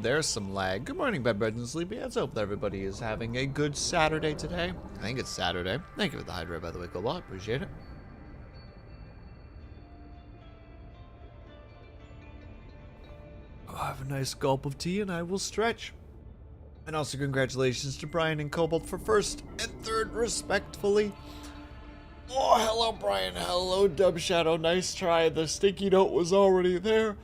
there's some lag. Good morning, bedbreads and sleepyheads. Hope that everybody is having a good Saturday today. I think it's Saturday. Thank you for the hydrate, by the way, Cobalt. Appreciate it. I'll have a nice gulp of tea and I will stretch. And also congratulations to Brian and Cobalt for first and third, respectfully. Oh, hello, Brian. Hello, Dub Shadow. Nice try. The sticky note was already there.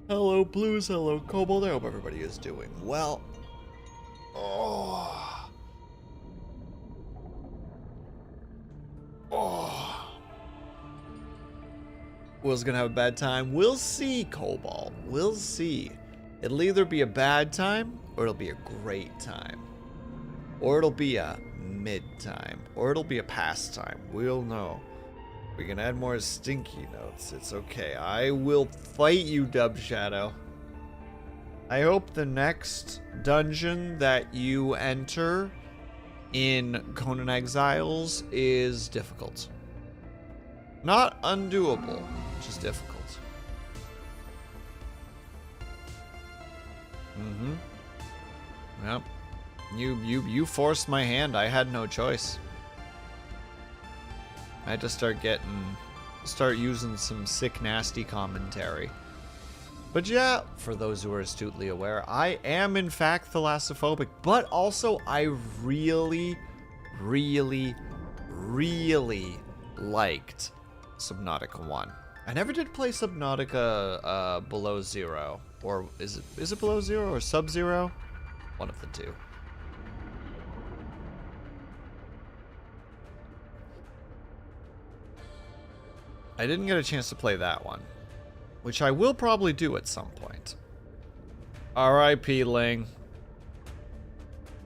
Hello, Blues. Hello, Cobalt. I hope everybody is doing well. Oh. Oh. Will's gonna have a bad time. We'll see, Cobalt. We'll see. It'll either be a bad time, or it'll be a great time. Or it'll be a mid-time. Or it'll be a pastime. We'll know. We can add more stinky notes. It's okay. I will fight you, Dub Shadow. I hope the next dungeon that you enter in Conan Exiles is difficult. Not undoable, just difficult. Mm-hmm. Yep. You forced my hand. I had no choice. I had to start using some sick, nasty commentary. But yeah, for those who are astutely aware, I am in fact thalassophobic, but also I really, really, really liked Subnautica 1. I never did play Subnautica Below Zero, or is it Below Zero or Sub-Zero? One of the two. I didn't get a chance to play that one, which I will probably do at some point. R.I.P. Ling.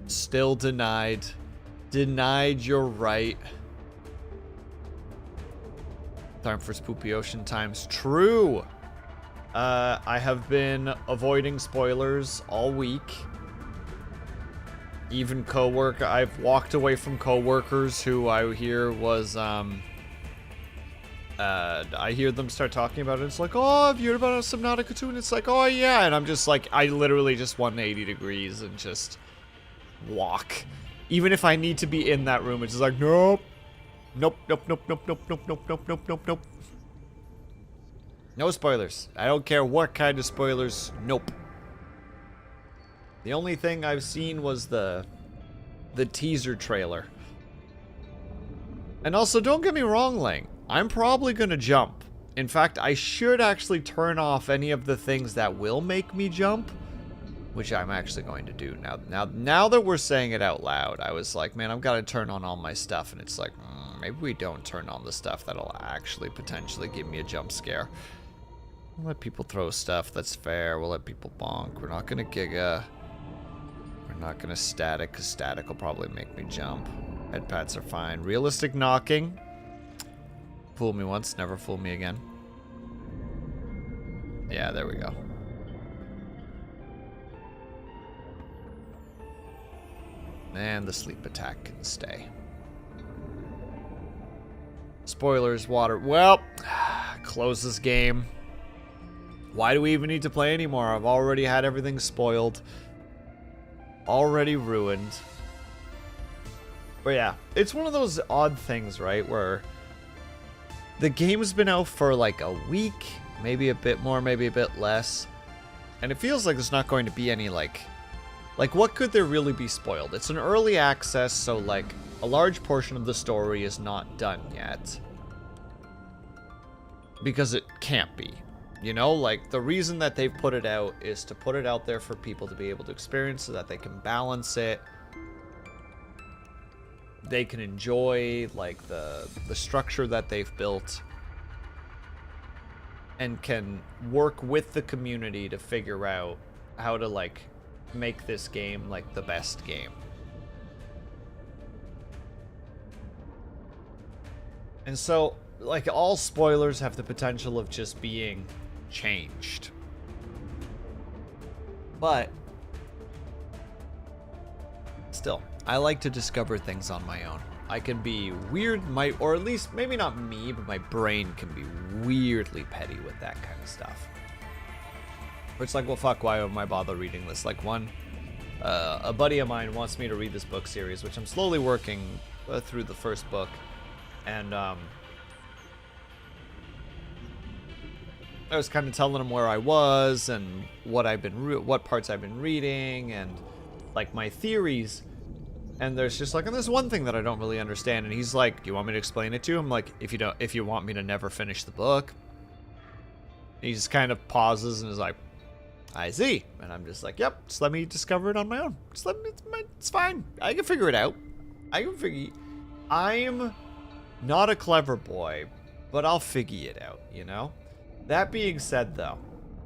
Still denied. Denied your right. Time for Spoopy Ocean times. True. I have been avoiding spoilers all week. Even I've walked away from coworkers who I hear was, I hear them start talking about it. It's like, oh, have you heard about Subnautica 2? And it's like, oh, yeah. And I'm just like, I literally just 180 degrees and just walk. Even if I need to be in that room, it's just like, nope. Nope, nope, nope, nope, nope, nope, nope, nope, nope, nope, nope. No spoilers. I don't care what kind of spoilers. Nope. The only thing I've seen was the teaser trailer. And also, don't get me wrong, Lang. I'm probably gonna jump. In fact, I should actually turn off any of the things that will make me jump, which I'm actually going to do now that we're saying it out loud. I was like, man, I've got to turn on all my stuff, and it's like, maybe we don't turn on the stuff that'll actually potentially give me a jump scare. We'll let people throw stuff. That's fair. We'll let people bonk. We're not gonna giga. We're not gonna static, because static will probably make me jump. Head pats are fine. Realistic knocking. Fool me once, never fool me again. Yeah, there we go. And the sleep attack can stay. Spoilers, water. Well, close this game. Why do we even need to play anymore? I've already had everything spoiled. Already ruined. But yeah, it's one of those odd things, right? Where the game's been out for like a week, maybe a bit more, maybe a bit less. And it feels like there's not going to be any like what could there really be spoiled? It's an early access, so like a large portion of the story is not done yet. Because it can't be. You know, like the reason that they've put it out is to put it out there for people to be able to experience so that they can balance it. They can enjoy like the structure that they've built and can work with the community to figure out how to like make this game like the best game. And so like all spoilers have the potential of just being changed. But still, I like to discover things on my own. I can be weird, or at least maybe not me, but my brain can be weirdly petty with that kind of stuff. Or it's like, well, fuck, why am I bother reading this? Like, a buddy of mine wants me to read this book series, which I'm slowly working through the first book. And, I was kind of telling him where I was and what parts I've been reading and, like, my theories. And there's just like, and there's one thing that I don't really understand. And he's like, do you want me to explain it to him? Like, if you want me to never finish the book. He just kind of pauses and is like, I see. And I'm just like, yep, just let me discover it on my own. Just let me, it's fine. I can figure it out. I'm not a clever boy, but I'll figure it out, you know? That being said, though,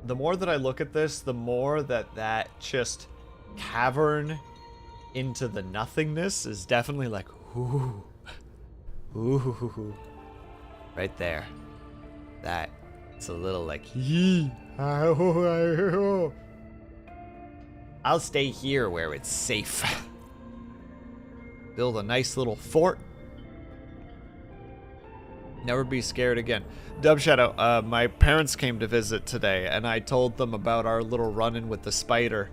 the more that I look at this, the more that just cavern into the nothingness is definitely like, ooh, ooh, right there. That, it's a little like, yee. I'll stay here where it's safe. Build a nice little fort. Never be scared again. Dub Shadow, my parents came to visit today, and I told them about our little run-in with the spider.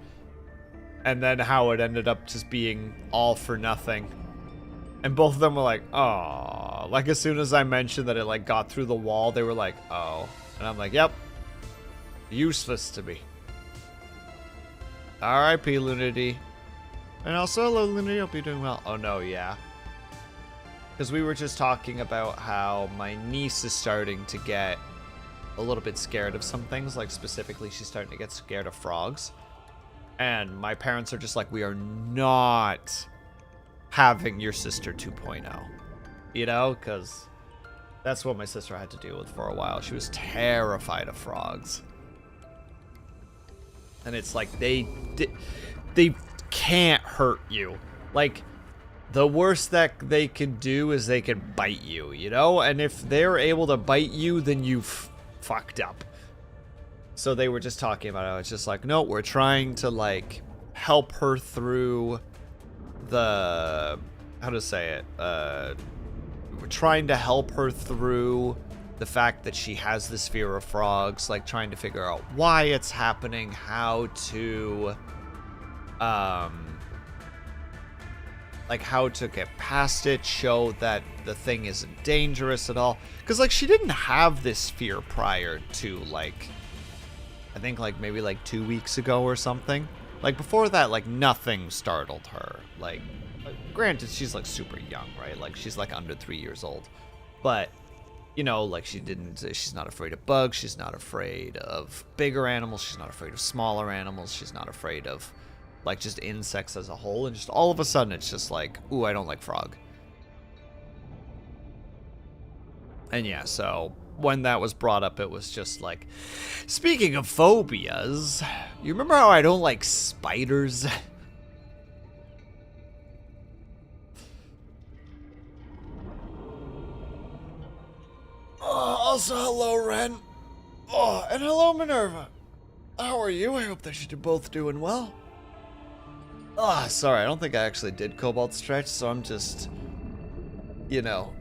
And then how it ended up just being all for nothing. And both of them were like, oh. Like, as soon as I mentioned that it, like, got through the wall, they were like, oh. And I'm like, yep. Useless to me. R.I.P. Lunity. And also, hello, Lunity. Hope you're doing well. Oh, no, yeah. Because we were just talking about how my niece is starting to get a little bit scared of some things. Like, specifically, she's starting to get scared of frogs. And my parents are just like, we are not having your sister 2.0. You know? Because that's what my sister had to deal with for a while. She was terrified of frogs. And it's like, they can't hurt you. Like, the worst that they can do is they can bite you, you know? And if they're able to bite you, then you've fucked up. So they were just talking about it. It's just like, no, we're trying to, like, help her through the, how to say it? We're trying to help her through the fact that she has this fear of frogs, like, trying to figure out why it's happening, how to, like, how to get past it, show that the thing isn't dangerous at all. Because, like, she didn't have this fear prior to, like, I think, like, maybe, like, 2 weeks ago or something. Like, before that, like, nothing startled her. Like, granted, she's, like, super young, right? Like, she's, like, under 3 years old. But, you know, like, she's not afraid of bugs. She's not afraid of bigger animals. She's not afraid of smaller animals. She's not afraid of, like, just insects as a whole. And just all of a sudden, it's just like, ooh, I don't like frog. And yeah, so when that was brought up, it was just like, speaking of phobias, you remember how I don't like spiders? Also, hello, Ren. Oh, and hello, Minerva. How are you? I hope that you're both doing well. Ah, sorry, I don't think I actually did Cobalt Stretch, so I'm just, you know,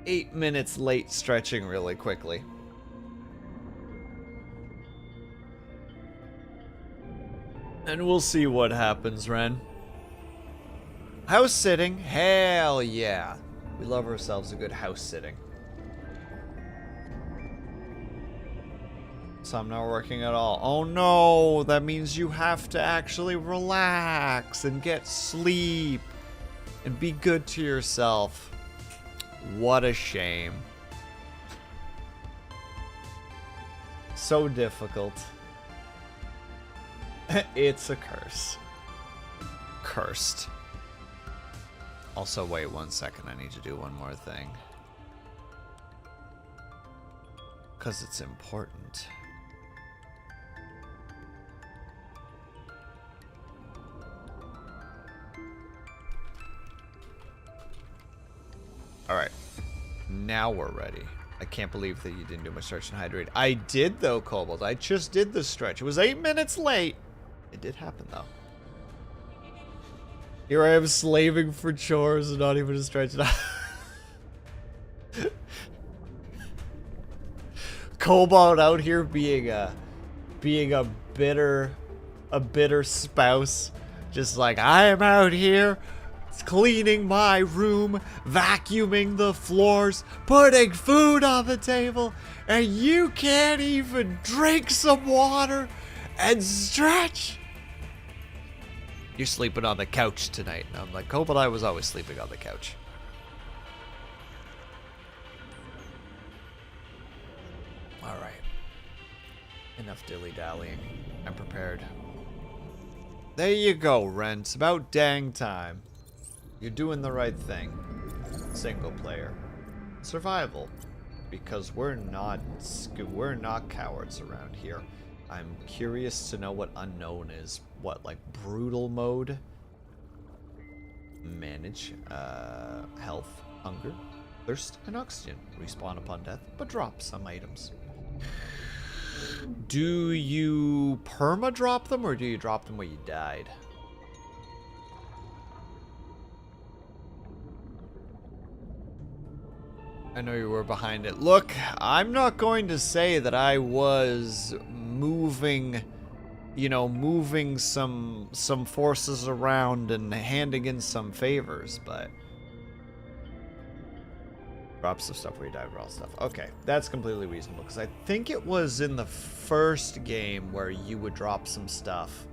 8 minutes late stretching really quickly. And we'll see what happens, Ren. House sitting? Hell yeah. We love ourselves a good house sitting. So I'm not working at all. Oh no, that means you have to actually relax and get sleep and be good to yourself. What a shame. So difficult. It's a curse. Cursed. Also, wait 1 second. I need to do one more thing. Because it's important. Alright. Now we're ready. I can't believe that you didn't do my stretch and hydrate. I did, though, Cobalt. I just did the stretch. It was 8 minutes late. It did happen, though. Here I am slaving for chores and not even a stretch. Cobalt out here being being a bitter spouse. Just like, I am out here cleaning my room, vacuuming the floors, putting food on the table, and you can't even drink some water and stretch. You're sleeping on the couch tonight. And I'm like, oh, but I was always sleeping on the couch. All right. Enough dilly-dallying. I'm prepared. There you go, Ren. It's about dang time. You're doing the right thing. Single player. Survival. Because we're not cowards around here. I'm curious to know what unknown is. What, like brutal mode? Manage health, hunger, thirst, and oxygen. Respawn upon death, but drop some items. Do you perma-drop them, or do you drop them where you died? I know you were behind it. Look, I'm not going to say that I was moving, you know, moving some forces around and handing in some favors, but drop some stuff where you died, raw stuff. Okay, that's completely reasonable, because I think it was in the first game where you would drop some stuff,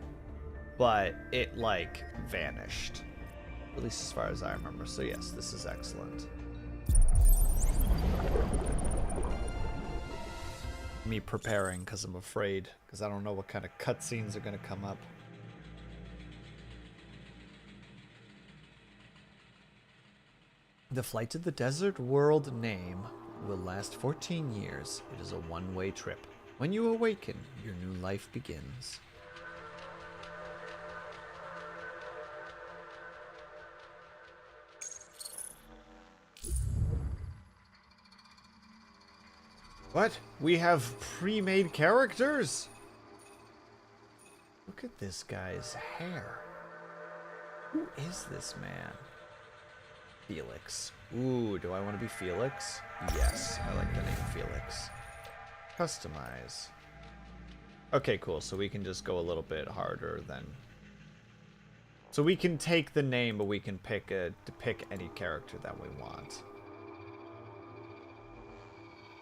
but it, like, vanished. At least as far as I remember. So yes, this is excellent. Me preparing because I'm afraid, because I don't know what kind of cutscenes are going to come up. The Flight to the Desert World name will last 14 years. It is a one-way trip. When you awaken, your new life begins. What? We have pre-made characters? Look at this guy's hair. Who is this man? Felix. Ooh, do I want to be Felix? Yes, I like the name Felix. Customize. Okay, cool. So we can just go a little bit harder than... So we can take the name, but we can pick any character that we want.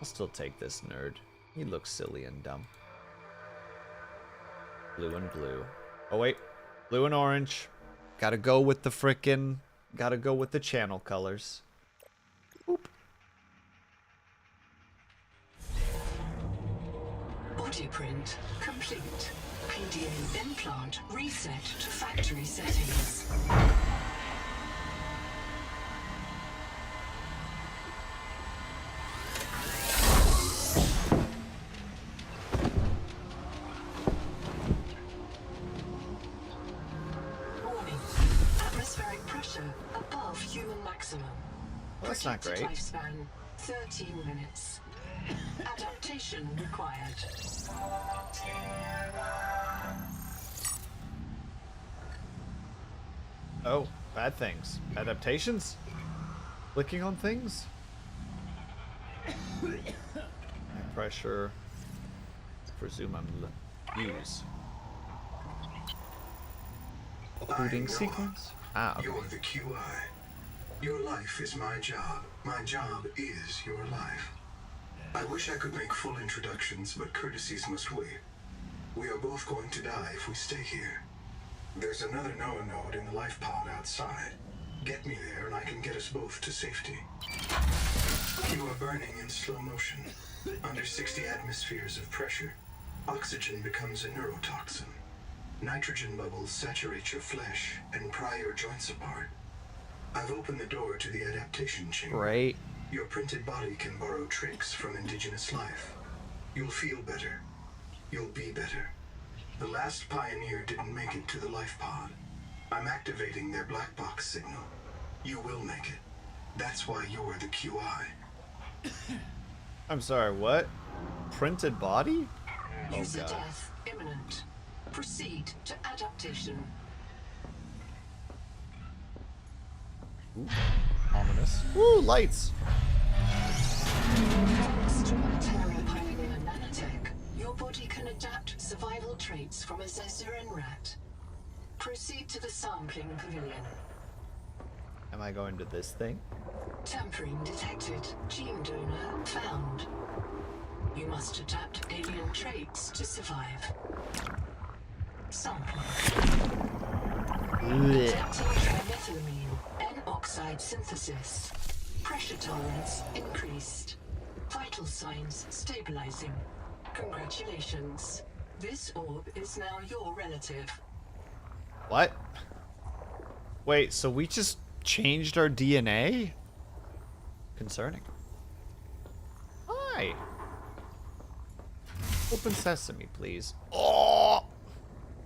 I'll still take this nerd. He looks silly and dumb. Blue and blue. Oh wait, blue and orange. Gotta go with the frickin'... Gotta go with the channel colors. Oop. Body print complete. PDA implant reset to factory settings. Above human maximum. Well, that's not great. Lifespan 13 minutes. Adaptation required. Oh, bad things. Adaptations? Clicking on things? High pressure. Presume I'm use. Opening sequence. Ah, okay. You're the QI. Your life is my job. My job is your life. I wish I could make full introductions, but courtesies must wait. We are both going to die if we stay here. There's another Noah node in the life pod outside. Get me there and I can get us both to safety. You are burning in slow motion. Under 60 atmospheres of pressure, oxygen becomes a neurotoxin. Nitrogen bubbles saturate your flesh and pry your joints apart. I've opened the door to the adaptation chamber. Great. Your printed body can borrow tricks from indigenous life. You'll feel better. You'll be better. The last pioneer didn't make it to the life pod. I'm activating their black box signal. You will make it. That's why you're the QI. I'm sorry, what? Printed body? User Oh god. death imminent. Proceed to adaptation. Ooh, ominous. Ooh, lights! Terra Pioneer Nanotech. Your body can adapt, survive. traits from a Zazuran rat. Proceed to the sampling pavilion. Am I going to this thing? Tampering detected. Gene donor found. You must adapt alien traits to survive. Sampling. Detecting trimethylamine. N-oxide synthesis. Pressure tolerance increased. Vital signs stabilizing. Congratulations. This orb is now your relative. What? Wait, so we just changed our DNA? Concerning. Hi. Open sesame, please. Oh!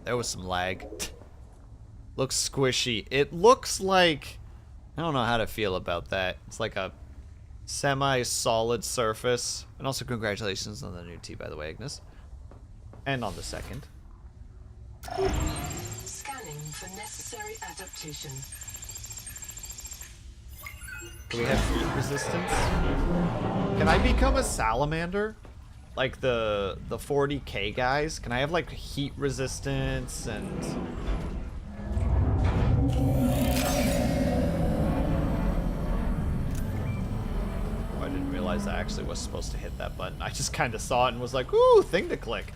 There was some lag. Looks squishy. It looks like... I don't know how to feel about that. It's like a semi-solid surface. And also congratulations on the new tea, by the way, Agnes. And on the second. Scanning for necessary adaptation. Do we have heat resistance? Can I become a salamander? Like the 40k guys? Can I have like heat resistance and... Oh, I didn't realize I actually was supposed to hit that button. I just kind of saw it and was like, ooh, thing to click.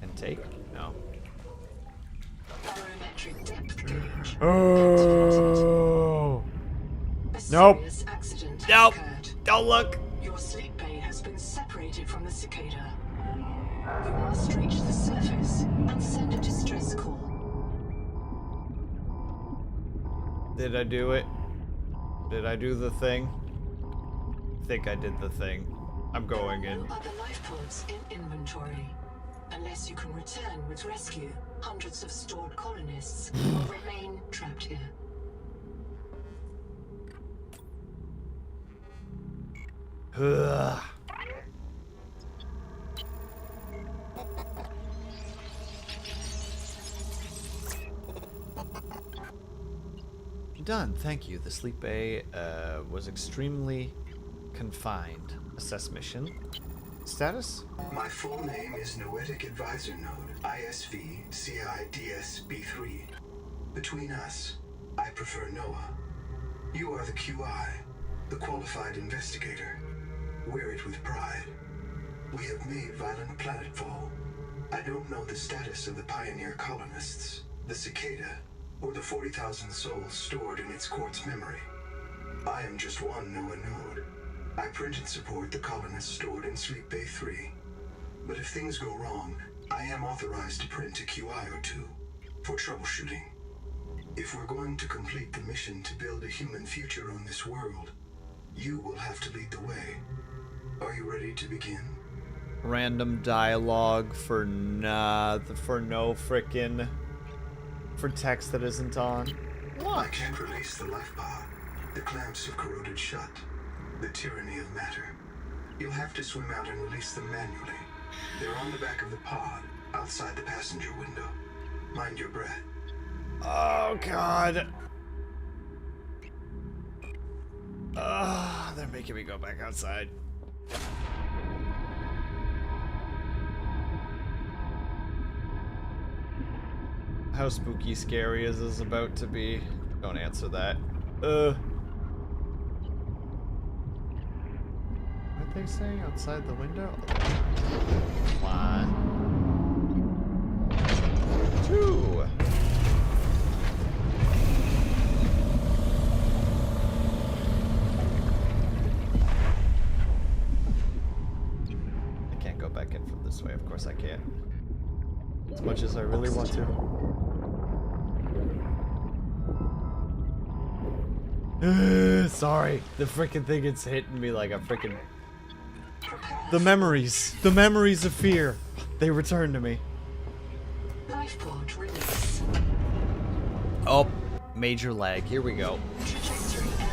And take? No. Barometric depth gauge. Oh. A Nope. serious accident has Nope. occurred. Don't look. Your sleep bay has been separated from the cicada. You must reach the surface and send a distress call. Did I do it? Did I do the thing? I think I did the thing. I'm going There are in. no other life pods in inventory. Unless you can return with rescue, hundreds of stored colonists will remain trapped here. Ugh. Done, thank you. The sleep bay was extremely confined. Assess mission. Status? My full name is Noetic Advisor Node, ISV CIDSB3. Between us, I prefer Noah. You are the QI, the qualified investigator. Wear it with pride. We have made violent planetfall. I don't know the status of the pioneer colonists, the cicada, or the 40,000 souls stored in its quartz memory. I am just one Noah node. I print and support the colonists stored in Sleep Bay 3. But if things go wrong, I am authorized to print a QI or two for troubleshooting. If we're going to complete the mission to build a human future on this world, you will have to lead the way. Are you ready to begin? Random dialogue for no frickin' for text that isn't on. I can't release the life pod. The clamps have corroded shut. The tyranny of matter. You'll have to swim out and release them manually. They're on the back of the pod, outside the passenger window. Mind your breath. Oh god. They're making me go back outside. How spooky scary is this about to be? Don't answer that. What they say outside the window? 1, 2. I can't go back in from this way. Of course I can't. As much as I really want to. Sorry, the freaking thing is hitting me like a freaking... The memories of fear, they return to me. Life pod release. Oh, major lag, here we go. Trajectory error.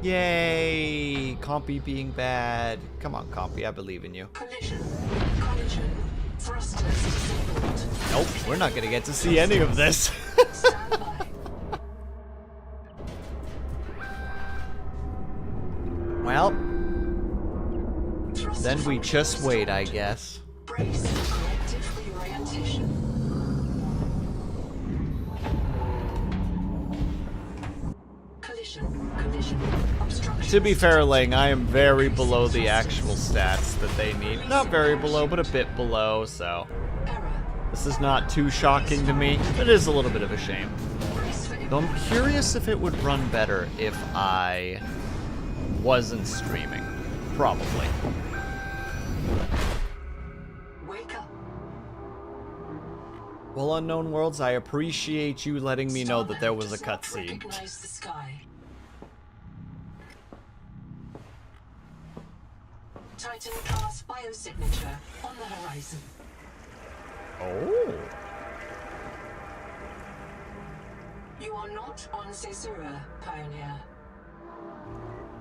Yay, Compy being bad. Come on, Compy, I believe in you. Collision. Collision. Thrusters disabled. Nope, we're not gonna get to see any of this. Stand by. Well, Then we just wait, I guess. Brace for corrective reorientation. Collision. Obstruction. To be fair, Ling, I am very below the actual stats that they need. Not very below, but a bit below, so... Error. This is not too shocking to me. It is a little bit of a shame. Brace for Though I'm curious if it would run better if I wasn't streaming. Probably. wake up. Well, Unknown Worlds, I appreciate you letting me know that there was a Does not cutscene. recognize the sky. Titan class biosignature on the horizon. Oh. You are not on Caesura, Pioneer.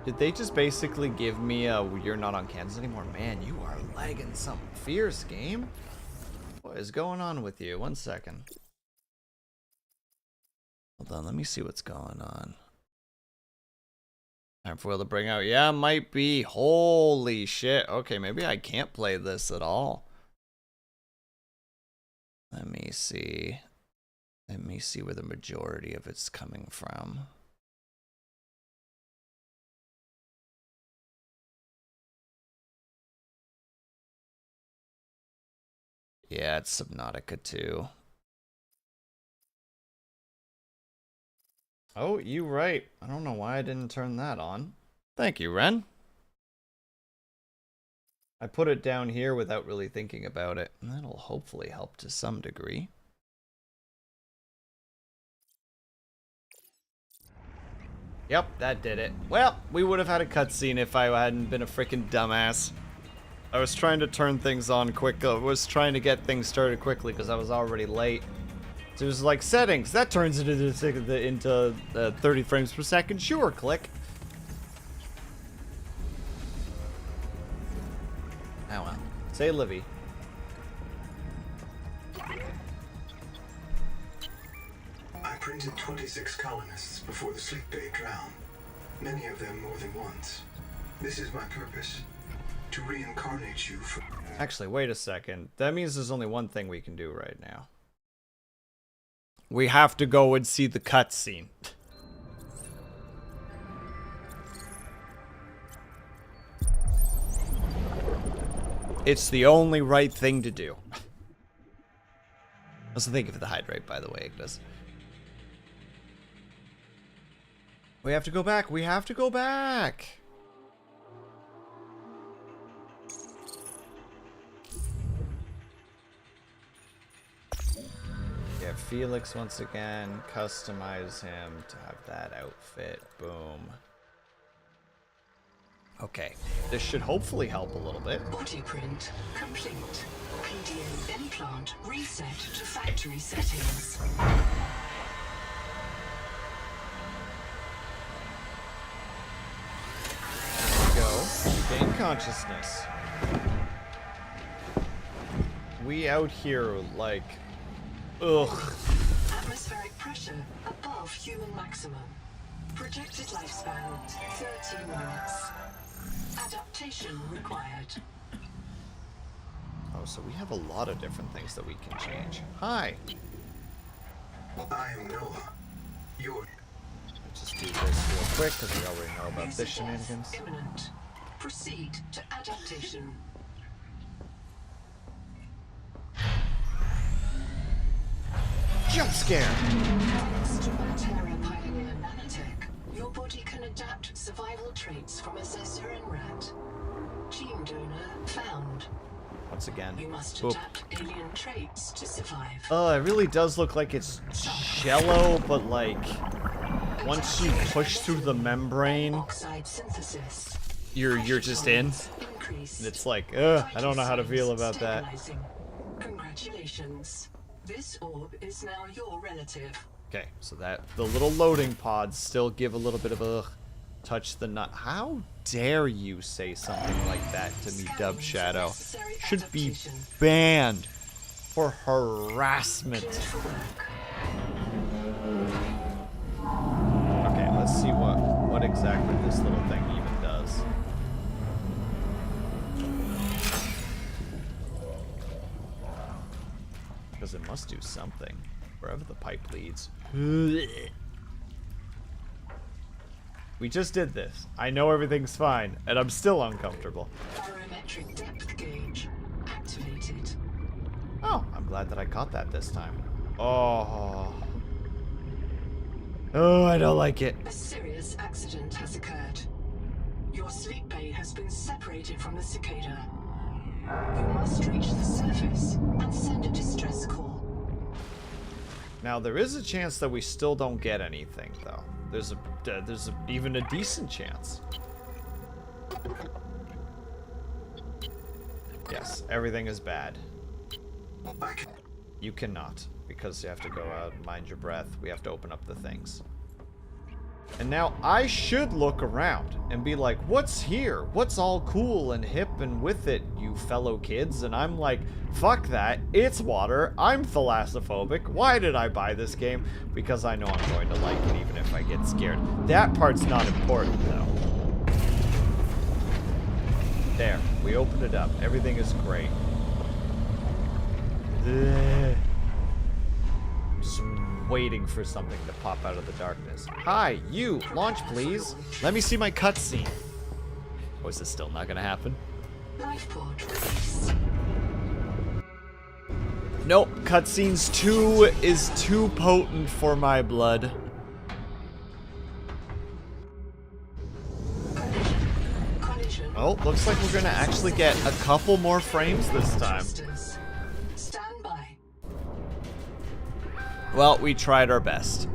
Did they just basically give me a "you're not on Kansas anymore"? Man, you are lagging something fierce, game. What is going on with you? 1 second. Hold on, let me see what's going on. Time for Will to bring out. Yeah, might be. Holy shit. Okay, maybe I can't play this at all. Let me see. Let me see where the majority of it's coming from. Yeah, it's Subnautica too. Oh, you right. I don't know why I didn't turn that on. Thank you, Ren. I put it down here without really thinking about it, and that'll hopefully help to some degree. Yep, that did it. Well, we would have had a cutscene if I hadn't been a freaking dumbass. I was trying to turn things on quick. I was trying to get things started quickly because I was already late. So it was like settings. That turns it into 30 frames per second. Sure, click. Oh well. Say Livy. I printed 26 colonists before the sleep bay drowned. Many of them more than once. This is my purpose. To reincarnate you for... Actually, wait a second. That means there's only one thing we can do right now. We have to go and see the cutscene. It's the only right thing to do. Also, thank you for the hydrate, by the way, Ignis. We have to go back. We have to go back. Yeah, Felix once again. Customize him to have that outfit. Boom. Okay, this should hopefully help a little bit. Body print complete. PDA implant reset to factory settings. There we go. Gain consciousness. We out here like... Ugh. Atmospheric pressure above human maximum. Projected lifespan 13 minutes. Adaptation required. Oh, so we have a lot of different things that we can change. Hi. I am Noah. Your... Let's just do this real quick because we already know about this shenanigans. Imminent. Proceed to adaptation. Jump scare! Thanks to Terra Pioneer Nanotech, your body can adapt survival traits from a Caesuran rat. Gene donor found. Once again. You must Oop. adapt alien traits to survive. Oh, it really does look like it's jello, but like once you push through the membrane, Oxide synthesis. you're just in. Increased. And it's like, ugh, I don't know how to feel about that. Stabilizing. Congratulations. This orb is now your relative. Okay, so that the little loading pods still give a little bit of a touch the nut. How dare you say something like that to me, Dub Shadow? Should be banned for harassment. Okay, let's see what exactly this little thing even does. do something. Wherever the pipe leads. We just did this. I know everything's fine, and I'm still uncomfortable. Barometric depth gauge activated. Oh, I'm glad that I caught that this time. Oh. Oh, I don't like it. A serious accident has occurred. Your sleep bay has been separated from the cicada. You must reach the surface and send a distress call. Now, there is a chance that we still don't get anything, though. There's even a decent chance. Yes, everything is bad. You cannot, because you have to go out and mind your breath. We have to open up the things. And now I should look around and be like, what's here? What's all cool and hip and with it, you fellow kids? And I'm like, fuck that. It's water. I'm thalassophobic. Why did I buy this game? Because I know I'm going to like it even if I get scared. That part's not important, though. There. We opened it up. Everything is great. Just waiting for something to pop out of the darkness. Hi, you! Launch, please! Let me see my cutscene! Or is this still not gonna happen? Lifepod release. Nope, cutscenes 2 is too potent for my blood. Collision. Oh, looks like we're gonna actually get a couple more frames this time. Stand by. Well, we tried our best.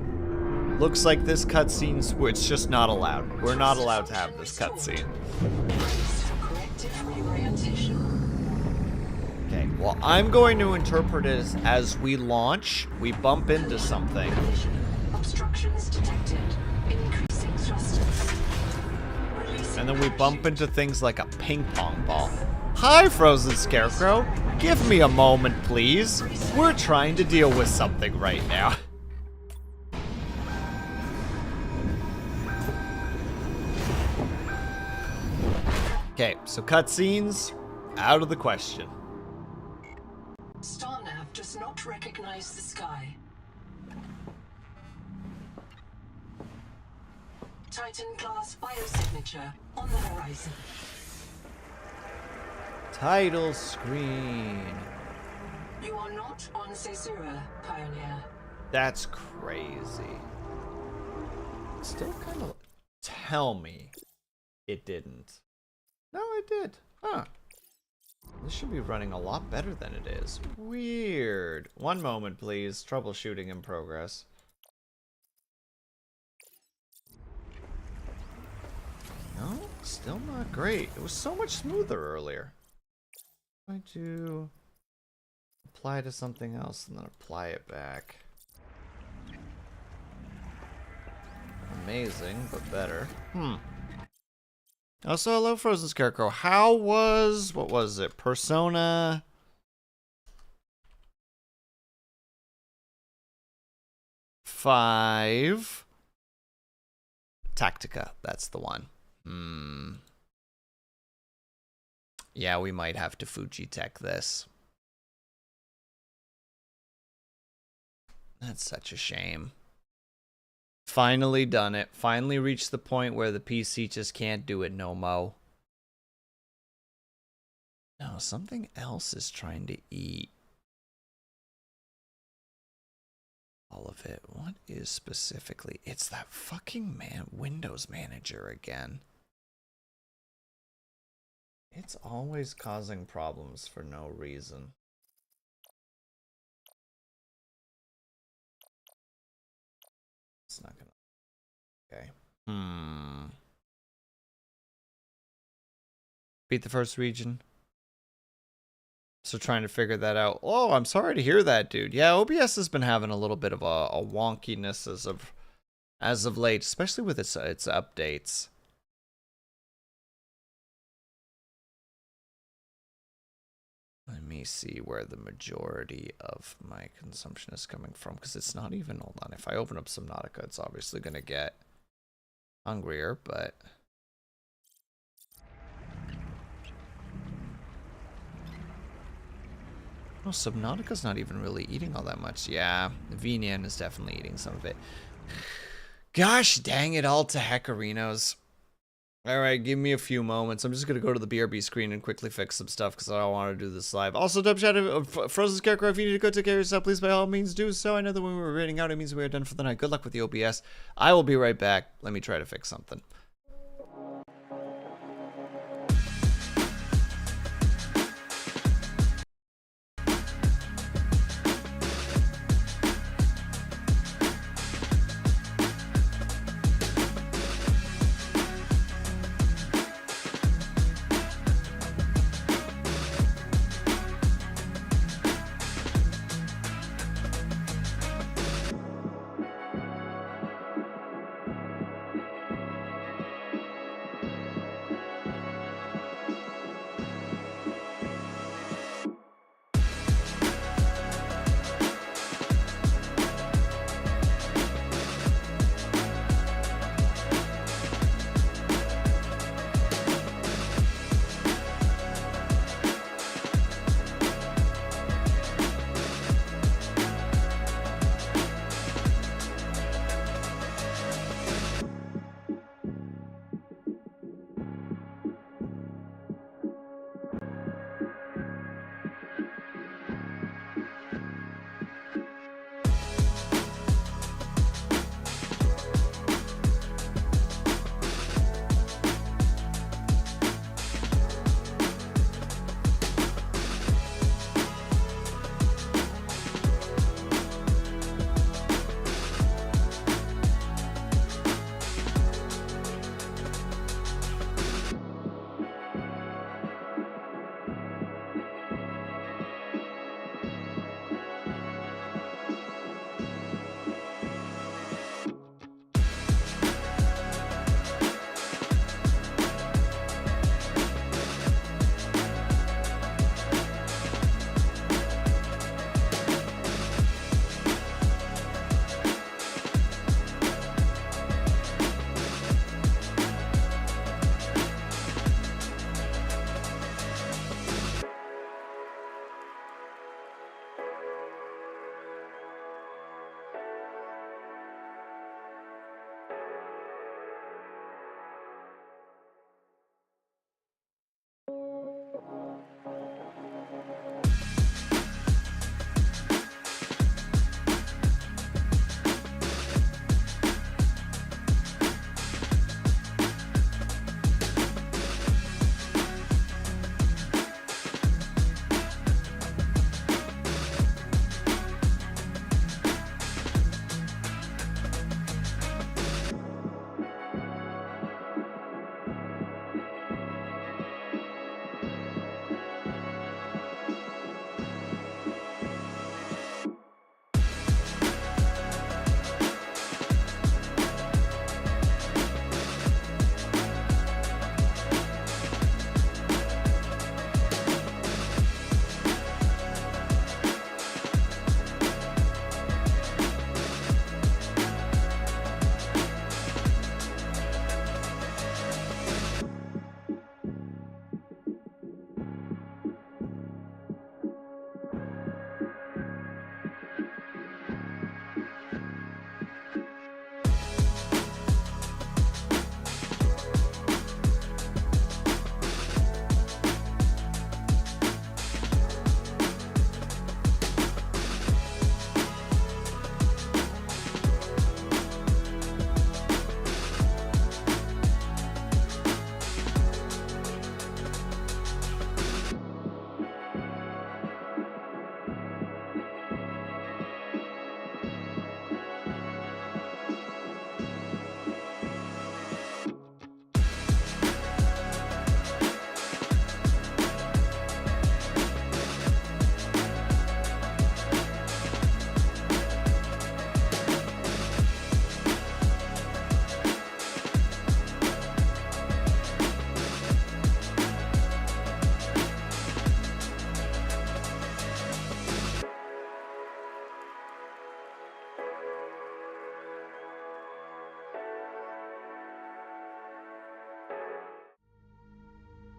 Looks like this cutscene's, it's just not allowed. We're not allowed to have this cutscene. Corrective reorientation. Okay, well, I'm going to interpret it as we launch, we bump into something. Obstructions detected. Increasing thrusters. And then we bump into things like a ping pong ball. Hi, Frozen Scarecrow. Give me a moment, please. We're trying to deal with something right now. Okay, so cutscenes, out of the question. Starnav does not recognize the sky. Titan-class biosignature on the horizon. Title screen. You are not on Caesura, Pioneer. That's crazy. Still kind of... Tell me it didn't. No, it did. Huh. This should be running a lot better than it is. Weird. One moment, please. Troubleshooting in progress. No, still not great. It was so much smoother earlier. I do apply to something else and then apply it back. Amazing, but better. Also, hello, Frozen Scarecrow. How was, what was it? Persona 5 Tactica. That's the one. Yeah, we might have to Fujitech this. That's such a shame. Finally done it. Finally reached the point where the PC just can't do it no mo. No, something else is trying to eat all of it. What is specifically? It's that fucking Windows Manager again. It's always causing problems for no reason. It's not gonna... Okay. Beat the first region. So trying to figure that out. Oh, I'm sorry to hear that, dude. Yeah, OBS has been having a little bit of a wonkiness as of late, especially with its updates. Let me see where the majority of my consumption is coming from, because it's not even, hold on, if I open up Subnautica, it's obviously going to get hungrier, but... Oh, Subnautica's not even really eating all that much. Yeah, Vnian is definitely eating some of it. Gosh dang it all to Heckarinos. Alright, give me a few moments. I'm just going to go to the BRB screen and quickly fix some stuff because I don't want to do this live. Also, Dub Shadow, Frozen Scarecrow, if you need to go take care of yourself, please by all means do so. I know that when we were raiding out, it means we are done for the night. Good luck with the OBS. I will be right back. Let me try to fix something.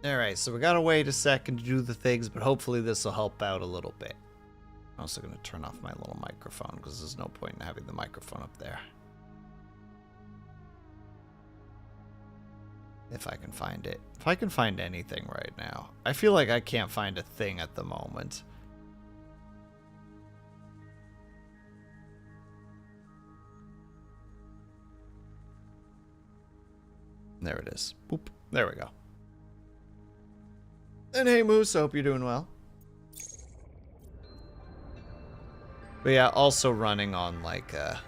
Alright, so we gotta wait a second to do the things, but hopefully this will help out a little bit. I'm also going to turn off my little microphone because there's no point in having the microphone up there. If I can find it. If I can find anything right now. I feel like I can't find a thing at the moment. There it is. Boop. There we go. And hey Moose, I hope you're doing well. But yeah, also running on like a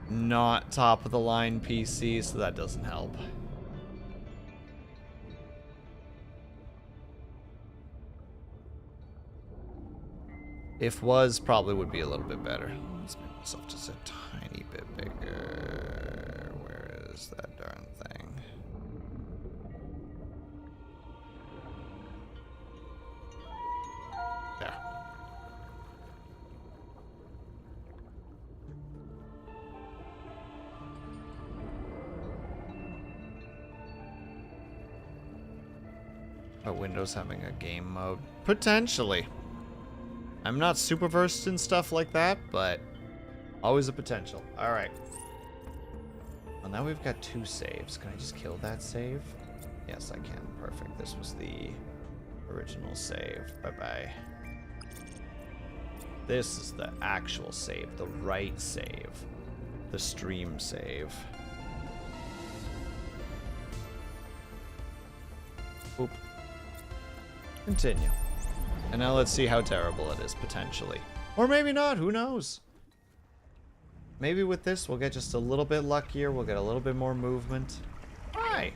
not top of the line PC, so that doesn't help. If was, probably would be a little bit better. Let's make myself just a tiny bit bigger. Where is that darn thing? There. Are Windows having a game mode? Potentially. I'm not super versed in stuff like that, but always a potential. Alright. Well, now we've got 2 saves. Can I just kill that save? Yes, I can. Perfect. This was the original save. Bye-bye. This is the actual save. The right save. The stream save. Oop. Continue. And now let's see how terrible it is, potentially. Or maybe not, who knows? Maybe with this, we'll get just a little bit luckier, we'll get a little bit more movement. Hi!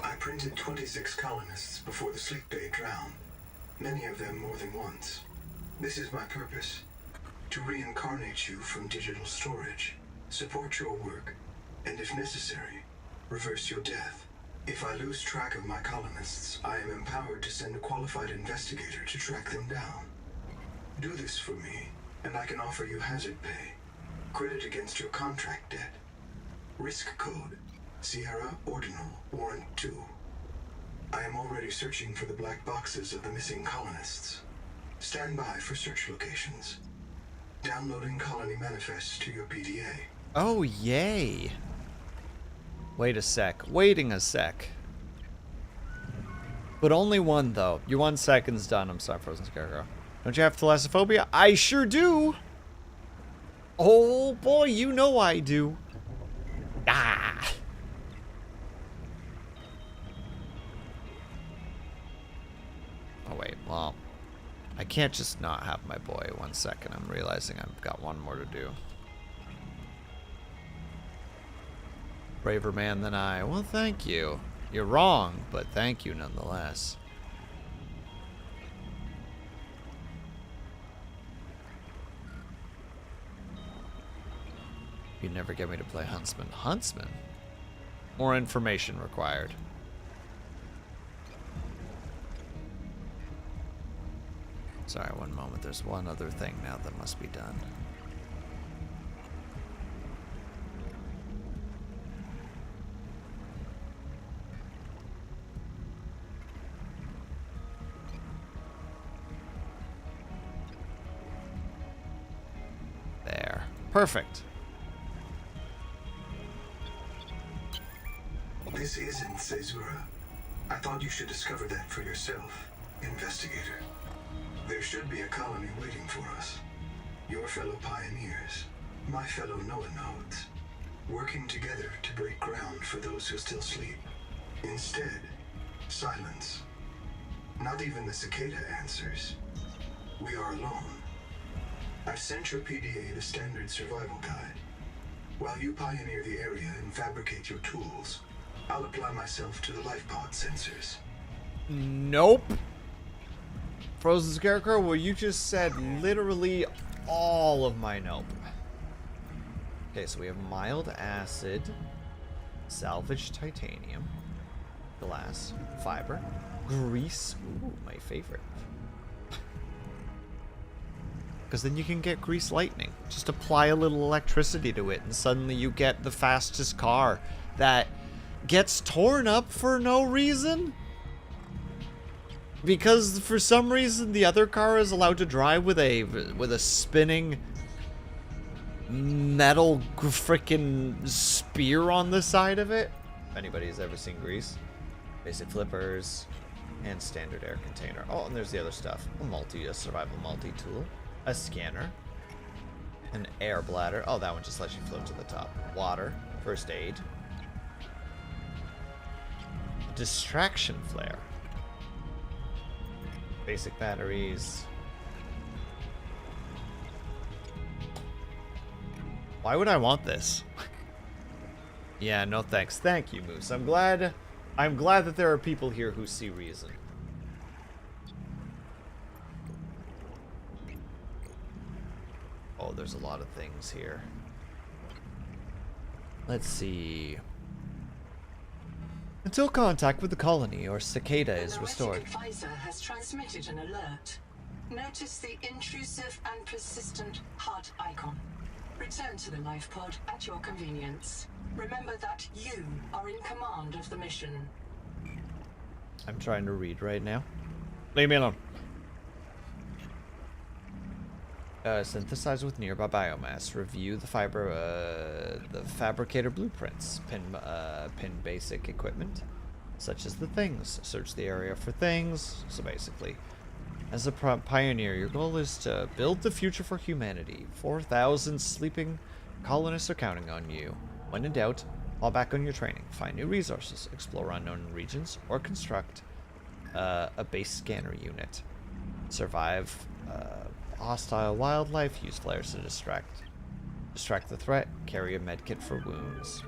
I printed 26 colonists before the sleep bay drowned, many of them more than once. This is my purpose, to reincarnate you from digital storage, support your work, and if necessary, reverse your death. If I lose track of my colonists, I am empowered to send a qualified investigator to track them down. Do this for me, and I can offer you hazard pay, credit against your contract debt. Risk code, Sierra Ordinal, Warrant 2. I am already searching for the black boxes of the missing colonists. Stand by for search locations. Downloading colony manifests to your PDA. Oh, yay! Wait a sec. Waiting a sec. But only one, though. Your 1 second's done. I'm sorry, Frozen Scarecrow. Don't you have thalassophobia? I sure do! Oh, boy, you know I do. Ah! Oh, wait, well... I can't just not have my boy. 1 second. I'm realizing I've got one more to do. Braver man than I. Well, thank you. You're wrong, but thank you nonetheless. You'd never get me to play Huntsman. Huntsman? More information required. Sorry, one moment. There's one other thing now that must be done. There. Perfect. This isn't Caesura. I thought you should discover that for yourself, investigator. There should be a colony waiting for us. Your fellow pioneers, my fellow Noanodes, working together to break ground for those who still sleep. Instead, silence. Not even the cicada answers. We are alone. I've sent your PDA the standard survival guide. While you pioneer the area and fabricate your tools, I'll apply myself to the life pod sensors. Nope. Frozen Scarecrow, well, you just said literally all of my nope. Okay, so we have mild acid, salvaged titanium, glass, fiber, grease. Ooh, my favorite. Because then you can get grease lightning. Just apply a little electricity to it, and suddenly you get the fastest car that gets torn up for no reason. Because for some reason the other car is allowed to drive with a spinning metal frickin' spear on the side of it. If anybody's ever seen Grease. Basic flippers and standard air container. Oh, and there's the other stuff. A survival multi-tool. A scanner. An air bladder. Oh, that one just lets you float to the top. Water. First aid. Distraction flare. Basic batteries. Why would I want this? Yeah, no thanks. Thank you, Moose. I'm glad that there are people here who see reason. Oh, there's a lot of things here. Let's see. Until contact with the colony or cicada is restored. The advisor has transmitted an alert. Notice the intrusive and persistent heart icon. Return to the life pod at your convenience. Remember that you are in command of the mission. I'm trying to read right now. Leave me alone. Synthesize with nearby biomass. Review the fabricator blueprints. Pin basic equipment, such as the things. Search the area for things. So basically, as a pioneer, your goal is to build the future for humanity. 4,000 sleeping colonists are counting on you. When in doubt, fall back on your training. Find new resources, explore unknown regions, or construct a base scanner unit. Survive hostile wildlife, use flares to distract the threat, carry a medkit for wounds.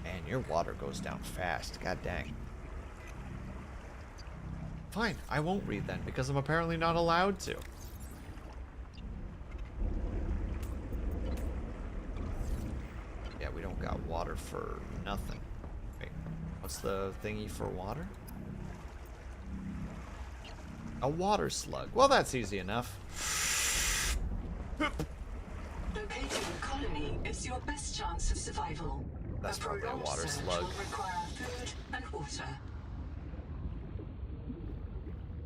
And your water goes down fast, god dang. Fine, I won't read then, because I'm apparently not allowed to. Yeah, we don't got water for nothing. Wait, what's the thingy for water? A water slug. Well, that's easy enough. Locating the colony is your best chance of survival. That's probably a water slug. Will require food and water.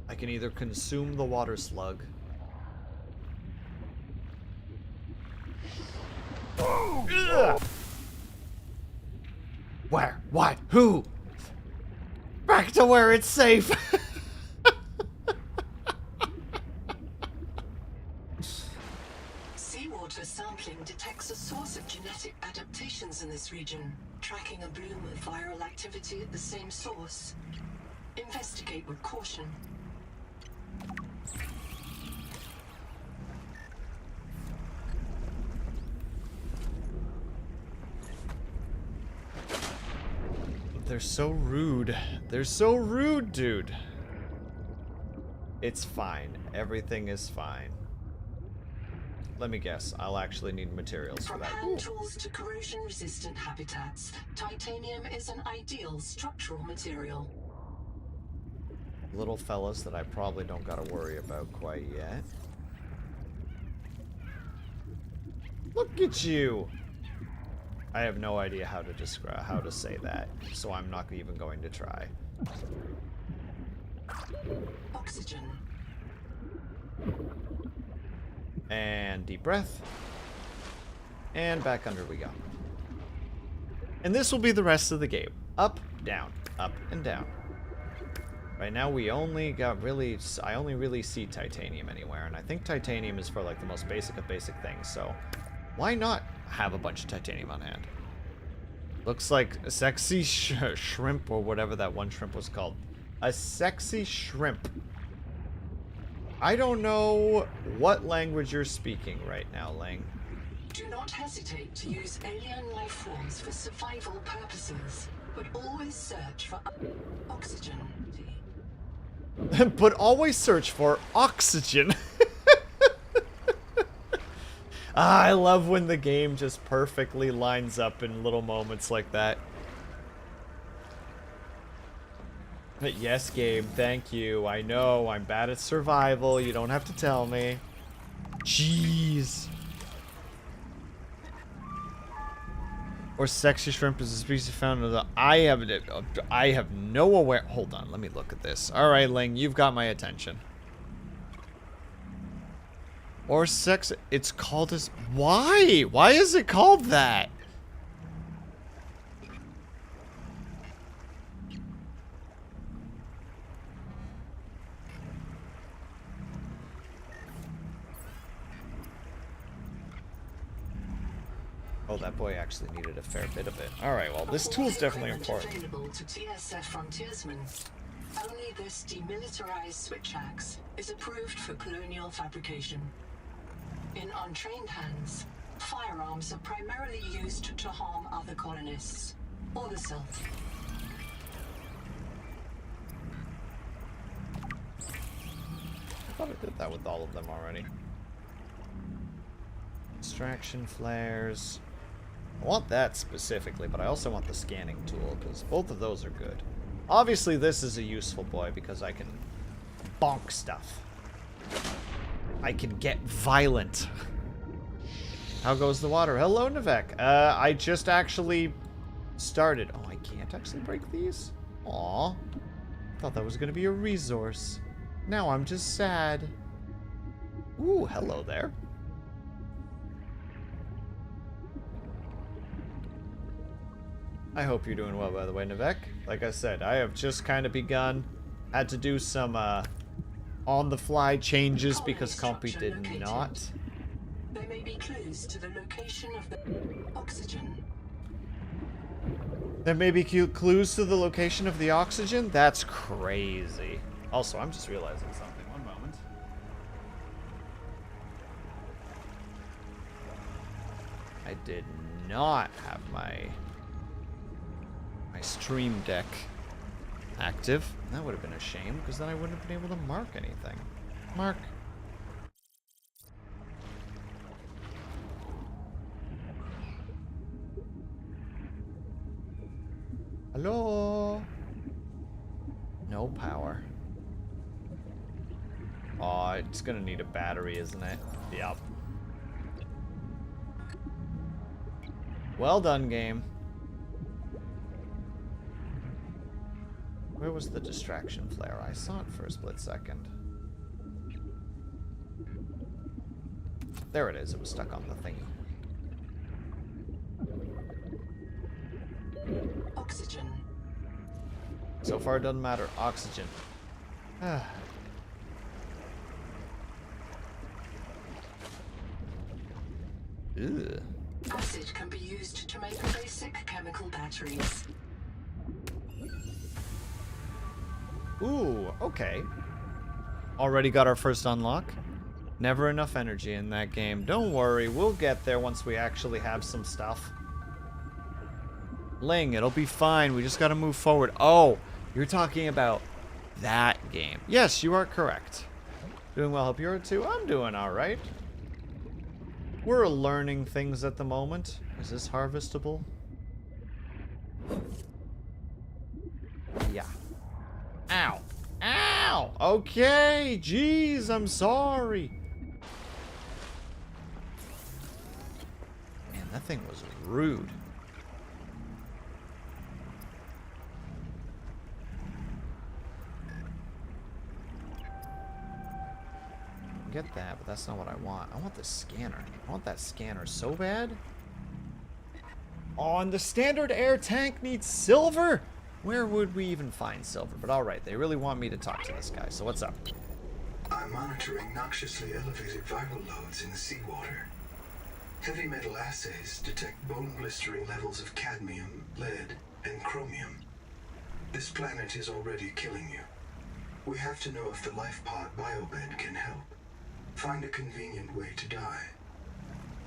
I can either consume the water slug. Ugh. Where? What? Who? Back to where it's safe. Seawater sampling detects a source of genetic adaptations in this region, tracking a bloom of viral activity at the same source. Investigate with caution. They're so rude. They're so rude, dude. It's fine. Everything is fine. Let me guess. I'll actually need materials for From that. hand tools to corrosion-resistant habitats, titanium is an ideal structural material. Little fellas that I probably don't gotta worry about quite yet. Look at you! I have no idea how to describe how to say that, so I'm not even going to try. Oxygen. And deep breath. And back under we go. And this will be the rest of the game. Up, down, up, and down. Right now we only got really, I only really see titanium anywhere, and I think titanium is for like the most basic of basic things, so why not have a bunch of titanium on hand? Looks like a sexy shrimp, or whatever that one shrimp was called. A sexy shrimp. I don't know what language you're speaking right now, Lang. Do not hesitate to use alien life forms for survival purposes, but always search for oxygen. But always search for oxygen. I love when the game just perfectly lines up in little moments like that. But yes, Gabe, thank you. I know, I'm bad at survival. You don't have to tell me. Jeez. or sexy shrimp is a species found in the... I have no aware... Hold on, let me look at this. Alright, Ling, you've got my attention. Or sex... It's called as... Why? Why is it called that? Oh, that boy actually needed a fair bit of it. Alright, well, this tool's definitely important. Available to TSF frontiersmen. Only this demilitarized switch axe is approved for colonial fabrication. In untrained hands, firearms are primarily used to harm other colonists, or the self. I thought I did that with all of them already. Distraction flares. I want that specifically, but I also want the scanning tool, because both of those are good. Obviously, this is a useful boy, because I can bonk stuff. I can get violent. How goes the water? Hello, Nivek. I just actually started. Oh, I can't actually break these? Aw. Thought that was going to be a resource. Now I'm just sad. Ooh, hello there. I hope you're doing well, by the way, Nivek. Like I said, I have just kind of begun. Had to do some on-the-fly changes because Compy did not. There may be clues to the location of the oxygen. There may be clues to the location of the oxygen? That's crazy. Also, I'm just realizing something. One moment. I did not have my stream deck active. That would have been a shame, because then I wouldn't have been able to mark anything. Mark. Hello? No power. Aw, it's gonna need a battery, isn't it? Yep. Well done, game. Where was the distraction flare? I saw it for a split second. There it is. It was stuck on the thingy. Oxygen. So far, it doesn't matter. Oxygen. Ugh. Acid can be used to make basic chemical batteries. Ooh, okay. Already got our first unlock. Never enough energy in that game. Don't worry, we'll get there once we actually have some stuff. Ling, it'll be fine. We just gotta move forward. Oh, you're talking about that game. Yes, you are correct. Doing well. Hope you're too. I'm doing alright. We're learning things at the moment. Is this harvestable? Yeah. Ow. Ow! Okay, jeez, I'm sorry. Man, that thing was rude. Get that, but that's not what I want. I want the scanner. I want that scanner so bad. Oh, and the standard air tank needs silver? Where would we even find silver? But alright, they really want me to talk to this guy, so what's up? I'm monitoring noxiously elevated viral loads in the seawater. Heavy metal assays detect bone-blistering levels of cadmium, lead, and chromium. This planet is already killing you. We have to know if the life pod biobed can help. Find a convenient way to die.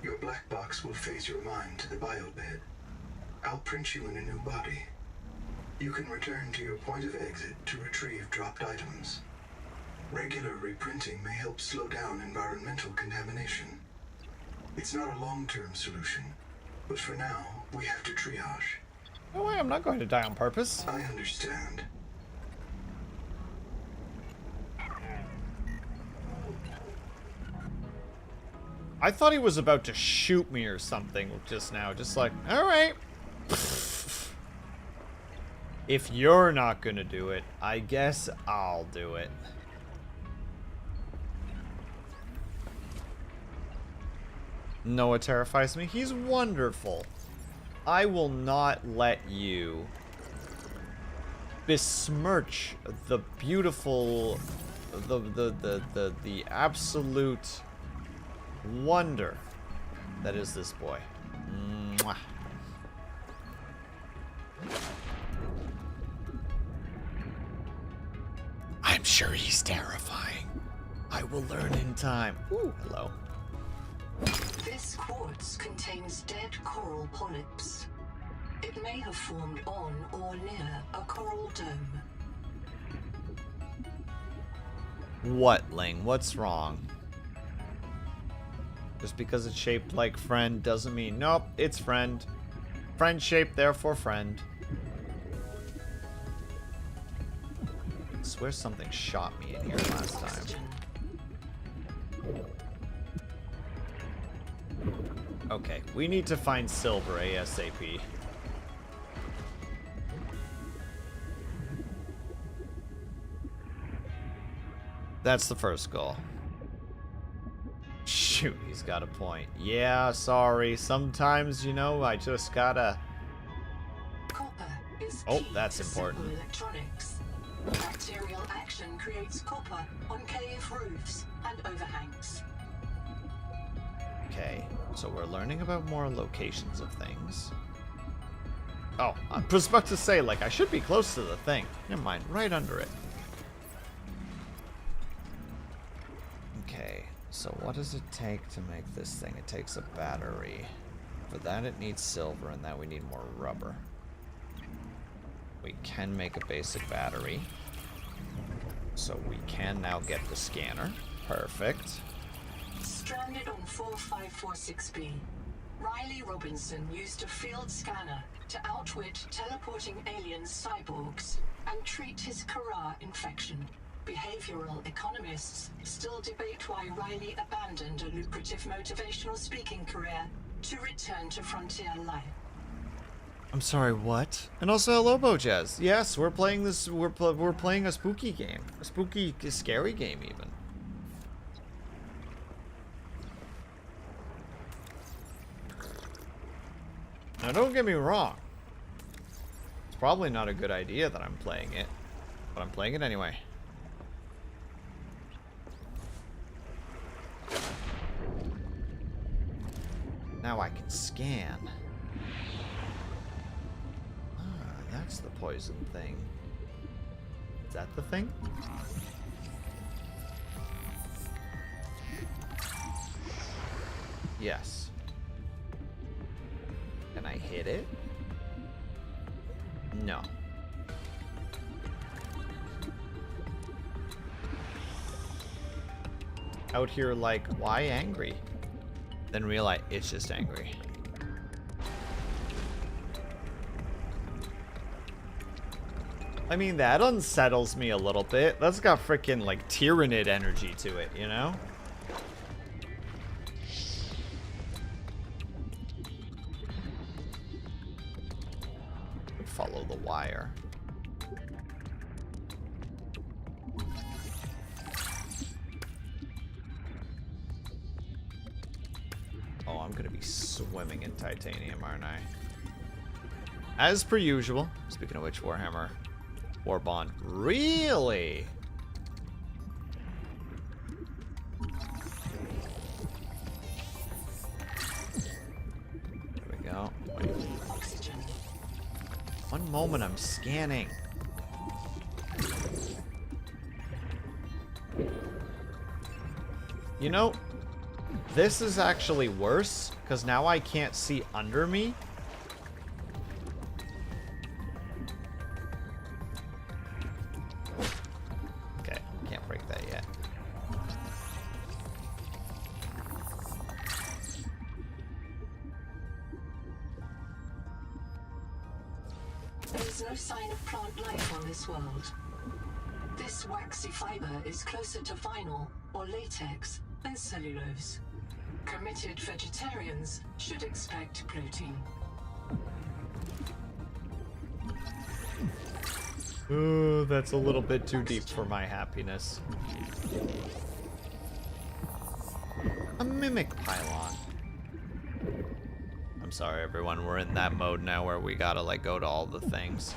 Your black box will phase your mind to the biobed. I'll print you in a new body. You can return to your point of exit to retrieve dropped items. Regular reprinting may help slow down environmental contamination. It's not a long-term solution, but for now, we have to triage. No way, I'm not going to die on purpose. I understand. I thought he was about to shoot me or something just now. Just like, alright, If you're not gonna do it, I guess I'll do it. Noah terrifies me. He's wonderful. I will not let you besmirch the beautiful, the absolute wonder that is this boy. Mwah. I'm sure he's terrifying. I will learn in time. Ooh, hello. This quartz contains dead coral polyps. It may have formed on or near a coral dome. What, Ling? What's wrong? Just because it's shaped like friend doesn't mean... Nope, it's friend. Friend shaped, therefore friend. I swear something shot me in here last time. Okay, we need to find silver ASAP. That's the first goal. Shoot, he's got a point. Yeah, sorry. Sometimes, you know, I just gotta... Copper is Oh, key that's to important. simple electronics. Bacterial action creates copper on cave roofs and overhangs. Okay, so we're learning about more locations of things. Oh, I was about to say, like, I should be close to the thing. Never mind, right under it. Okay, so what does it take to make this thing? It takes a battery. For that it needs silver, and that we need more rubber. We can make a basic battery. So we can now get the scanner. Perfect. Stranded on 4546B, Riley Robinson used a field scanner to outwit teleporting alien cyborgs and treat his Kara infection. Behavioral economists still debate why Riley abandoned a lucrative motivational speaking career to return to frontier life. I'm sorry, what? And also, hello, Bojaz. Yes, we're playing this. We're playing a spooky game, a spooky, scary game, even. Now, don't get me wrong. It's probably not a good idea that I'm playing it, but I'm playing it anyway. Now I can scan. Ah, that's the poison thing. Is that the thing? Yes. Can I hit it? No. Out here like, why angry? Then realize it's just angry. I mean, that unsettles me a little bit. That's got freaking like Tyrannid energy to it, you know? Follow the wire. Oh, I'm gonna be swimming in titanium, aren't I? As per usual. Speaking of which, Warhammer Warbond. Really? There we go. Oxygen. One moment, I'm scanning. You know, this is actually worse, because now I can't see under me. Okay, can't break that yet. There's no sign of plant life on this world. This waxy fiber is closer to vinyl or latex than cellulose. Committed vegetarians should expect protein. Ooh, that's a little bit too deep for my happiness. A mimic pylon. I'm sorry, everyone. We're in that mode now where we gotta, like, go to all the things.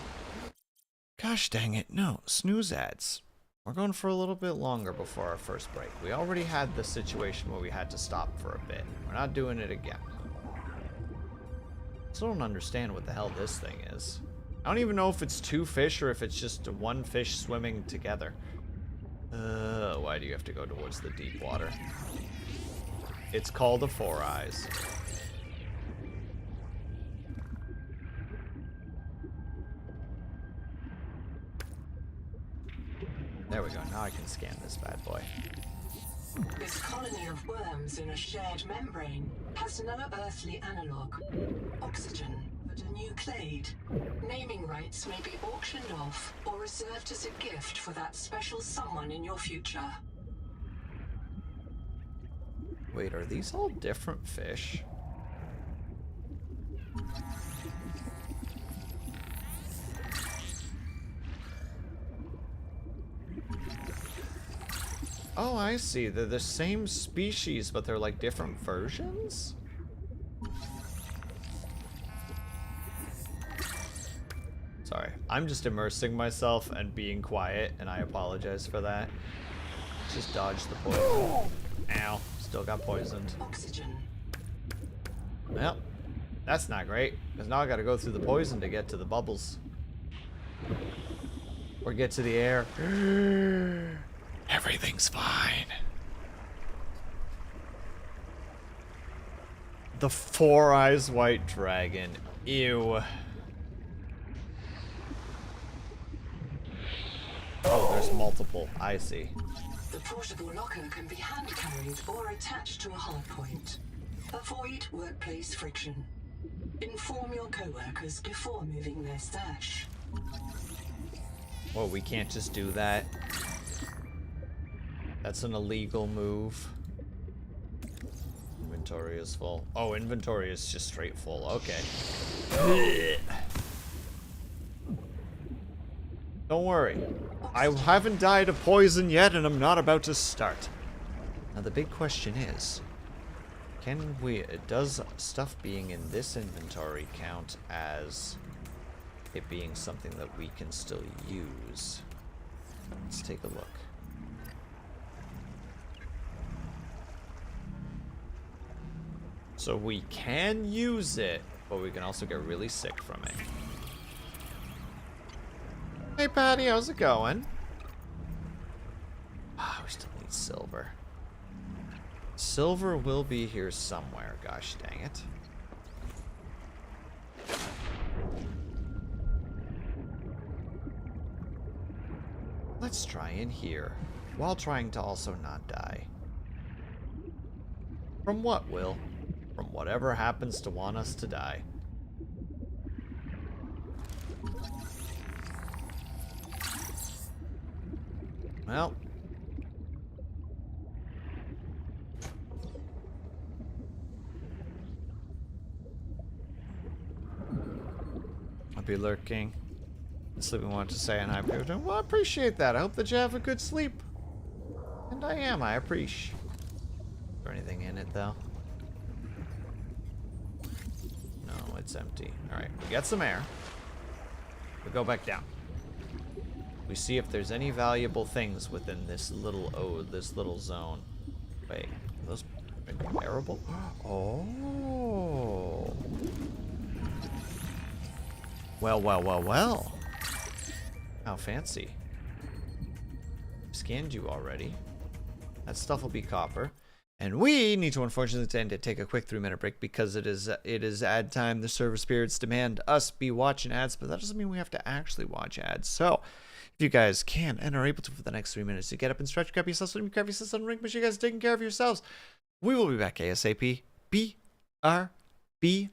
Gosh dang it. No, snooze ads. We're going for a little bit longer before our first break. We already had the situation where we had to stop for a bit. We're not doing it again. I still don't understand what the hell this thing is. I don't even know if it's two fish or if it's just one fish swimming together. Why do you have to go towards the deep water? It's called a Four Eyes. There we go. Now I can scan this bad boy. This colony of worms in a shared membrane has no earthly analog. Oxygen, but a new clade. Naming rights may be auctioned off or reserved as a gift for that special someone in your future. Wait, are these all different fish? Oh, I see. They're the same species, but they're like different versions? Sorry, I'm just immersing myself and being quiet, and I apologize for that. Just dodge the poison. Ow, still got poisoned. Oxygen. Well, that's not great, because now I gotta go through the poison to get to the bubbles. Or get to the air. Everything's fine. The Four Eyes White Dragon. Ew. Oh, there's multiple. I see. The portable locker can be hand carried or attached to a hard point. Avoid workplace friction. Inform your co-workers before moving their stash. Well, we can't just do that. That's an illegal move. Inventory is full. Oh, inventory is just straight full. Okay. Don't worry. I haven't died of poison yet, and I'm not about to start. Now, the big question is, can we... Does stuff being in this inventory count as it being something that we can still use? Let's take a look. So we can use it, but we can also get really sick from it. Hey Patty, how's it going? Ah, we still need silver. Silver will be here somewhere, gosh dang it. Let's try in here, while trying to also not die. From what, Will? From whatever happens to want us to die. Well. I'll be lurking. Sleeping wanted to say and hi people. Well, I appreciate that. I hope that you have a good sleep. And I am. I appreciate. Is there anything in it though? No, it's empty. Alright, we got some air. We go back down. We see if there's any valuable things within this little zone. Wait, are those comparable? Oh. Well, well, well, well. How fancy. Scanned you already. That stuff will be copper. And we need to unfortunately end to take a quick 3-minute break because it is ad time. The server spirits demand us be watching ads, but that doesn't mean we have to actually watch ads. So if you guys can and are able to for the next 3 minutes to get up and stretch, grab yourselves, swim, grab yourselves on ring, make sure you guys are taking care of yourselves. We will be back ASAP. BRB.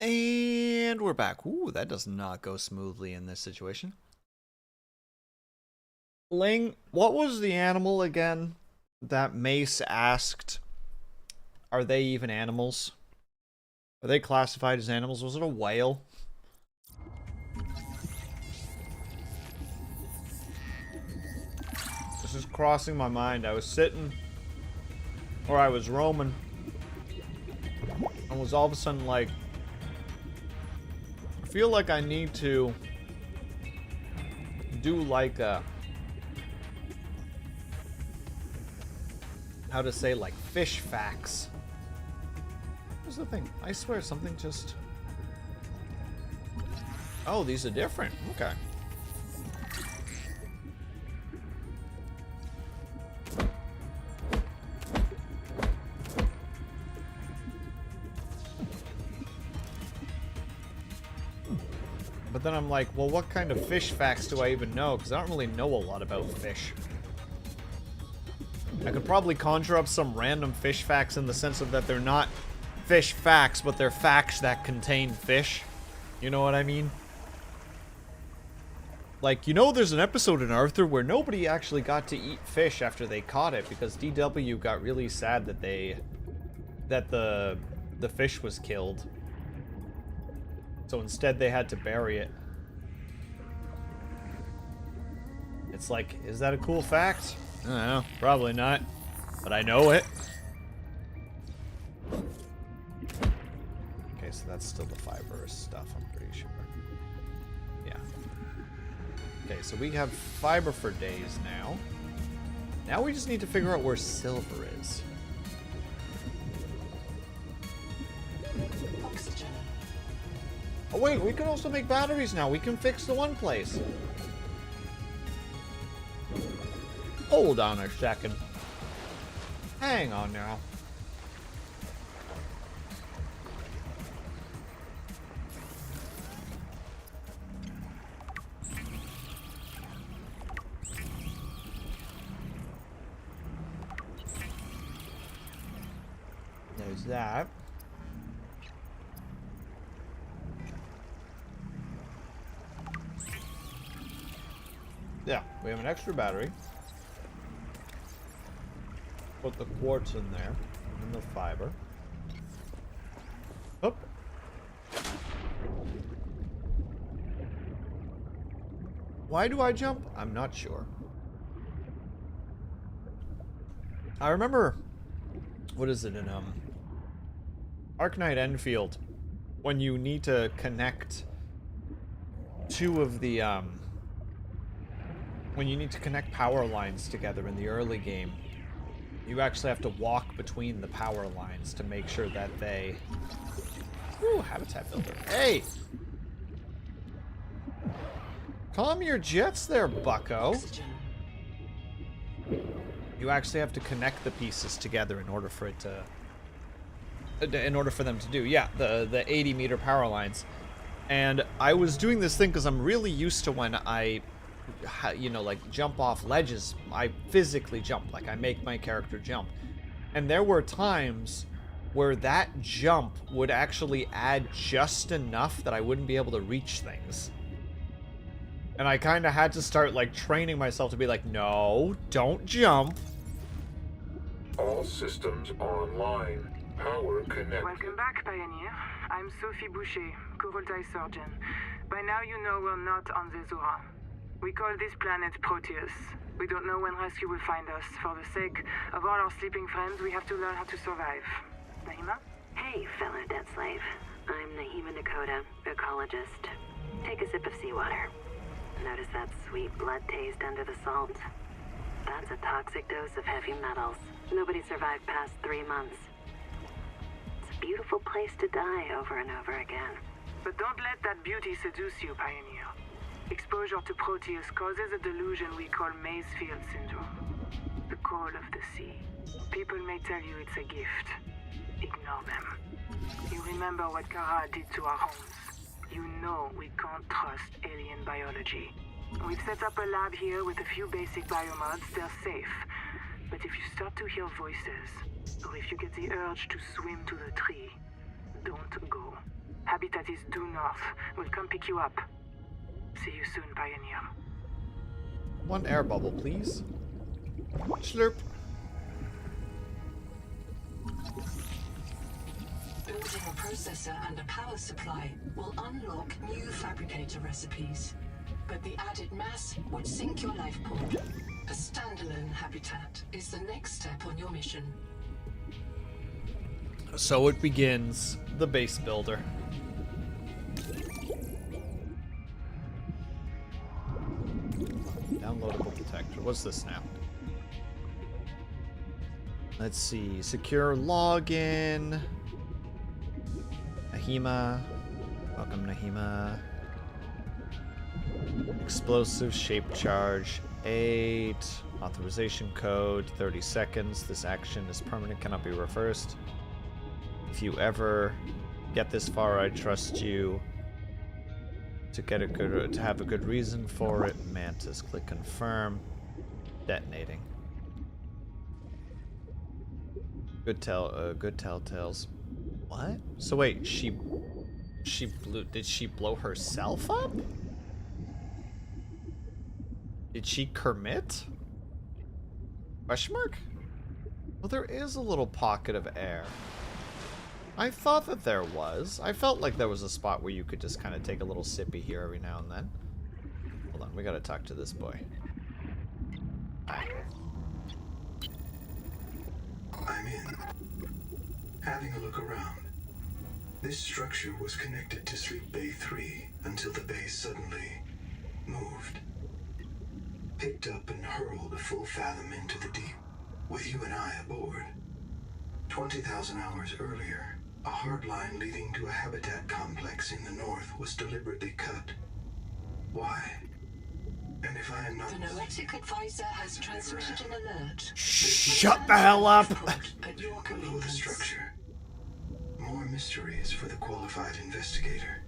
And we're back. Ooh, that does not go smoothly in this situation. Ling, what was the animal again that Mace asked? Are they even animals? Are they classified as animals? Was it a whale? This is crossing my mind. I was sitting, or I was roaming, and was all of a sudden like, I feel like I need to do like a, how to say, like fish facts. What's the thing? I swear something just... Oh, these are different. Okay. But then I'm like, well, what kind of fish facts do I even know? Because I don't really know a lot about fish. I could probably conjure up some random fish facts in the sense of that they're not fish facts, but they're facts that contain fish. You know what I mean? Like, you know, there's an episode in Arthur where nobody actually got to eat fish after they caught it because DW got really sad that the fish was killed. So instead they had to bury it. It's like, is that a cool fact? I don't know, probably not. But I know it. Okay, so that's still the fibrous stuff, I'm pretty sure. Yeah. Okay, so we have fiber for days now. Now we just need to figure out where silver is. Oxygen. Oh wait, we can also make batteries now. We can fix the one place. Hold on a second. Hang on now. There's that. Yeah, we have an extra battery. Put the quartz in there, and the fiber. Up. Why do I jump? I'm not sure. I remember, what is it in Arknight Enfield, when you need to connect two of the when you need to connect power lines together in the early game. You actually have to walk between the power lines to make sure that they... Ooh, habitat builder. Hey! Calm your jets there, bucko. Oxygen. You actually have to connect the pieces together in order for it to... In order for them to do. Yeah, the 80-meter power lines. And I was doing this thing because I'm really used to when I... you know, like jump off ledges, I physically jump, like I make my character jump. And there were times where that jump would actually add just enough that I wouldn't be able to reach things. And I kind of had to start like training myself to be like, no, don't jump. All systems online. Power connected. Welcome back, Pioneer. I'm Sophie Boucher, co-voltaï surgeon. By now you know we're not on the Zora. We call this planet Proteus. We don't know when rescue will find us. For the sake of all our sleeping friends, we have to learn how to survive. Nahima? Hey, fellow dead slave. I'm Nahima Nakota, ecologist. Take a sip of seawater. Notice that sweet blood taste under the salt? That's a toxic dose of heavy metals. Nobody survived past 3 months. It's a beautiful place to die over and over again. But don't let that beauty seduce you, Pioneer. Exposure to Proteus causes a delusion we call Maysfield syndrome. The call of the sea. People may tell you it's a gift. Ignore them. You remember what Kara did to our homes. You know we can't trust alien biology. We've set up a lab here with a few basic biomods. They're safe. But if you start to hear voices, or if you get the urge to swim to the tree, don't go. Habitat is due north. We'll come pick you up. See you soon, Pioneer. One air bubble, please. Slurp. Building a processor and a power supply will unlock new fabricator recipes. But the added mass would sink your life pod. A standalone habitat is the next step on your mission. So it begins. The base builder. Downloadable detector. What's this now? Let's see. Secure login. Nahima. Welcome, Nahima. Explosive shape charge 8. Authorization code 30 seconds. This action is permanent, cannot be reversed. If you ever get this far, I trust you to have a good reason for it. Mantis. Click confirm. Detonating. Good telltales. What? So wait, did she blow herself up? Did she commit? Question mark? Well, there is a little pocket of air. I thought that there was. I felt like there was a spot where you could just kind of take a little sippy here every now and then. Hold on, we gotta talk to this boy. Hi. I'm in. Having a look around. This structure was connected to Sleep Bay 3 until the base suddenly moved. Picked up and hurled a full fathom into the deep, with you and I aboard. 20,000 hours earlier, a hard line leading to a habitat complex in the north was deliberately cut. Why? And if I am not... The Noetic advisor has transmitted an alert. Shut the hell up! At your Below the convenience. structure. More mysteries for the qualified investigator.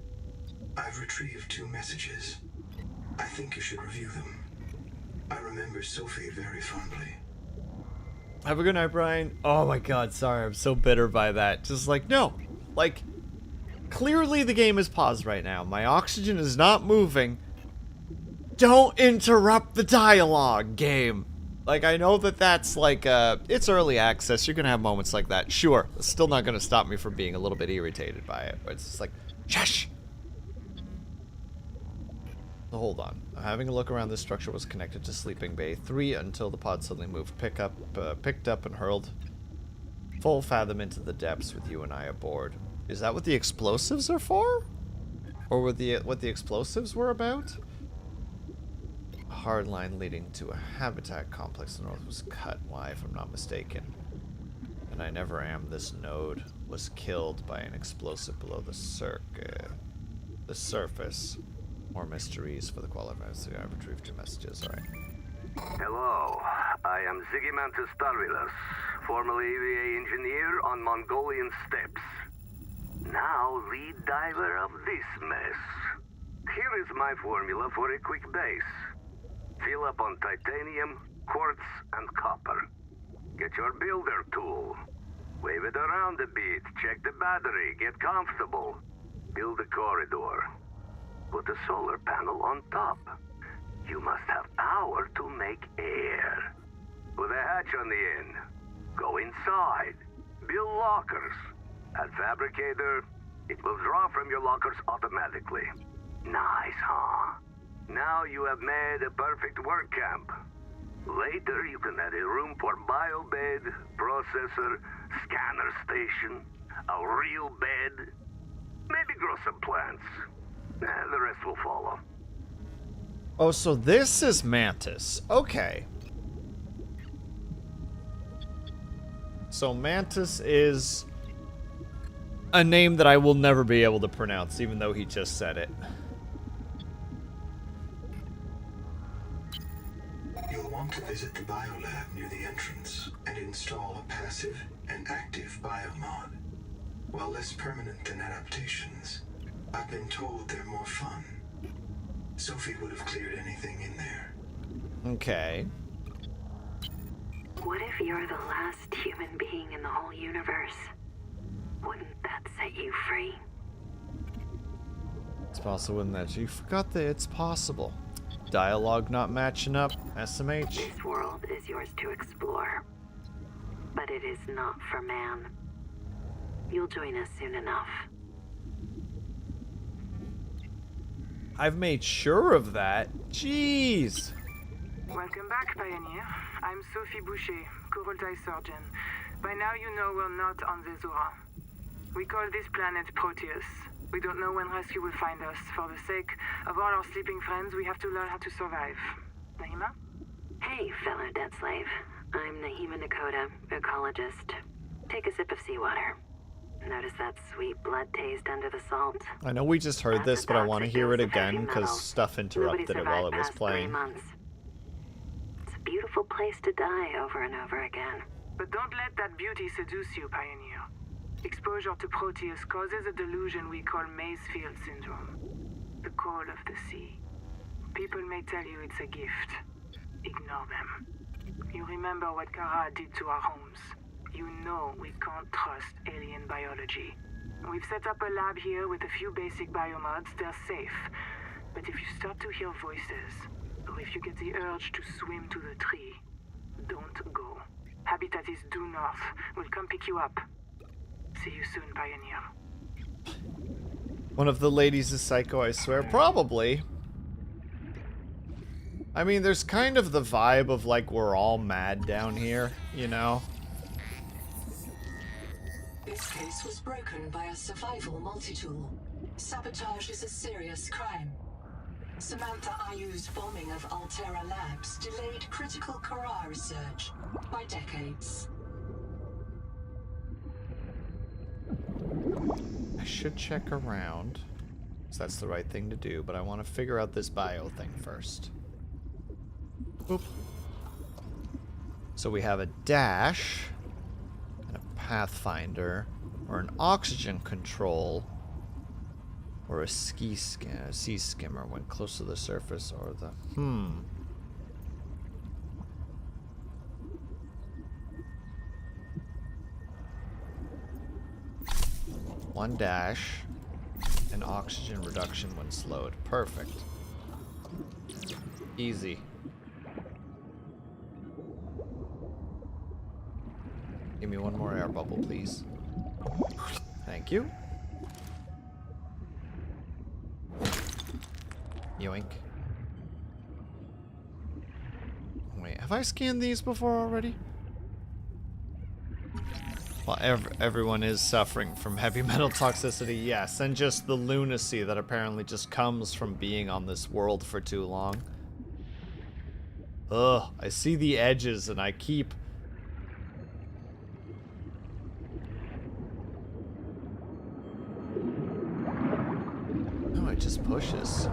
I've retrieved 2 messages. I think you should review them. I remember Sophie very fondly. Have a good night, Brian. Oh my god, sorry, I'm so bitter by that. Just like, no. Like, clearly the game is paused right now. My oxygen is not moving. Don't interrupt the dialogue, game. Like, I know that that's like, it's early access. You're gonna have moments like that. Sure, it's still not gonna stop me from being a little bit irritated by it. But it's just like, shush! So hold on. Having a look around, this structure was connected to Sleeping Bay 3 until the pod suddenly moved, picked up and hurled full fathom into the depths with you and I aboard. Is that what the explosives are for? Or what the explosives were about? A hard line leading to a habitat complex in the north was cut. Why, if I'm not mistaken? And I never am. This node was killed by an explosive below the surface. More mysteries for the qualifiers. I retrieved 2 messages. Alright. Hello, I am Zigimantus Starvilus, formerly EVA engineer on Mongolian steppes. Now lead diver of this mess. Here is my formula for a quick base. Fill up on titanium, quartz, and copper. Get your builder tool. Wave it around a bit, check the battery, get comfortable. Build a corridor. Put a solar panel on top. You must have power to make air. Put a hatch on the end. Go inside. Build lockers. At Fabricator, it will draw from your lockers automatically. Nice, huh? Now you have made a perfect work camp. Later you can add a room for biobed, processor, scanner station, a real bed. Maybe grow some plants. The rest will follow. Oh, so this is Mantis. Okay. So Mantis is a name that I will never be able to pronounce, even though he just said it. You'll want to visit the biolab near the entrance and install a passive and active biomod. While less permanent than adaptations, I've been told they're more fun. Sophie would have cleared anything in there. Okay. What if you're the last human being in the whole universe? Wouldn't that set you free? It's possible in that you forgot that it's possible. Dialogue not matching up. SMH. This world is yours to explore, but it is not for man. You'll join us soon enough. I've made sure of that. Jeez. Welcome back, Pioneer. I'm Sophie Boucher, Coroltai Surgeon. By now you know we're not on the Zora. We call this planet Proteus. We don't know when rescue will find us. For the sake of all our sleeping friends, we have to learn how to survive. Naima? Hey, fellow dead slave. I'm Naima Nakota, ecologist. Take a sip of seawater. Notice that sweet blood taste under the salt? I know we just heard That's this, a but I want to toxic hear it dose of heavy again because metal. stuff interrupted Nobody it while it was survived past 3 playing. months. It's a beautiful place to die over and over again. But don't let that beauty seduce you, Pioneer. Exposure to Proteus causes a delusion we call Maysfield Syndrome. The call of the sea. People may tell you it's a gift. Ignore them. You remember what Kara did to our homes. You know we can't trust alien biology. We've set up a lab here with a few basic biomods. They're safe. But if you start to hear voices, or if you get the urge to swim to the tree, don't go. Habitat is due north. We'll come pick you up. See you soon, Pioneer. One of the ladies is psycho, I swear. Probably. I mean, there's kind of the vibe of like we're all mad down here, you know? This case was broken by a survival multi-tool. Sabotage is a serious crime. Samantha Ayu's bombing of Altera Labs delayed critical Kara research by decades. I should check around. 'Cause that's the right thing to do, but I want to figure out this bio thing first. Boop. So we have a dash, and a pathfinder, or an oxygen control, or a sea skimmer when close to the surface, or the One dash, and oxygen reduction when slowed. Perfect. Easy. Give me one more air bubble, please. Thank you. Yoink. Wait, have I scanned these before already? Well, everyone is suffering from heavy metal toxicity, yes, and just the lunacy that apparently just comes from being on this world for too long. Ugh, I see the edges and I keep... No, it just pushes.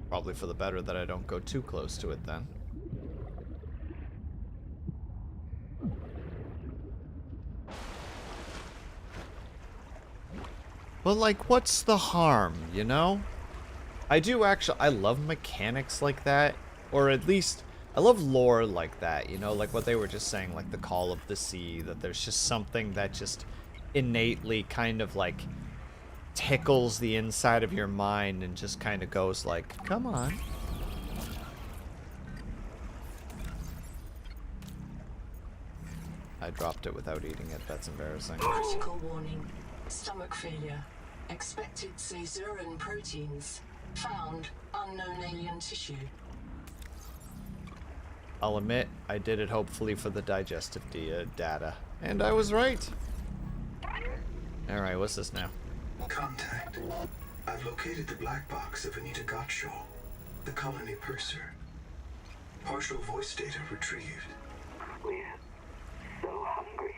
Probably for the better that I don't go too close to it then. But like, what's the harm, you know? I love mechanics like that, or at least, I love lore like that, you know, like what they were just saying, like the call of the sea, that there's just something that just innately kind of like tickles the inside of your mind and just kind of goes like, come on. I dropped it without eating it, that's embarrassing. Critical warning. Stomach failure. Expected caesarean proteins. Found unknown alien tissue. I'll admit, I did it hopefully for the digestive data. And I was right. Alright, what's this now? Contact. I've located the black box of Anita Gottschall, the colony purser. Partial voice data retrieved. We're so hungry.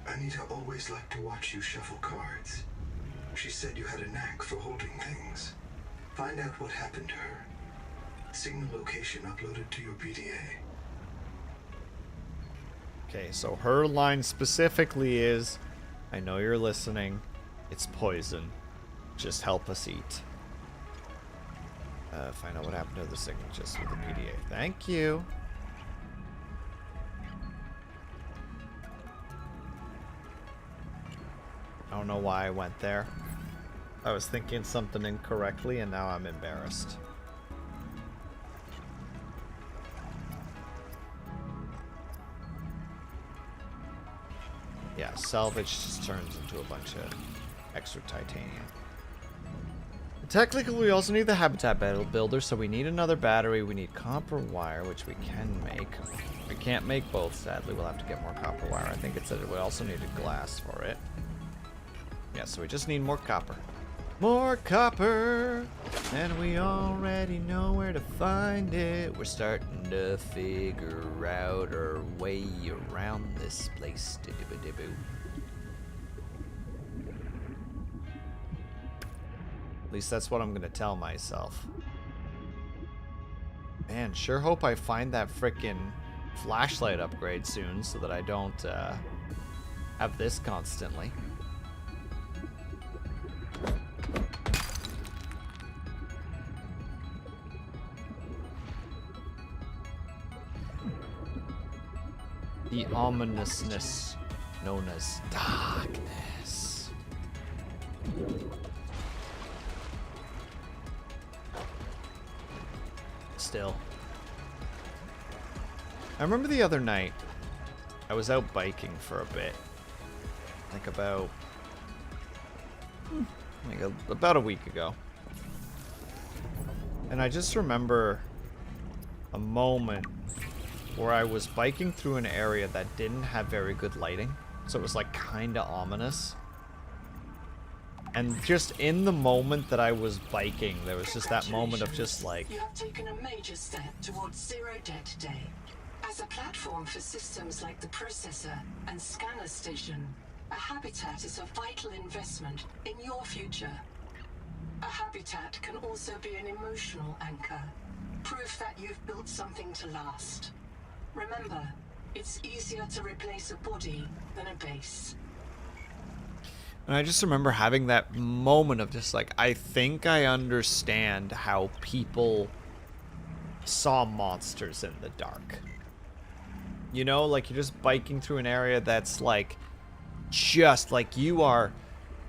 Anita always liked to watch you shuffle cards. She said you had a knack for holding things. Find out what happened to her. Signal location uploaded to your PDA. Okay, so her line specifically is, I know you're listening, it's poison. Just help us eat. Find out what happened to the signatures with the PDA. Thank you. I don't know why I went there. I was thinking something incorrectly and now I'm embarrassed. Yeah, salvage just turns into a bunch of extra titanium. Technically, we also need the habitat builder, so we need another battery. We need copper wire, which we can make. We can't make both, sadly. We'll have to get more copper wire. I think it said we also needed glass for it. Yeah, so we just need more copper. More copper! And we already know where to find it. We're starting to figure out our way around this place. At least that's what I'm gonna tell myself. Man, sure hope I find that frickin' flashlight upgrade soon so that I don't have this constantly. The ominousness known as darkness. Still. I remember the other night, I was out biking for a bit. Like about a week ago. And I just remember a moment where I was biking through an area that didn't have very good lighting. So it was like kind of ominous. And just in the moment that I was biking, there was just that moment of just like... You have taken a major step towards zero debt today. As a platform for systems like the processor and scanner station, a habitat is a vital investment in your future. A habitat can also be an emotional anchor, proof that you've built something to last. Remember, it's easier to replace a body than a base. And I just remember having that moment of just like, I think I understand how people saw monsters in the dark. You know, like you're just biking through an area that's like, just like you are,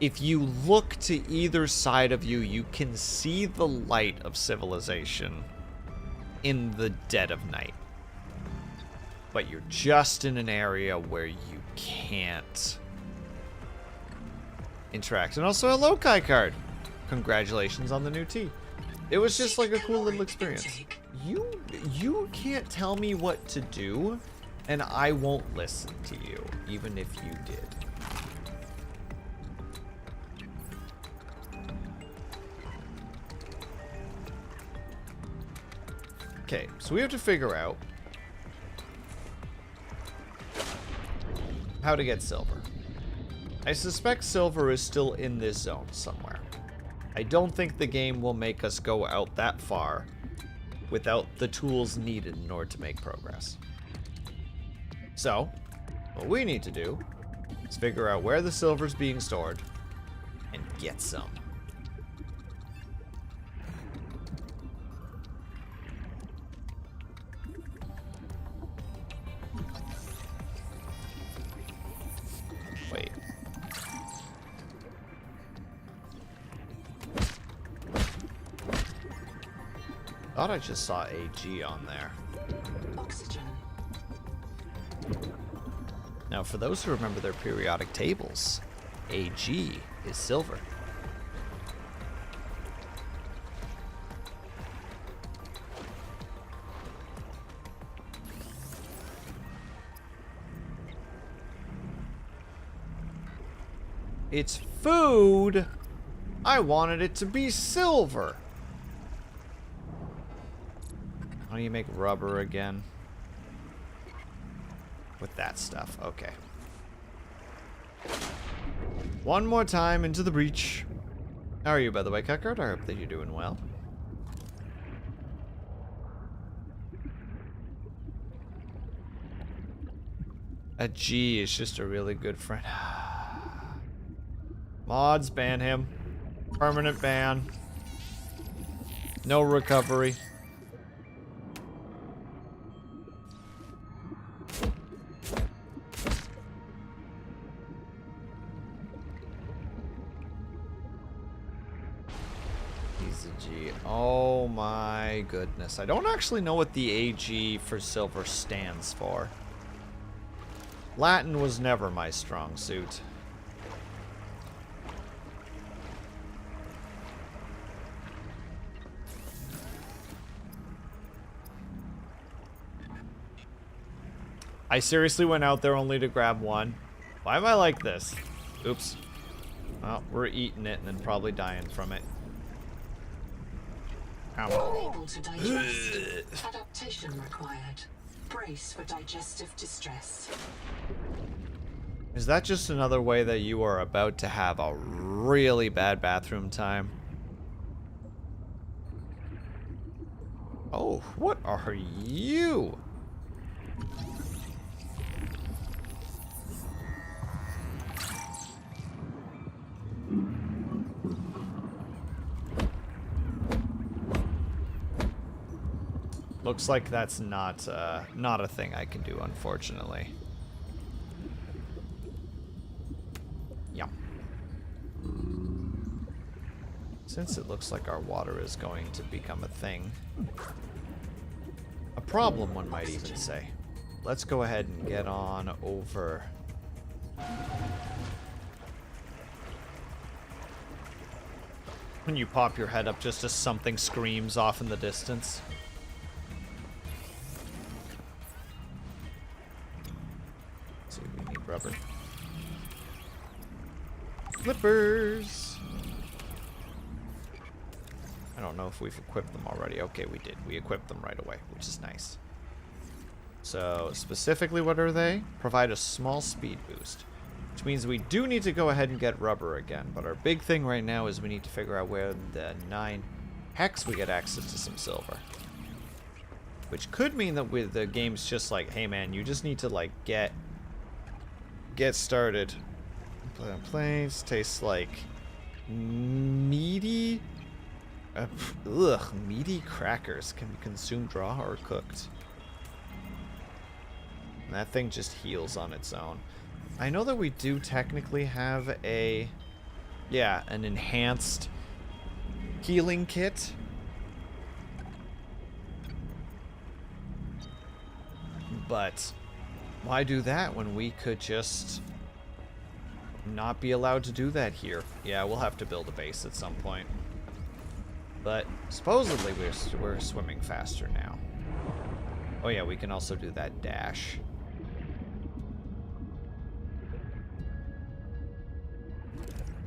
if you look to either side of you, you can see the light of civilization in the dead of night. But you're just in an area where you can't interact. And also a Lokai card. Congratulations on the new T. It was just like a cool little experience. You can't tell me what to do, and I won't listen to you, even if you did. Okay, so we have to figure out how to get silver. I suspect silver is still in this zone somewhere. I don't think the game will make us go out that far without the tools needed in order to make progress. So, what we need to do is figure out where the silver's being stored and get some. Wait. Thought I just saw AG on there. Oxygen. Now, for those who remember their periodic tables, AG is silver. It's food. I wanted it to be silver. How do you make rubber again? With that stuff. Okay. One more time into the breach. How are you, by the way, Cuckard? I hope that you're doing well. A G is just a really good friend. Mods, ban him. Permanent ban. No recovery. AG. Oh my goodness. I don't actually know what the AG for silver stands for. Latin was never my strong suit. I seriously went out there only to grab one. Why am I like this? Oops. Well, we're eating it and then probably dying from it. Ow. Unable to digest. Adaptation required. Brace for digestive distress. Is that just another way that you are about to have a really bad bathroom time? Oh, what are you? Looks like that's not a thing I can do, unfortunately. Yum. Since it looks like our water is going to become a thing, a problem one might even say, let's go ahead and get on over. When you pop your head up just as something screams off in the distance. Rubber. Flippers! I don't know if we've equipped them already. Okay, we did. We equipped them right away, which is nice. So, specifically what are they? Provide a small speed boost. Which means we do need to go ahead and get rubber again. But our big thing right now is we need to figure out where the 9 hex we get access to some silver. Which could mean that with the game's just like, hey man, you just need to like get started. Plates tastes like meaty meaty crackers can be consumed raw or cooked. And that thing just heals on its own. I know that we do technically have an enhanced healing kit. But why do that when we could just not be allowed to do that here? Yeah, we'll have to build a base at some point. But supposedly we're swimming faster now. Oh yeah, we can also do that dash.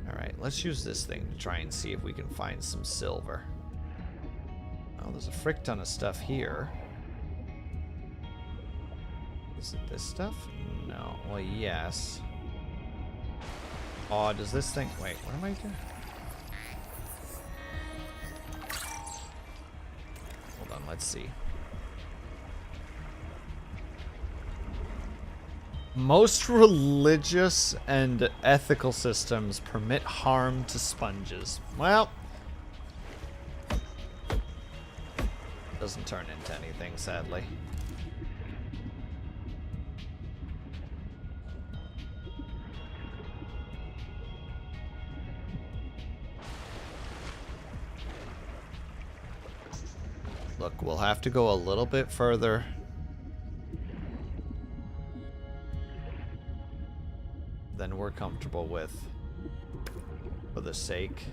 Alright, let's use this thing to try and see if we can find some silver. Oh, there's a frick ton of stuff here. Is it this stuff? No. Well, yes. Oh, does this thing... Wait, what am I doing? Hold on, let's see. Most religious and ethical systems permit harm to sponges. Well... doesn't turn into anything, sadly. Look, we'll have to go a little bit further. Than we're comfortable with. For the sake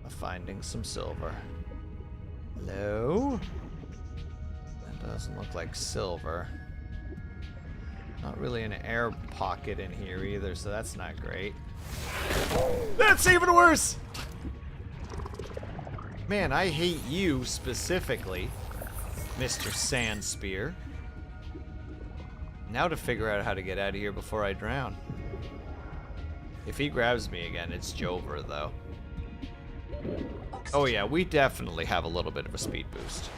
of finding some silver. Hello? That doesn't look like silver. Not really an air pocket in here either, so that's not great. That's even worse! Man, I hate you specifically, Mr. Sand Spear. Now to figure out how to get out of here before I drown. If he grabs me again, it's Jover, though. Oh yeah, we definitely have a little bit of a speed boost.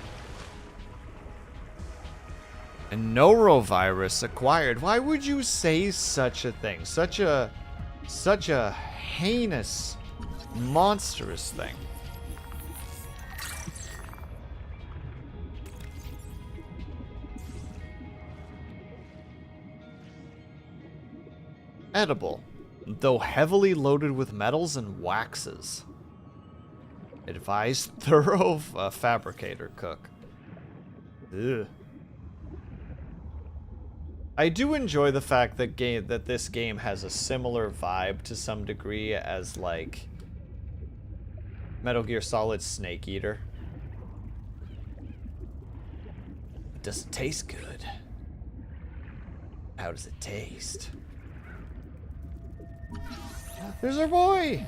And norovirus acquired. Why would you say such a thing? Such a heinous, monstrous thing. Edible, though heavily loaded with metals and waxes. Advise thorough fabricator cook. Ugh. I do enjoy the fact that this game has a similar vibe to some degree as like Metal Gear Solid Snake Eater. It doesn't taste good. How does it taste? There's our boy!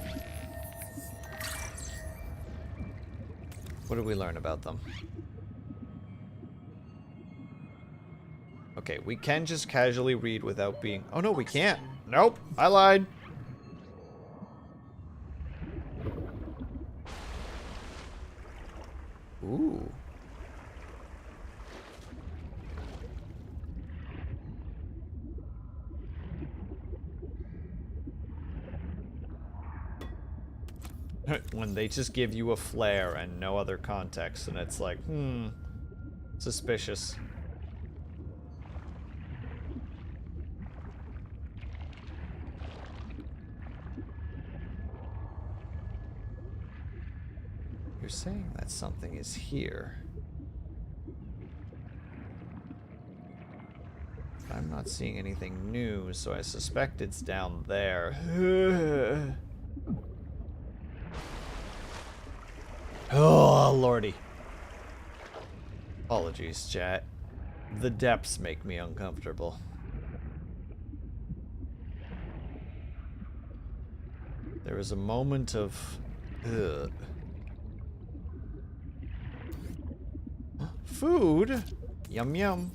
What did we learn about them? Okay, we can just casually read without being... Oh no, we can't. Nope, I lied. Ooh. When they just give you a flare and no other context, and it's like, suspicious. You're saying that something is here. I'm not seeing anything new, so I suspect it's down there. Oh, lordy. Apologies, chat. The depths make me uncomfortable. There is a moment of... ugh. Food? Yum yum.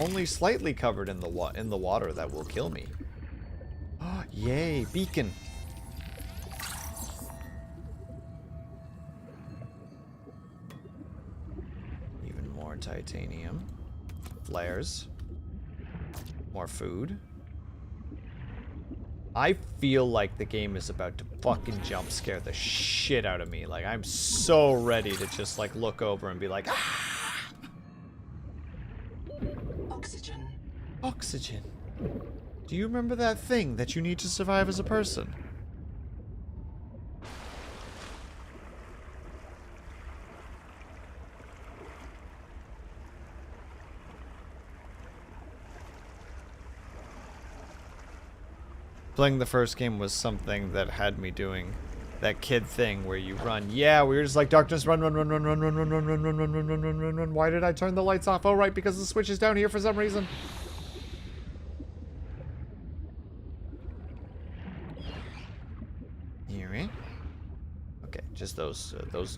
Only slightly covered in the water that will kill me. Oh, yay, beacon. Even more titanium. Flares. More food. I feel like the game is about to fucking jump scare the shit out of me. Like, I'm so ready to just, like, look over and be like, ah! Oxygen. Oxygen. Do you remember that thing that you need to survive as a person? Playing the first game was something that had me doing that kid thing where you run. Yeah, we were just like, darkness, run, run, run, run, run, run, run, run, run, run, run, run, run, run, run, run. Why did I turn the lights off? Oh, right, because the switch is down here for some reason. Hear me? Okay, just those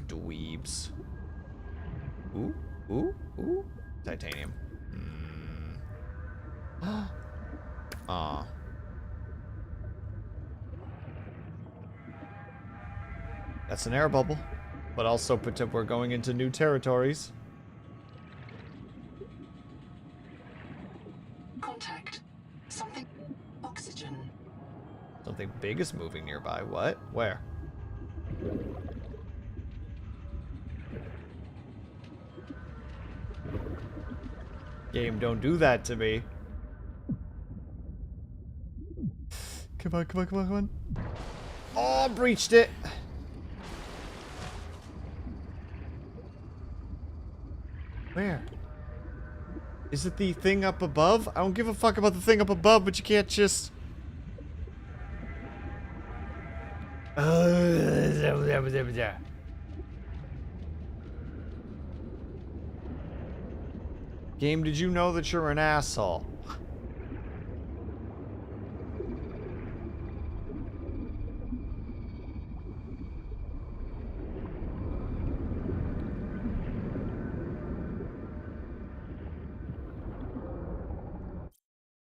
dweebs. Ooh, ooh, ooh. Titanium. Aw. That's an air bubble, but also we're going into new territories. Contact. Something. Oxygen. Something big is moving nearby. What? Where? Game, don't do that to me. Come on, come on, come on, come on. Oh, breached it. Where? Is it the thing up above? I don't give a fuck about the thing up above, but you can't just... Game, did you know that you're an asshole?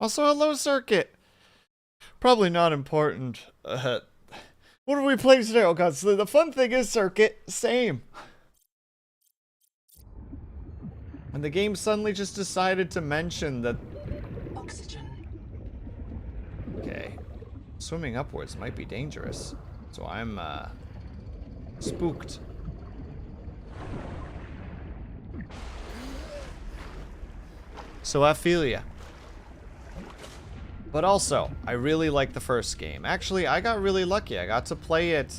Also, hello, Circuit. Probably not important. What are we playing today? Oh god, so the fun thing is, Circuit, same. And the game suddenly just decided to mention that... Oxygen. Okay. Swimming upwards might be dangerous. So I'm, spooked. So I feel ya. But also, I really like the first game. Actually, I got really lucky. I got to play it,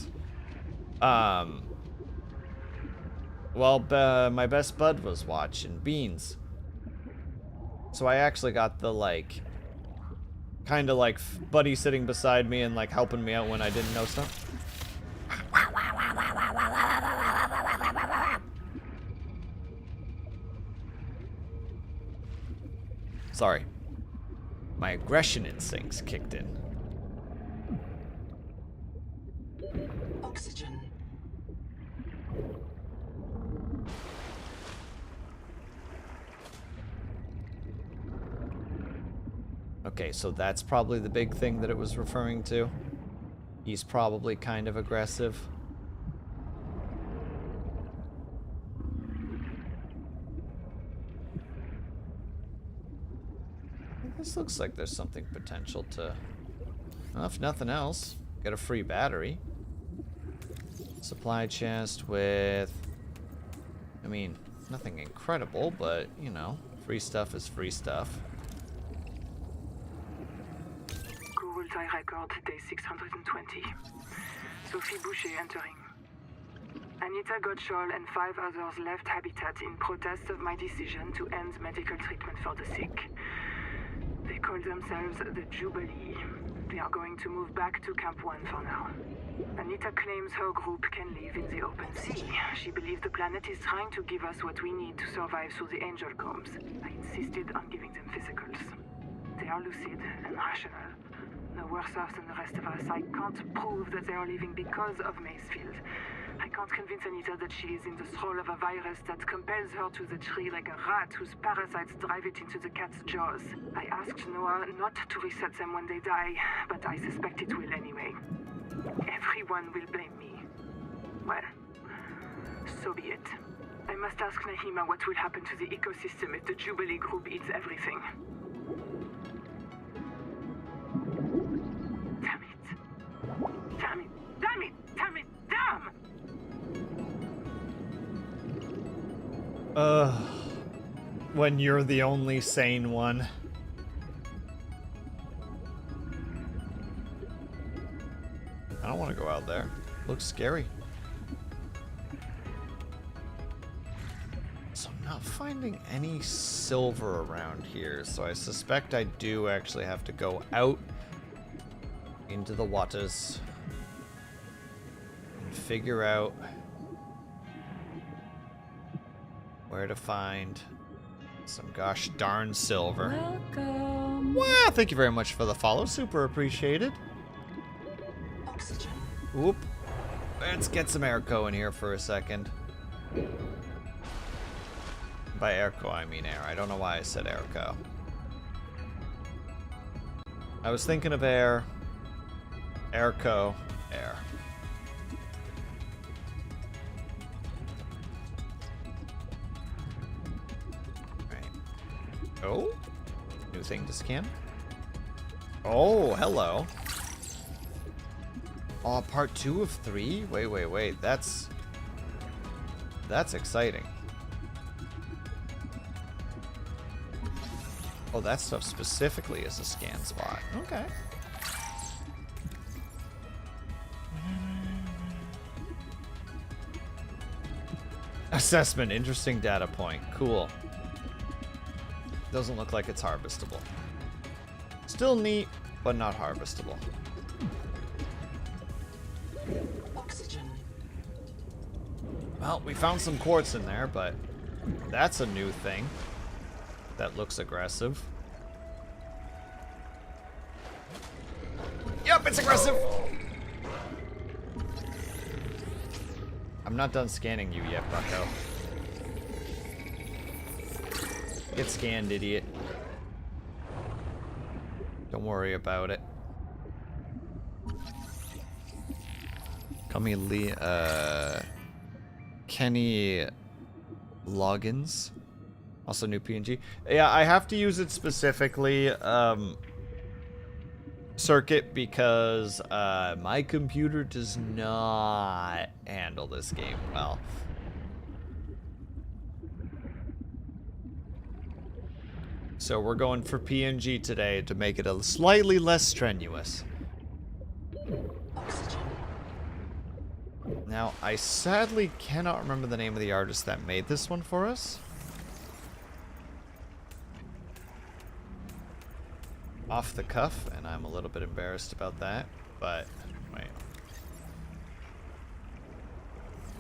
Well, my best bud was watching Beans. So I actually got the, like, kind of like buddy sitting beside me and, like, helping me out when I didn't know stuff. Sorry. My aggression instincts kicked in. Oxygen. Okay, so that's probably the big thing that it was referring to. He's probably kind of aggressive. This looks like there's something potential to... Well, if nothing else, get a free battery. Supply chest with... I mean, nothing incredible, but, you know, free stuff is free stuff. Google record day 620. Sophie Boucher entering. Anita Gottschall and 5 others left Habitat in protest of my decision to end medical treatment for the sick. They call themselves the Jubilee. They are going to move back to Camp 1 for now. Anita claims her group can live in the open sea. She believes the planet is trying to give us what we need to survive through the angel combs. I insisted on giving them physicals. They are lucid and rational. No worse off than the rest of us. I can't prove that they are leaving because of Macefield. I can't convince Anita that she is in the thrall of a virus that compels her to the tree like a rat whose parasites drive it into the cat's jaws. I asked Noah not to reset them when they die, but I suspect it will anyway. Everyone will blame me. Well, so be it. I must ask Nahima what will happen to the ecosystem if the Jubilee group eats everything. Damn it. Damn it. Damn it. Damn it. Damn! When you're the only sane one. I don't want to go out there. Looks scary. So I'm not finding any silver around here, so I suspect I do actually have to go out into the waters and figure out where to find some gosh darn silver. Welcome. Wow, thank you very much for the follow. Super appreciated. Oxygen. Oop. Let's get some airco in here for a second. By airco, I mean air. I don't know why I said airco. I was thinking of air. Airco. Air. Oh, new thing to scan. Oh, hello. Oh, part 2 of 3? Wait. That's exciting. Oh, that stuff specifically is a scan spot. Okay. Assessment, interesting data point. Cool. Doesn't look like it's harvestable. Still neat, but not harvestable. Oxygen. Well, we found some quartz in there, but that's a new thing. That looks aggressive. Yep, it's aggressive! I'm not done scanning you yet, bucko. Get scanned, idiot. Don't worry about it. Kenny Loggins. Also new PNG. Yeah, I have to use it specifically, Circuit, because my computer does not handle this game well. So we're going for PNG today to make it a slightly less strenuous. Oxygen. Now, I sadly cannot remember the name of the artist that made this one for us. Off the cuff, and I'm a little bit embarrassed about that, but wait.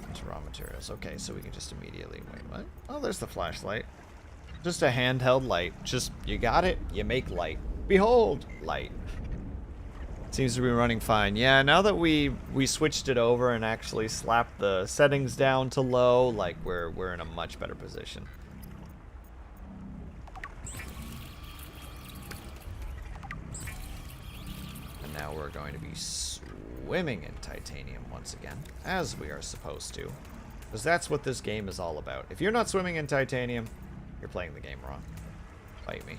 Into raw materials. Okay, so we can just immediately wait. What? Oh, there's the flashlight. Just a handheld light. Just you got it. You make light. Behold, light. Seems to be running fine. Yeah, now that we switched it over and actually slapped the settings down to low, like we're in a much better position. Now we're going to be swimming in titanium once again, as we are supposed to. Because that's what this game is all about. If you're not swimming in titanium, you're playing the game wrong. Fight me.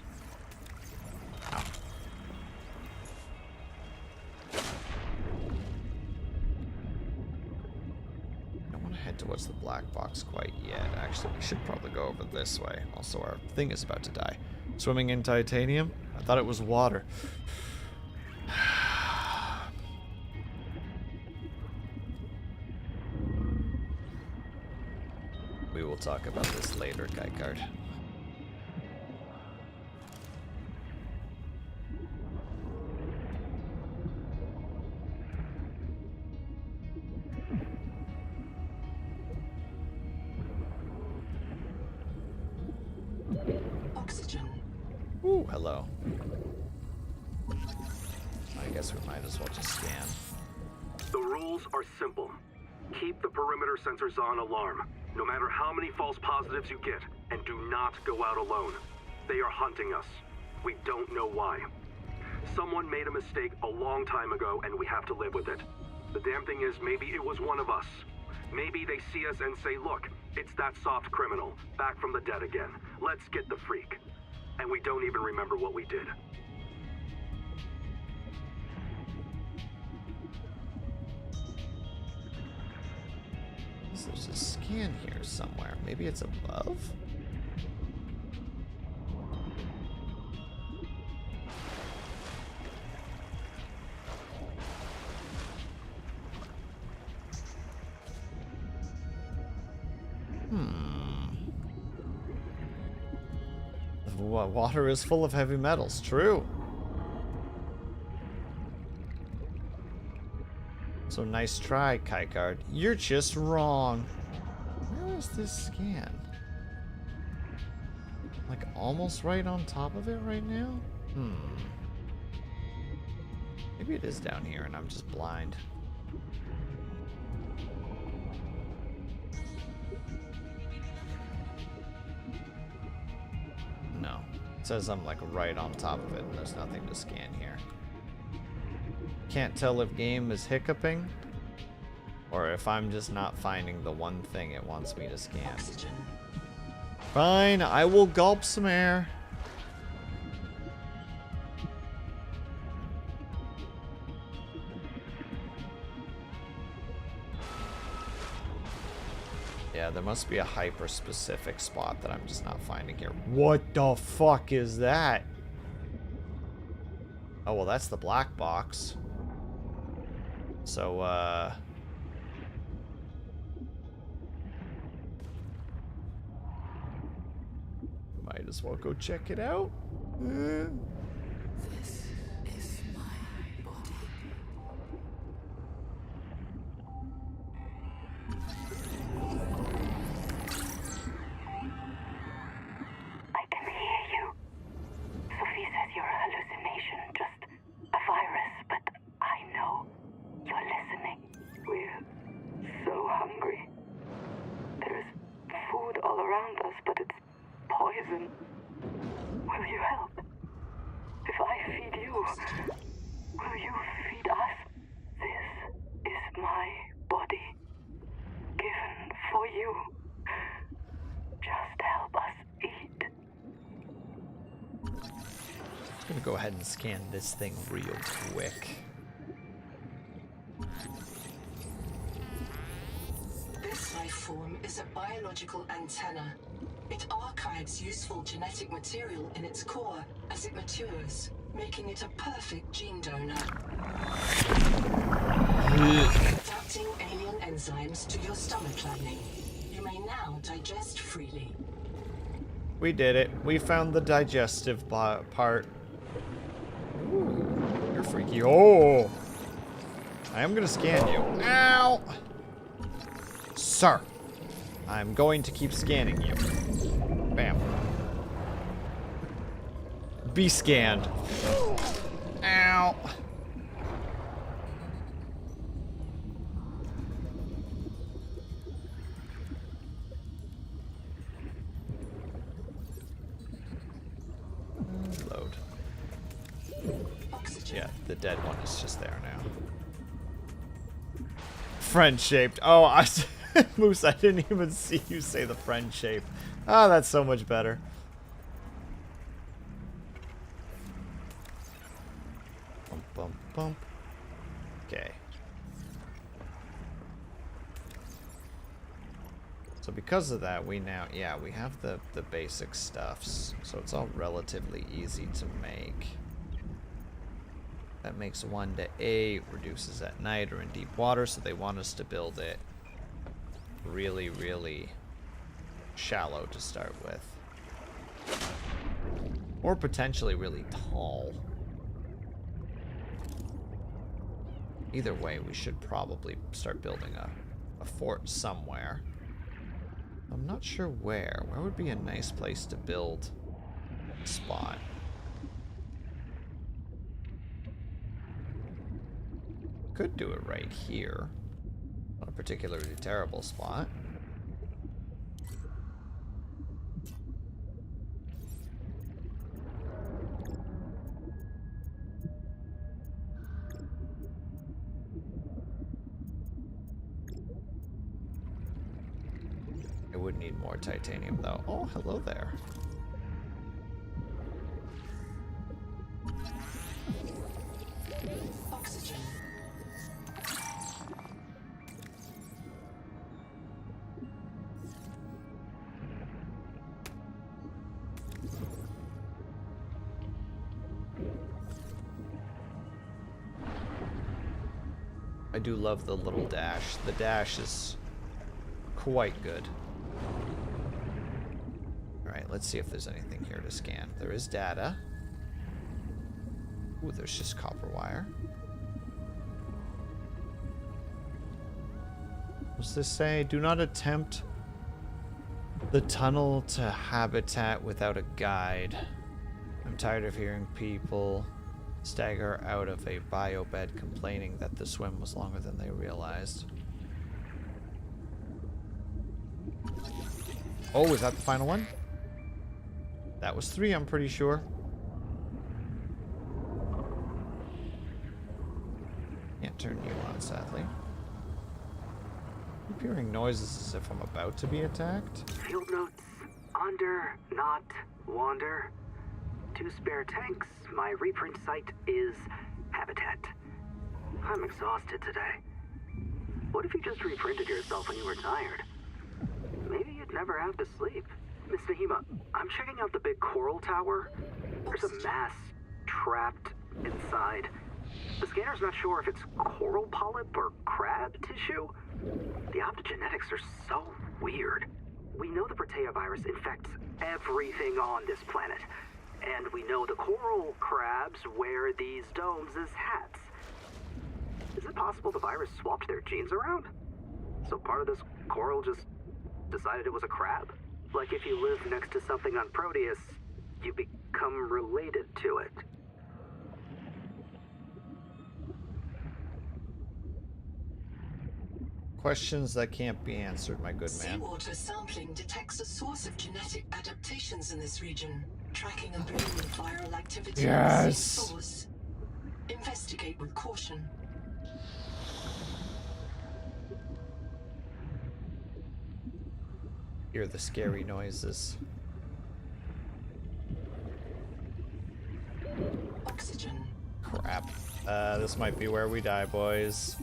Ow. I don't want to head towards the black box quite yet. Actually, we should probably go over this way. Also, our thing is about to die. Swimming in titanium? I thought it was water. We will talk about this later, Kaikard. Oxygen. Ooh, hello. I guess we might as well just scan. The rules are simple. Keep the perimeter sensors on alarm, no matter how many false positives you get, and do not go out alone. They are hunting us. We don't know why. Someone made a mistake a long time ago, and we have to live with it. The damn thing is, maybe it was one of us. Maybe they see us and say, look, it's that soft criminal, back from the dead again. Let's get the freak. And we don't even remember what we did. There's a scan here somewhere. Maybe it's above? The water is full of heavy metals. True. So nice try, Kaikard. You're just wrong. Where is this scan? Like almost right on top of it right now? Maybe it is down here and I'm just blind. No. It says I'm like right on top of it and there's nothing to scan here. Can't tell if game is hiccuping or if I'm just not finding the one thing it wants me to scan. Oxygen. Fine, I will gulp some air. Yeah, there must be a hyper-specific spot that I'm just not finding here. What the fuck is that? Oh, well, that's the black box. So, might as well go check it out. This is my body. I can hear you. Sophie says you're a hallucination, just a virus, but I know you're listening. We're so hungry. There's food all around us, but it's poison. Will you help? If I feed you, will you feed us? This is my body, given for you. Just help us eat. I'm gonna go ahead and scan this thing real quick. This life form is a biological antenna. It archives useful genetic material in its core as it matures, making it a perfect gene donor. Without Connecting alien enzymes to your stomach lining. You may now digest freely. We did it. We found the digestive part. Ooh, you're freaky. Oh! I am gonna scan you. Ow! Sir, I'm going to keep scanning you. Bam. Be scanned. Ow! Load. Yeah, the dead one is just there now. Friend-shaped. Oh, Moose, I didn't even see you say the friend-shaped. Oh, that's so much better. Bump, bump, bump. Okay. So because of that, we now, yeah, we have the basic stuffs. So it's all relatively easy to make. That makes 1 to 8, reduces at night or in deep water, so they want us to build it really, really shallow to start with. Or potentially really tall. Either way, we should probably start building a fort somewhere. I'm not sure where. Where would be a nice place to build a spot? Could do it right here. Not a particularly terrible spot. I would need more titanium though. Oh, hello there. Oxygen. I do love the little dash. The dash is quite good. Alright, let's see if there's anything here to scan. There is data. Ooh, there's just copper wire. What's this say? Do not attempt the tunnel to habitat without a guide. I'm tired of hearing people stagger out of a biobed complaining that the swim was longer than they realized. Oh, is that the final one? That was 3, I'm pretty sure. Can't turn you on, sadly. I'm hearing noises as if I'm about to be attacked. Field notes. Under, not, wander. 2 spare tanks. My reprint site is habitat. I'm exhausted today. What if you just reprinted yourself when you were tired? Maybe you'd never have to sleep. Miss Nahima, I'm checking out the big coral tower. There's a mass trapped inside. The scanner's not sure if it's coral polyp or crab tissue. The optogenetics are so weird. We know the Protea virus infects everything on this planet. And we know the coral crabs wear these domes as hats. Is it possible the virus swapped their genes around? So part of this coral just decided it was a crab? Like if you live next to something on Proteus, you become related to it. Questions that can't be answered, my good man. Seawater sampling detects a source of genetic adaptations in this region, tracking a bloom of viral activity. Yes. Source. Investigate with caution. Hear the scary noises. Oxygen. Crap. This might be where we die, boys.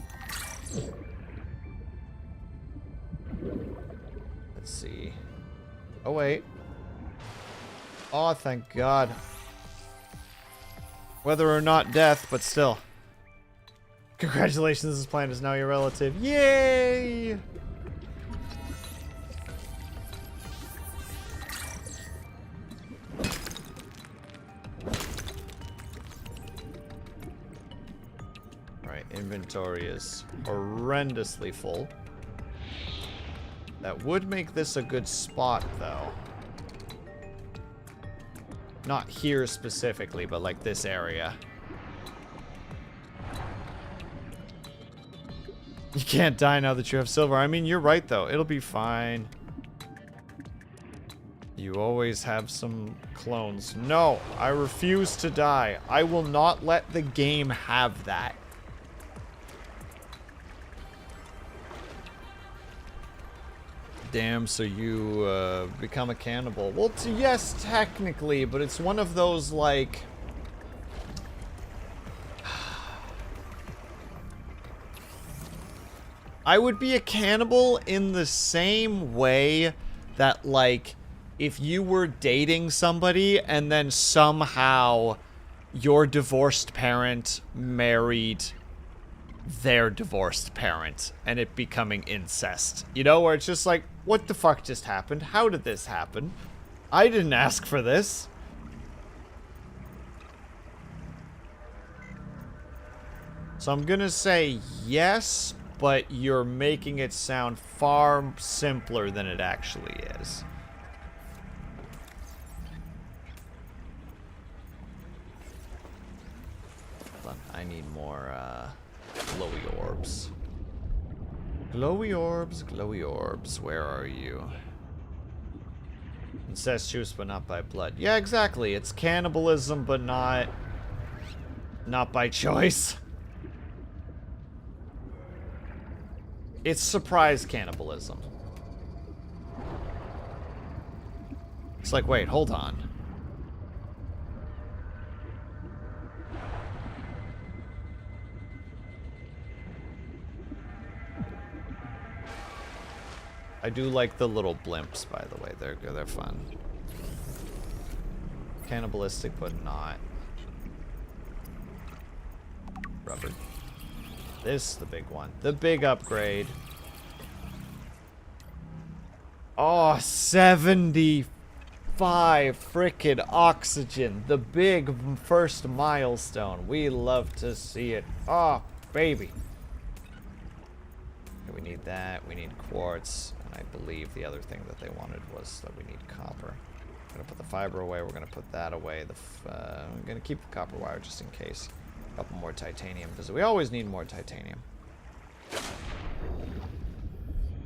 Let's see. Oh, wait. Oh, thank God. Whether or not death, but still. Congratulations, this plant is now your relative. Yay! Right, inventory is horrendously full. That would make this a good spot, though. Not here specifically, but like this area. You can't die now that you have silver. I mean, you're right, though. It'll be fine. You always have some clones. No, I refuse to die. I will not let the game have that. Damn, so you become a cannibal. Well, yes, technically, but it's one of those, like... I would be a cannibal in the same way that, like, if you were dating somebody and then somehow your divorced parent married their divorced parent and it becoming incest. You know, where it's just like, what the fuck just happened? How did this happen? I didn't ask for this. So I'm gonna say yes, but you're making it sound far simpler than it actually is. I need more glowy orbs. Glowy orbs, glowy orbs. Where are you? Incestuous, but not by blood. Yeah, exactly. It's cannibalism, but not by choice. It's surprise cannibalism. It's like, wait, hold on. I do like the little blimps, by the way. They're fun. Cannibalistic, but not. Rubber. This is the big one. The big upgrade. Oh, 75 frickin' oxygen. The big first milestone. We love to see it. Oh, baby. Okay, we need that. We need quartz. And I believe the other thing that they wanted was that we need copper. I'm gonna put the fiber away. We're gonna put that away. I'm gonna keep the copper wire just in case. A couple more titanium, because we always need more titanium.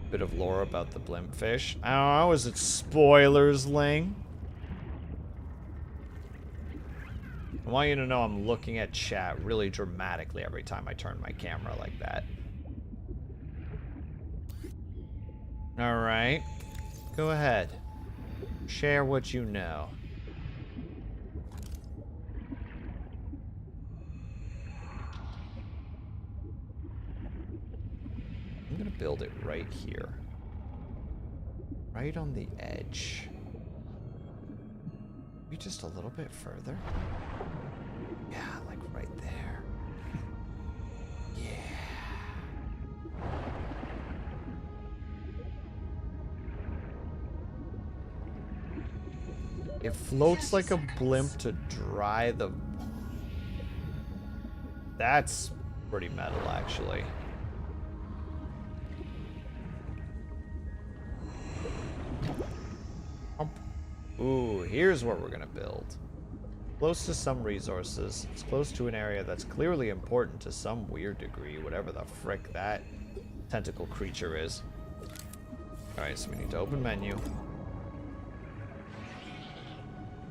Bit of lore about the blimp fish. I don't know, is it spoilers, Ling? I want you to know I'm looking at chat really dramatically every time I turn my camera like that. Alright. Go ahead. Share what you know. I'm gonna build it right here. Right on the edge. Maybe just a little bit further. Yeah, like right there. Yeah. It floats like a blimp to dry the... That's pretty metal, actually. Ooh, here's what we're gonna build. Close to some resources. It's close to an area that's clearly important to some weird degree, whatever the frick that tentacle creature is. Alright, so we need to open menu.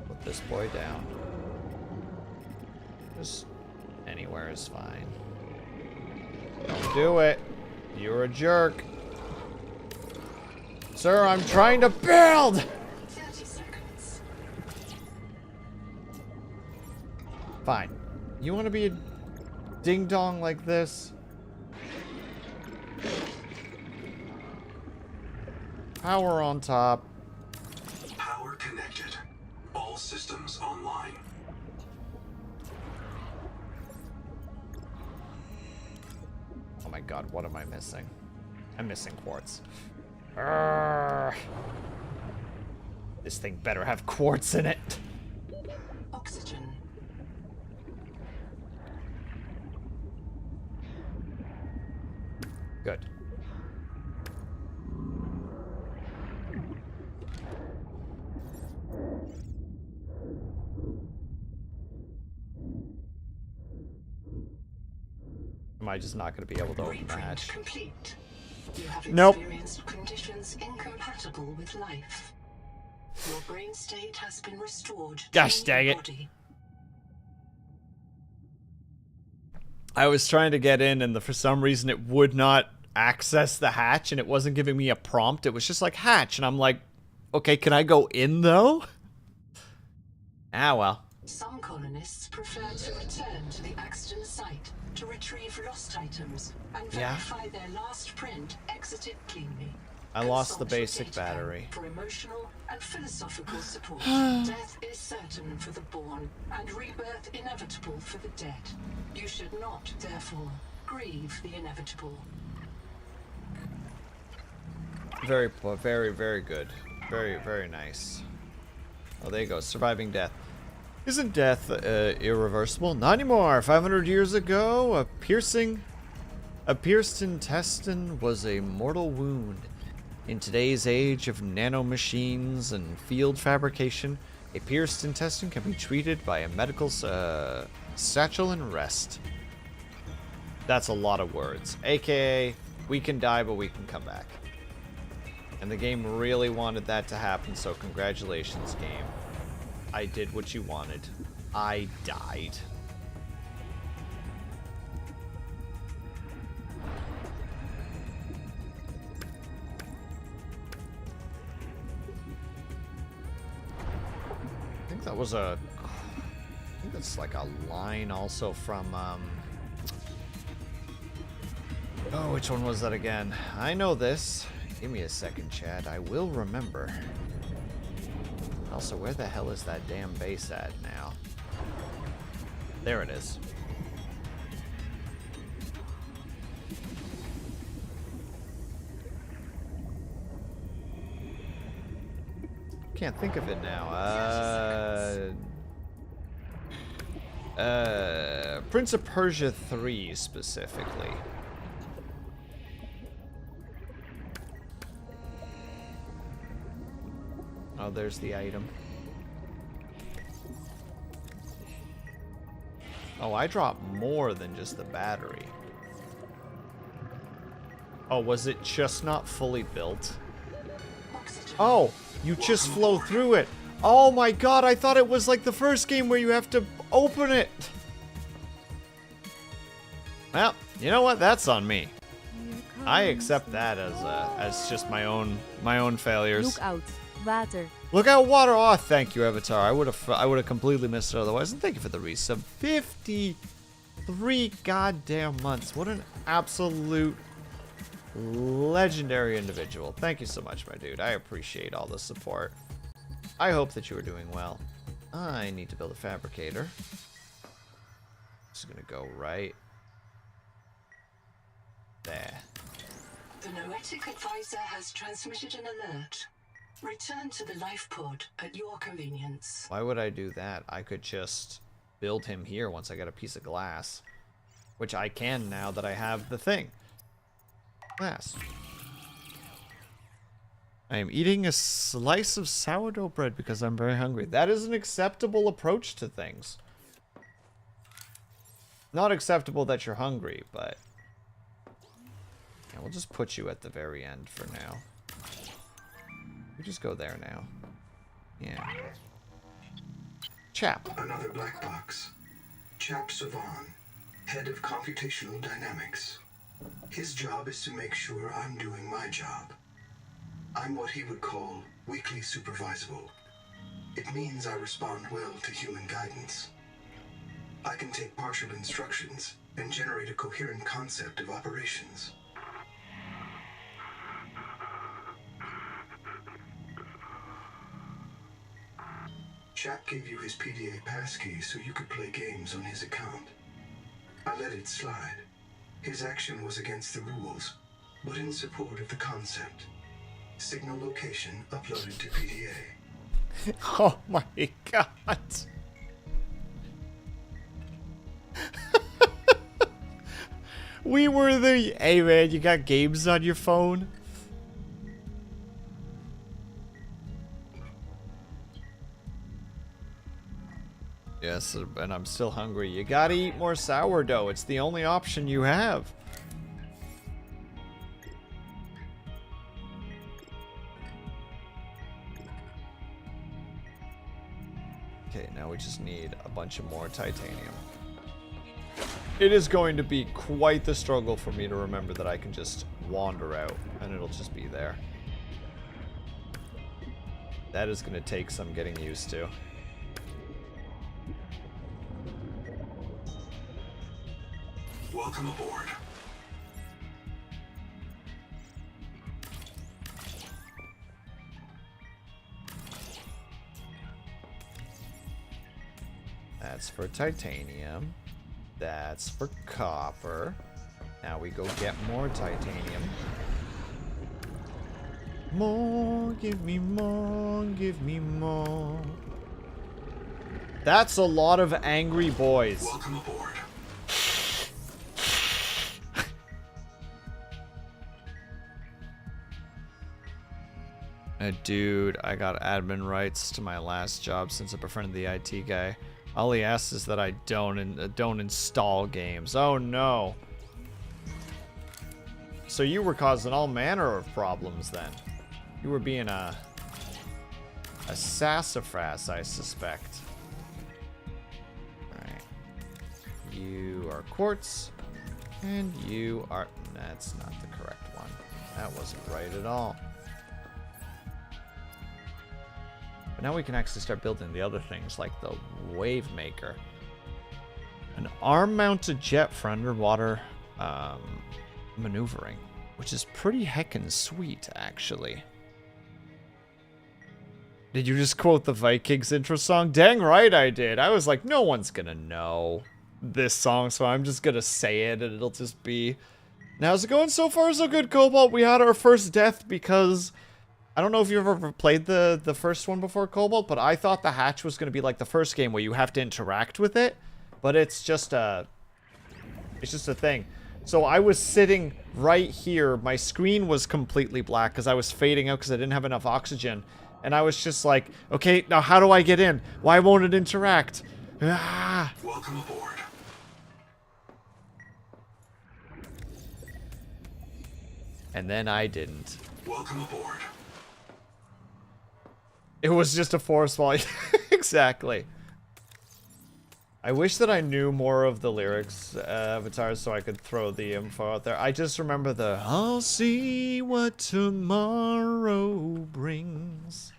Put this boy down. Just anywhere is fine. Don't do it. You're a jerk. Sir, I'm trying to build! 30 seconds. Fine. You want to be a ding-dong like this? Power on top. Power connected. All systems online. Oh my god, what am I missing? I'm missing quartz. Urgh. This thing better have quartz in it. Oxygen. Good. Am I just not going to be able to open the Reprint hatch? complete. You have Nope. experienced conditions incompatible with life. Your brain state has been restored. Gosh to dang your it. body. I was trying to get in, and for some reason it would not access the hatch, and it wasn't giving me a prompt. It was just like, hatch, and I'm like, okay, can I go in, though? Ah, well. Some colonists prefer to return to the accident site to retrieve lost items and verify their last print exited cleanly. I lost the Consult your basic data battery. For emotional and philosophical support. Death is certain for the born, and rebirth inevitable for the dead. You should not, therefore, grieve the inevitable. Very, very good. Very, very nice. Oh, there you go. Surviving death. Isn't death irreversible? Not anymore. 500 years ago, a pierced intestine was a mortal wound. In today's age of nanomachines and field fabrication, a pierced intestine can be treated by a medical satchel and rest. That's a lot of words. AKA, we can die, but we can come back. And the game really wanted that to happen, so congratulations, game. I did what you wanted. I died. I think that was a... I think that's like a line also from, Oh, which one was that again? I know this. Give me a second, Chad. I will remember. Also, where the hell is that damn base at now? There it is. Can't think of it now. Prince of Persia 3 specifically. Oh, there's the item. Oh, I dropped more than just the battery. Oh, was it just not fully built? Oh, you just flow through it. Oh my god, I thought it was like the first game where you have to open it. Well, you know what? That's on me. I accept that as just my own failures. Look out, water. Look out, water! Oh, thank you, Avatar. I would have completely missed it otherwise. And thank you for the resub. 53 goddamn months. What an absolute legendary individual. Thank you so much, my dude. I appreciate all the support. I hope that you are doing well. I need to build a fabricator. Just gonna go right there. The Noetic Advisor has transmitted an alert. Return to the life pod at your convenience. Why would I do that? I could just build him here once I get a piece of glass. Which I can now that I have the thing. Glass. I am eating a slice of sourdough bread because I'm very hungry. That is an acceptable approach to things. Not acceptable that you're hungry, but... yeah, we'll just put you at the very end for now. We just go there now. Yeah. Chap. Another black box. Chap Savan, head of computational dynamics. His job is to make sure I'm doing my job. I'm what he would call weakly supervisable. It means I respond well to human guidance. I can take partial instructions and generate a coherent concept of operations. Chap gave you his PDA passkey so you could play games on his account. I let it slide. His action was against the rules, but in support of the concept. Signal location uploaded to PDA. Oh my god. We were the... Hey man, you got games on your phone? Yes, and I'm still hungry. You gotta eat more sourdough. It's the only option you have. Okay, now we just need a bunch of more titanium. It is going to be quite the struggle for me to remember that I can just wander out, and it'll just be there. That is going to take some getting used to. Welcome aboard. That's for titanium. That's for copper. Now we go get more titanium. More, give me more, give me more. That's a lot of angry boys. Welcome aboard. Dude, I got admin rights to my last job since I befriended the IT guy. All he asks is that I don't install games. Oh no. So you were causing all manner of problems then. You were being a sassafras, I suspect. Alright. You are quartz. And you are... That's not the correct one. That wasn't right at all. But now we can actually start building the other things, like the wave maker. An arm-mounted jet for underwater maneuvering, which is pretty heckin' sweet, actually. Did you just quote the Vikings intro song? Dang right I did. I was like, no one's gonna know this song, so I'm just gonna say it, and it'll just be... Now, how's it going? So far, so good, Cobalt. We had our first death because... I don't know if you've ever played the first one before, Cobalt, but I thought the hatch was going to be like the first game where you have to interact with it, but it's just a thing. So I was sitting right here. My screen was completely black because I was fading out because I didn't have enough oxygen. And I was just like, okay, now how do I get in? Why won't it interact? Ah. Welcome aboard. And then I didn't. Welcome aboard. It was just a force wall. Exactly. I wish that I knew more of the lyrics avatars so I could throw the info out there. I just remember the I'll see what tomorrow brings.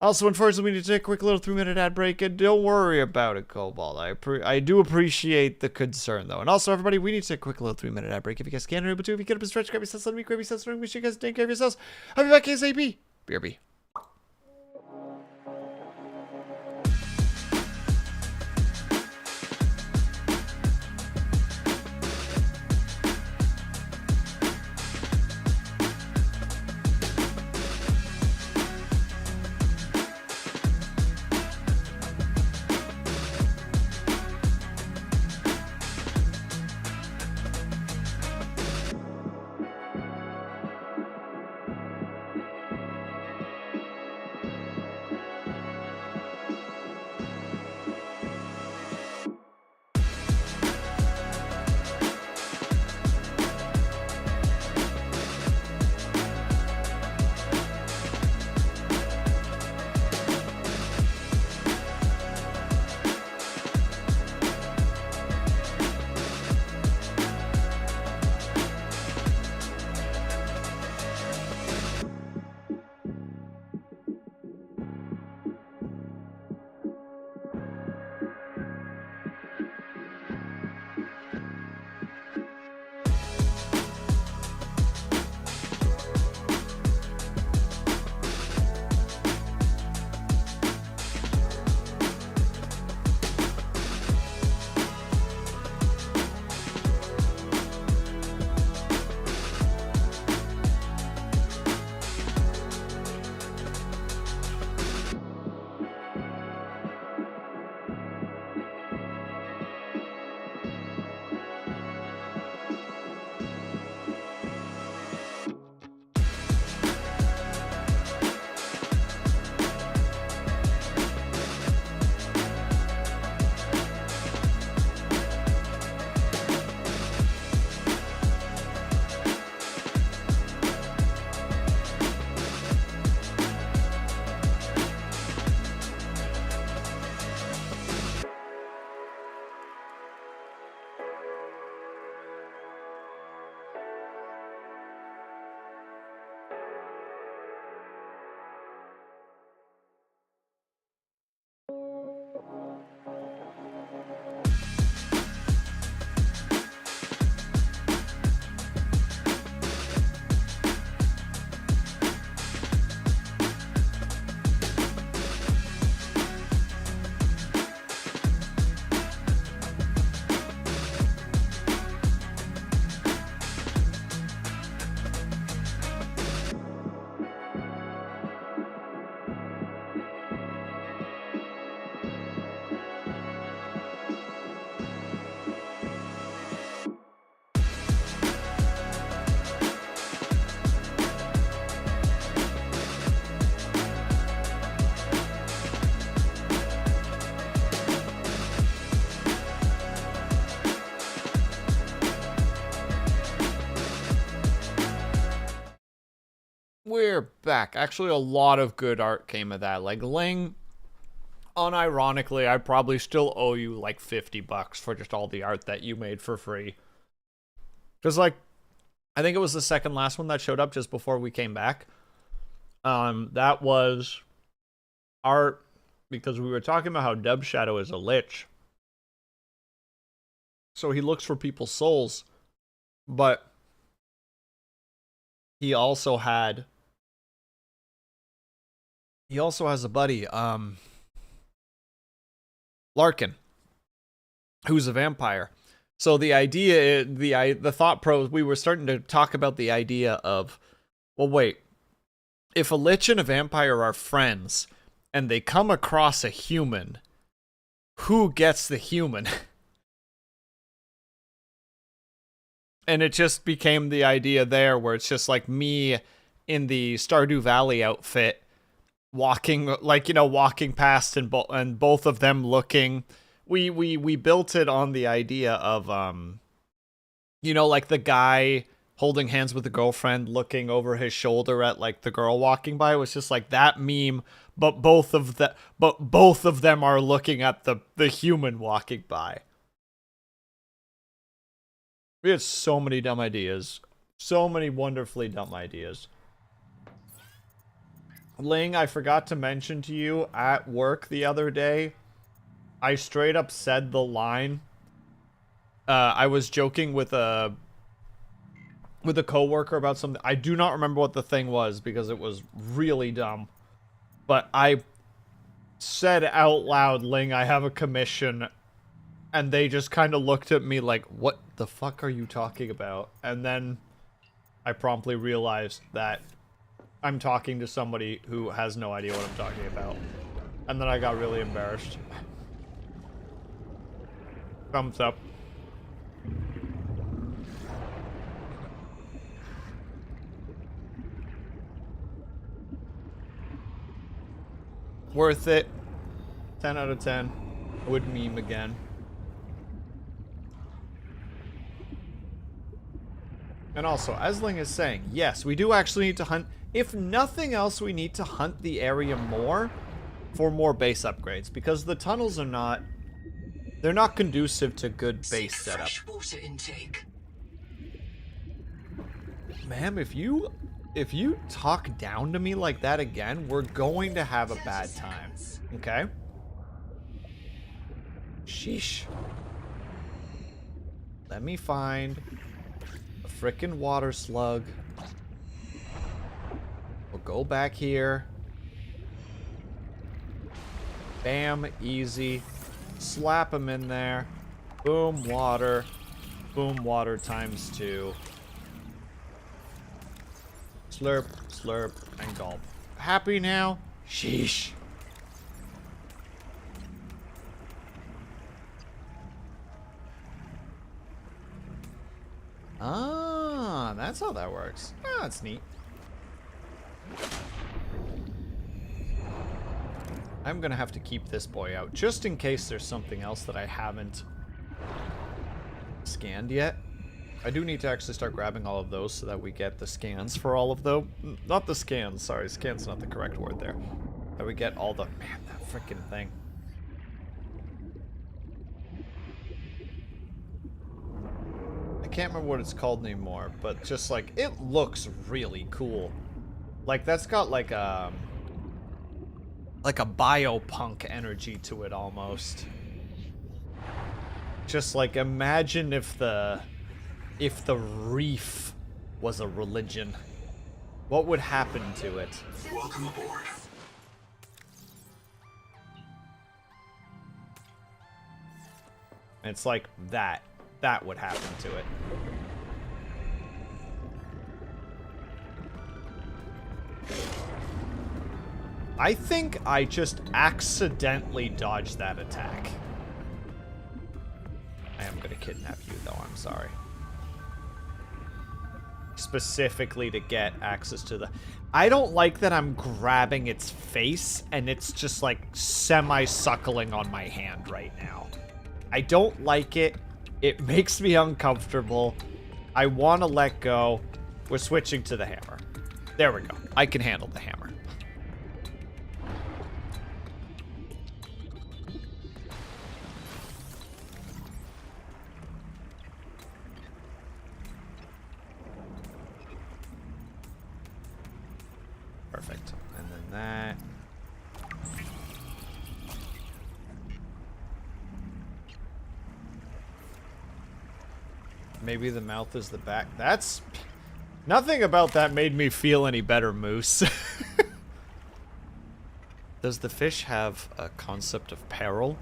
Also, unfortunately, we need to take a quick little 3-minute ad break, and don't worry about it, Cobalt. I do appreciate the concern, though. And also, everybody, we need to take a quick little 3-minute ad break. If you guys can, or able to, if you get up and stretch, grab yourselves, let me grab yourselves, make sure you guys take care of yourselves. I'll be back, KSAB. BRB. we're back. Actually, a lot of good art came of that. Like, Ling, unironically, I probably still owe you like $50 for just all the art that you made for free. Because, like, I think it was the second last one that showed up just before we came back. That was art because we were talking about how Dub Shadow is a lich. So he looks for people's souls. But he also has a buddy, Larkin, who's a vampire. So the idea, the thought we were starting to talk about the idea of, well, wait, if a lich and a vampire are friends and they come across a human, who gets the human? And it just became the idea there where it's just like me in the Stardew Valley outfit walking, like, you know, walking past and both of them looking. We built it on the idea of, you know, like the guy holding hands with the girlfriend looking over his shoulder at like the girl walking by. It was just like that meme, but both of them are looking at the human walking by. We had so many dumb ideas. So many wonderfully dumb ideas. Ling, I forgot to mention to you at work the other day, I straight up said the line. I was joking with a coworker about something. I do not remember what the thing was because it was really dumb. But I said out loud, Ling, I have a commission. And they just kind of looked at me like, what the fuck are you talking about? And then I promptly realized that I'm talking to somebody who has no idea what I'm talking about. And then I got really embarrassed. Thumbs up. Worth it. 10 out of 10. I would meme again. And also, as Ling is saying, yes, we do actually need to hunt. If nothing else, we need to hunt the area more for more base upgrades. Because the tunnels are not... They're not conducive to good base setup. Fresh water intake. Ma'am, if you talk down to me like that again, we're going to have a bad time. Okay? Sheesh. Let me find a frickin' water slug. We'll go back here. Bam, easy. Slap him in there. Boom, water. Boom, water times 2. Slurp, slurp, and gulp. Happy now? Sheesh. Ah, that's how that works. Ah, that's neat. I'm gonna have to keep this boy out, just in case there's something else that I haven't scanned yet. I do need to actually start grabbing all of those so that we get the scans for all of those. Not the scans, sorry, scan's not the correct word there. That we get all the... Man, that freaking thing. I can't remember what it's called anymore, but just like, it looks really cool. Like, that's got like a biopunk energy to it almost. Just like, imagine if the reef was a religion. What would happen to it? Welcome aboard. It's like that. That would happen to it. I think I just accidentally dodged that attack. I am gonna kidnap you though, I'm sorry. Specifically to get access to the... I don't like that I'm grabbing its face and it's just like semi-suckling on my hand right now. I don't like it. It makes me uncomfortable. I want to let go. We're switching to the hammer. There we go. I can handle the hammer. Perfect. And then that. Maybe the mouth is the back. That's... Nothing about that made me feel any better, Moose. Does the fish have a concept of peril?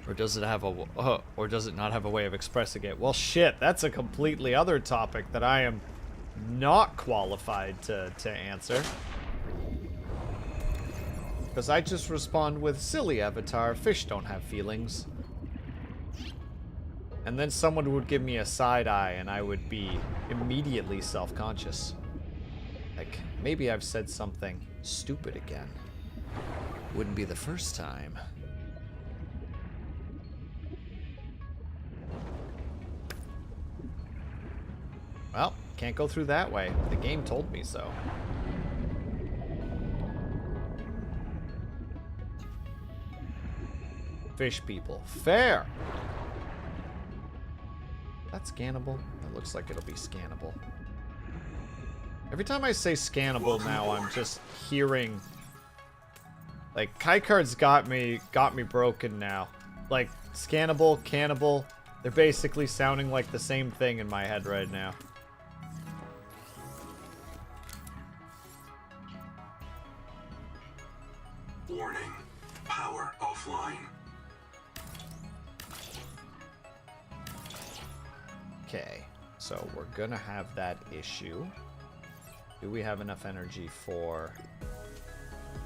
Or does it have a... or does it not have a way of expressing it? Well, shit, that's a completely other topic that I am not qualified to answer. Because I just respond with, silly Avatar, fish don't have feelings. And then someone would give me a side eye and I would be immediately self-conscious. Like, maybe I've said something stupid again. Wouldn't be the first time. Well, can't go through that way. The game told me so. Fish people. Fair! That's scannable? It looks like it'll be scannable. Every time I say scannable now, I'm just hearing... Like, Kaikards got me broken now. Like, scannable, cannibal, they're basically sounding like the same thing in my head right now. Warning. Power offline. Okay, so we're gonna have that issue. Do we have enough energy for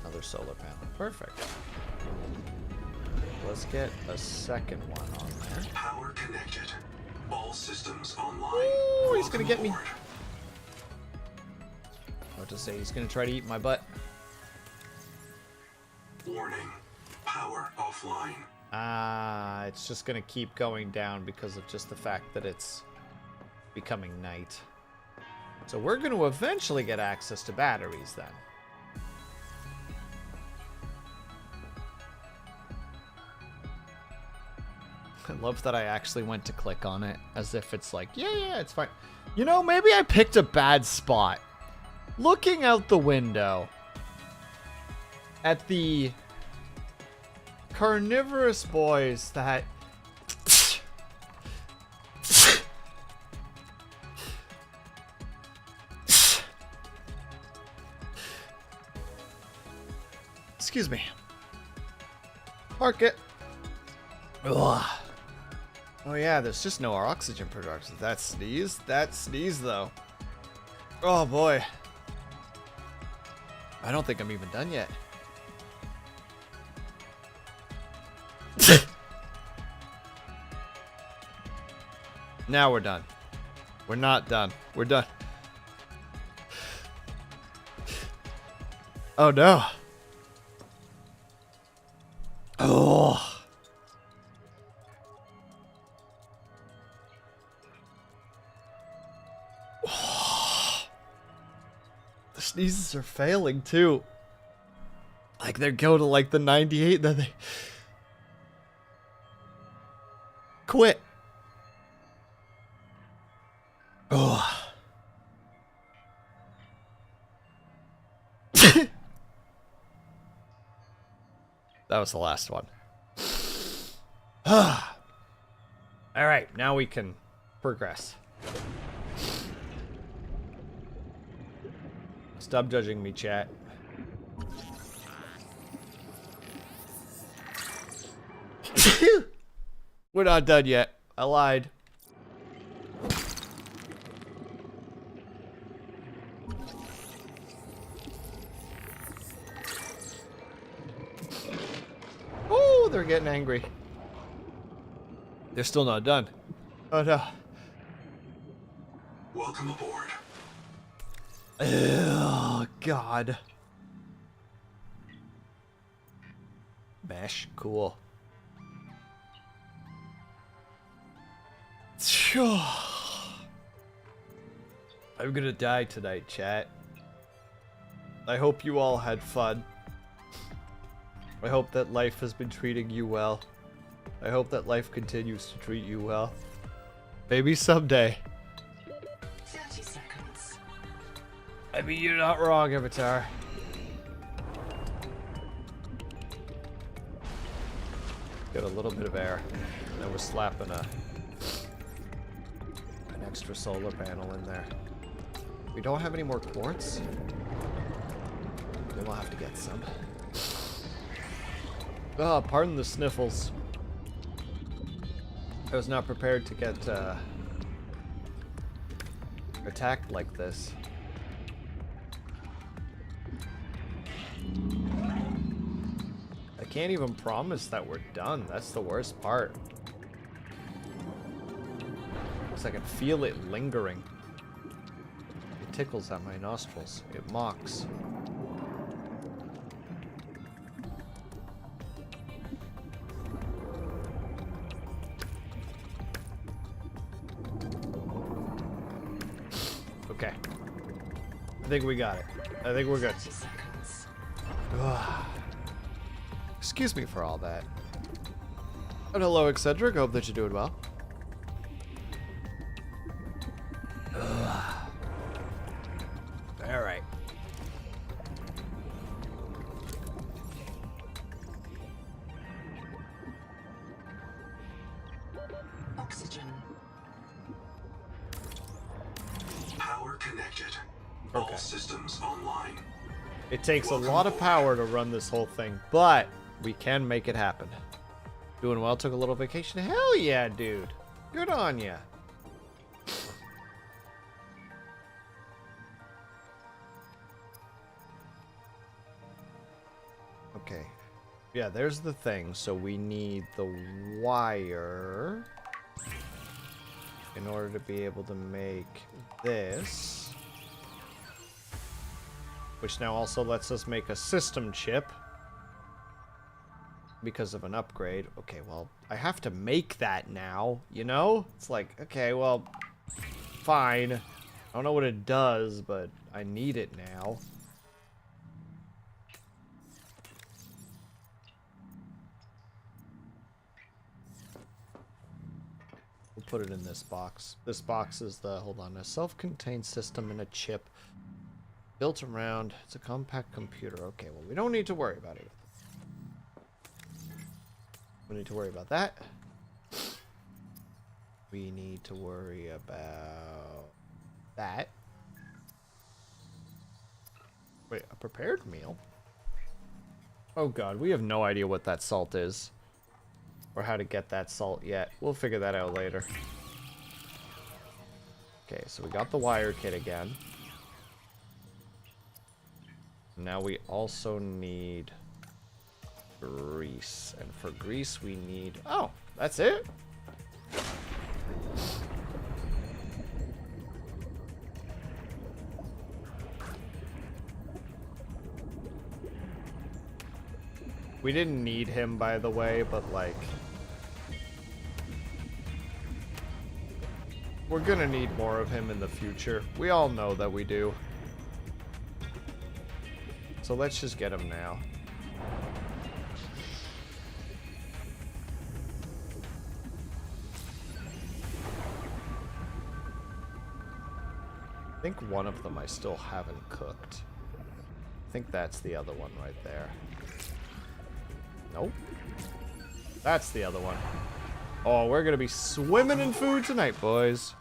another solar panel? Perfect. Let's get a second one on there. Power connected. All systems online. Ooh, he's gonna Welcome get me. aboard. I was to say he's gonna try to eat my butt. Warning. Power offline. Ah, it's just gonna keep going down because of just the fact that it's becoming night. So we're gonna eventually get access to batteries then. I love that I actually went to click on it as if it's like, yeah, it's fine. You know, maybe I picked a bad spot. Looking out the window at the carnivorous boys that excuse me. Park it. Ugh. Oh yeah, there's just no oxygen production. That sneeze though. Oh boy. I don't think I'm even done yet. Now we're done. We're not done. We're done. Oh no. Oh. The sneezes are failing too. Like they go to like the 98, then they quit. Oh. That was the last one. All right, now we can progress. Stop judging me, chat. We're not done yet. I lied. Oh, they're getting angry. They're still not done. Oh no. Welcome aboard. Oh God. Mesh, cool. I'm gonna die tonight, chat. I hope you all had fun. I hope that life has been treating you well. I hope that life continues to treat you well. Maybe someday. 30 seconds. I mean, you're not wrong, Avatar. Got a little bit of air. And then we're slapping an extra solar panel in there. We don't have any more quartz. Then we'll have to get some. Oh, pardon the sniffles. I was not prepared to get attacked like this. I can't even promise that we're done. That's the worst part. Because I can feel it lingering. It tickles at my nostrils. It mocks. Okay. I think we got it. I think we're good. 30 seconds. Excuse me for all that. And hello, Eccentric. Hope that you're doing well. All right. Oxygen. Power connected. Okay. All systems online. It takes a lot of power to run this whole thing, but we can make it happen. Doing well, took a little vacation. Hell yeah, dude. Good on ya. Okay. Yeah, there's the thing. So we need the wire in order to be able to make this. Which now also lets us make a system chip. Because of an upgrade. Okay, well, I have to make that now, you know? It's like, okay, well, fine. I don't know what it does, but I need it now. We'll put it in this box. This box is the, hold on, a self-contained system and a chip. Built around, it's a compact computer. Okay, well, we don't need to worry about it. We need to worry about that. We need to worry about that. Wait, a prepared meal? Oh god, we have no idea what that salt is. Or how to get that salt yet. We'll figure that out later. Okay, so we got the wire kit again. Now we also need grease. And for grease we need... Oh, that's it? We didn't need him, by the way, but like... we're gonna need more of him in the future. We all know that we do. So let's just get him now. I think one of them I still haven't cooked. I think that's the other one right there. Nope. That's the other one. Oh, we're gonna be swimming in food tonight, boys.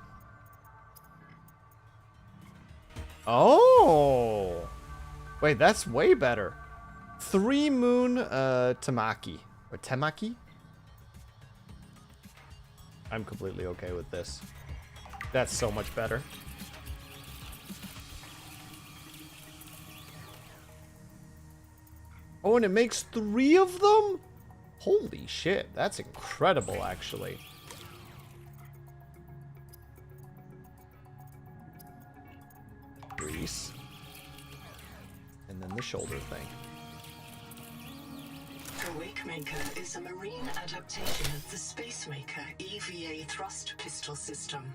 Oh! Wait, that's way better. 3 moon tamaki. Or temaki? I'm completely okay with this. That's so much better. Oh, and it makes 3 of them? Holy shit, that's incredible, actually. Grease. And then the shoulder thing. The Wakemaker is a marine adaptation of the Spacemaker EVA thrust pistol system.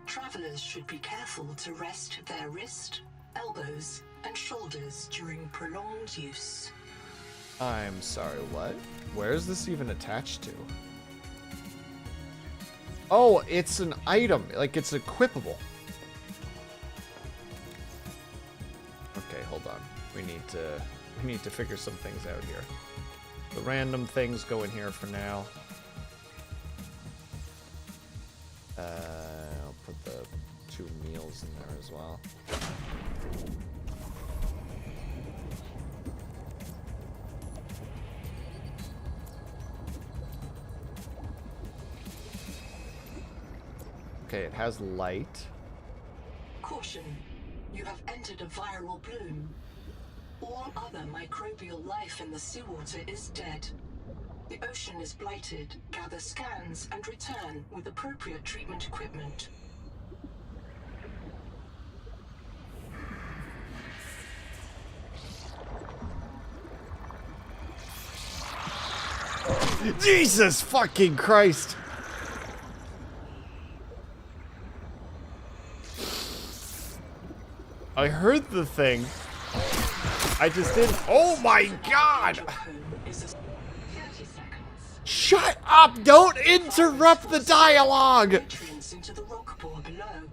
Travelers should be careful to rest their wrist, elbows, and shoulders during prolonged use. I'm sorry, what? Where is this even attached to? Oh, it's an item. Like, it's equipable. Okay, hold on. We need to figure some things out here. The random things go in here for now. I'll put the 2 meals in there as well. Okay, it has light. Caution, you have entered a viral bloom. All other microbial life in the seawater is dead. The ocean is blighted. Gather scans and return with appropriate treatment equipment. Jesus fucking Christ! I heard the thing. I just didn't. Oh my god! Shut up! Don't interrupt the dialogue! Nutrients into the rock pore below,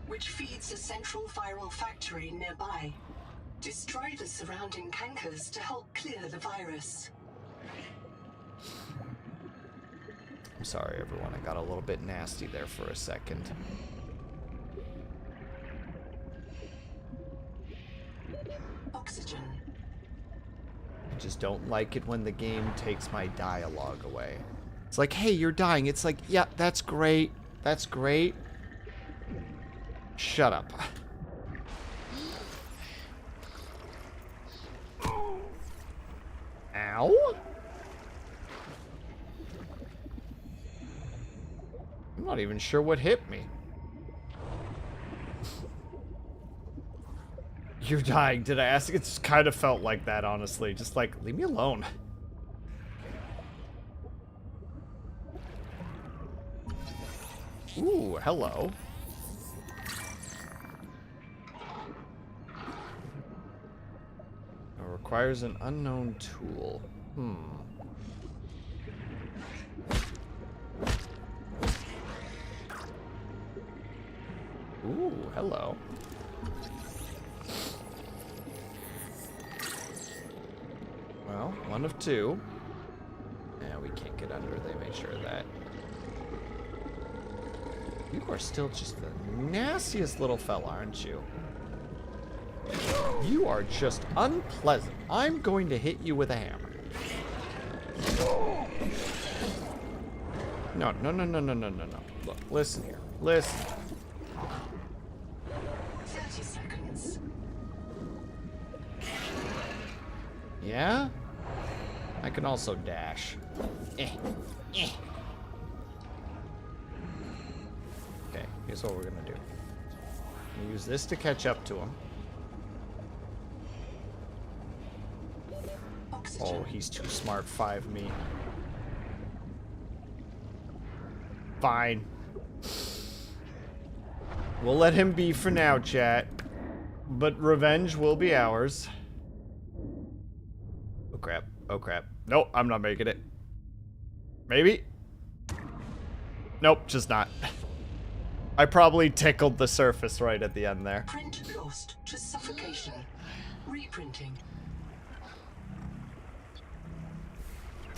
which feeds a central viral factory nearby. Destroy the surrounding cankers to help clear the virus. I'm sorry, everyone. I got a little bit nasty there for a second. Oxygen. I just don't like it when the game takes my dialogue away. It's like, hey, you're dying. It's like, yeah, that's great. That's great. Shut up. Ow? I'm not even sure what hit me. You're dying. Did I ask? It just kind of felt like that, honestly. Just like, leave me alone. Ooh, hello. It requires an unknown tool. Ooh, hello. Well, one of two. Yeah, we can't get under. They made sure of that. You are still just the nastiest little fella, aren't you? You are just unpleasant. I'm going to hit you with a hammer. No, no, no, no, no, no, no, no. Look, listen here. Listen. 30 seconds. Yeah? I can also dash. Eh. Eh. Okay, here's what we're gonna do. I'm gonna use this to catch up to him. Oxygen. Oh, he's too smart. 5 me. Fine. We'll let him be for now, chat. But revenge will be ours. Oh crap. Oh crap. Nope, I'm not making it. Maybe? Nope, just not. I probably tickled the surface right at the end there. Print lost to suffocation. Reprinting.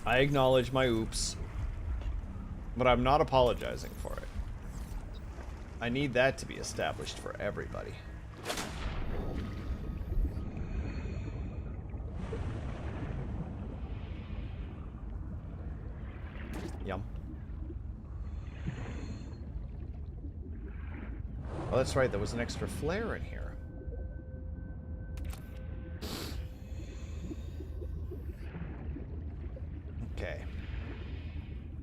I acknowledge my oops. But I'm not apologizing for it. I need that to be established for everybody. Yum. Oh, that's right. There was an extra flare in here. Okay.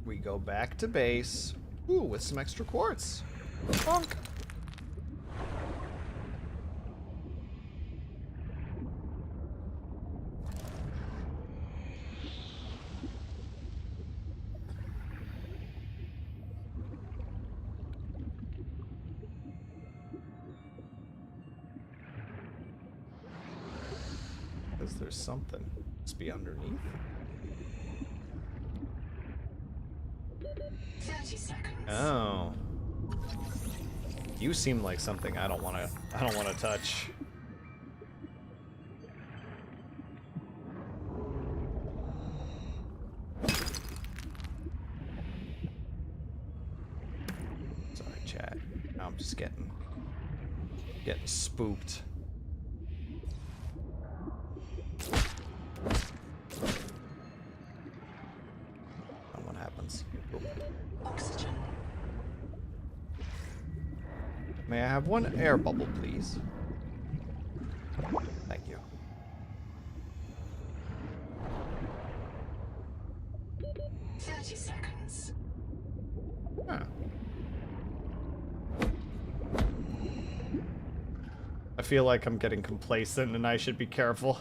We go back to base. Ooh, with some extra quartz. Bonk. Because there's something. Must be underneath. 30 seconds. Oh. You seem like something I don't wanna touch. Sorry, chat. Now I'm just getting spooked. And what happens? Oop. Oxygen. May I have one air bubble, please? Thank you. 30 seconds. Huh. I feel like I'm getting complacent and I should be careful.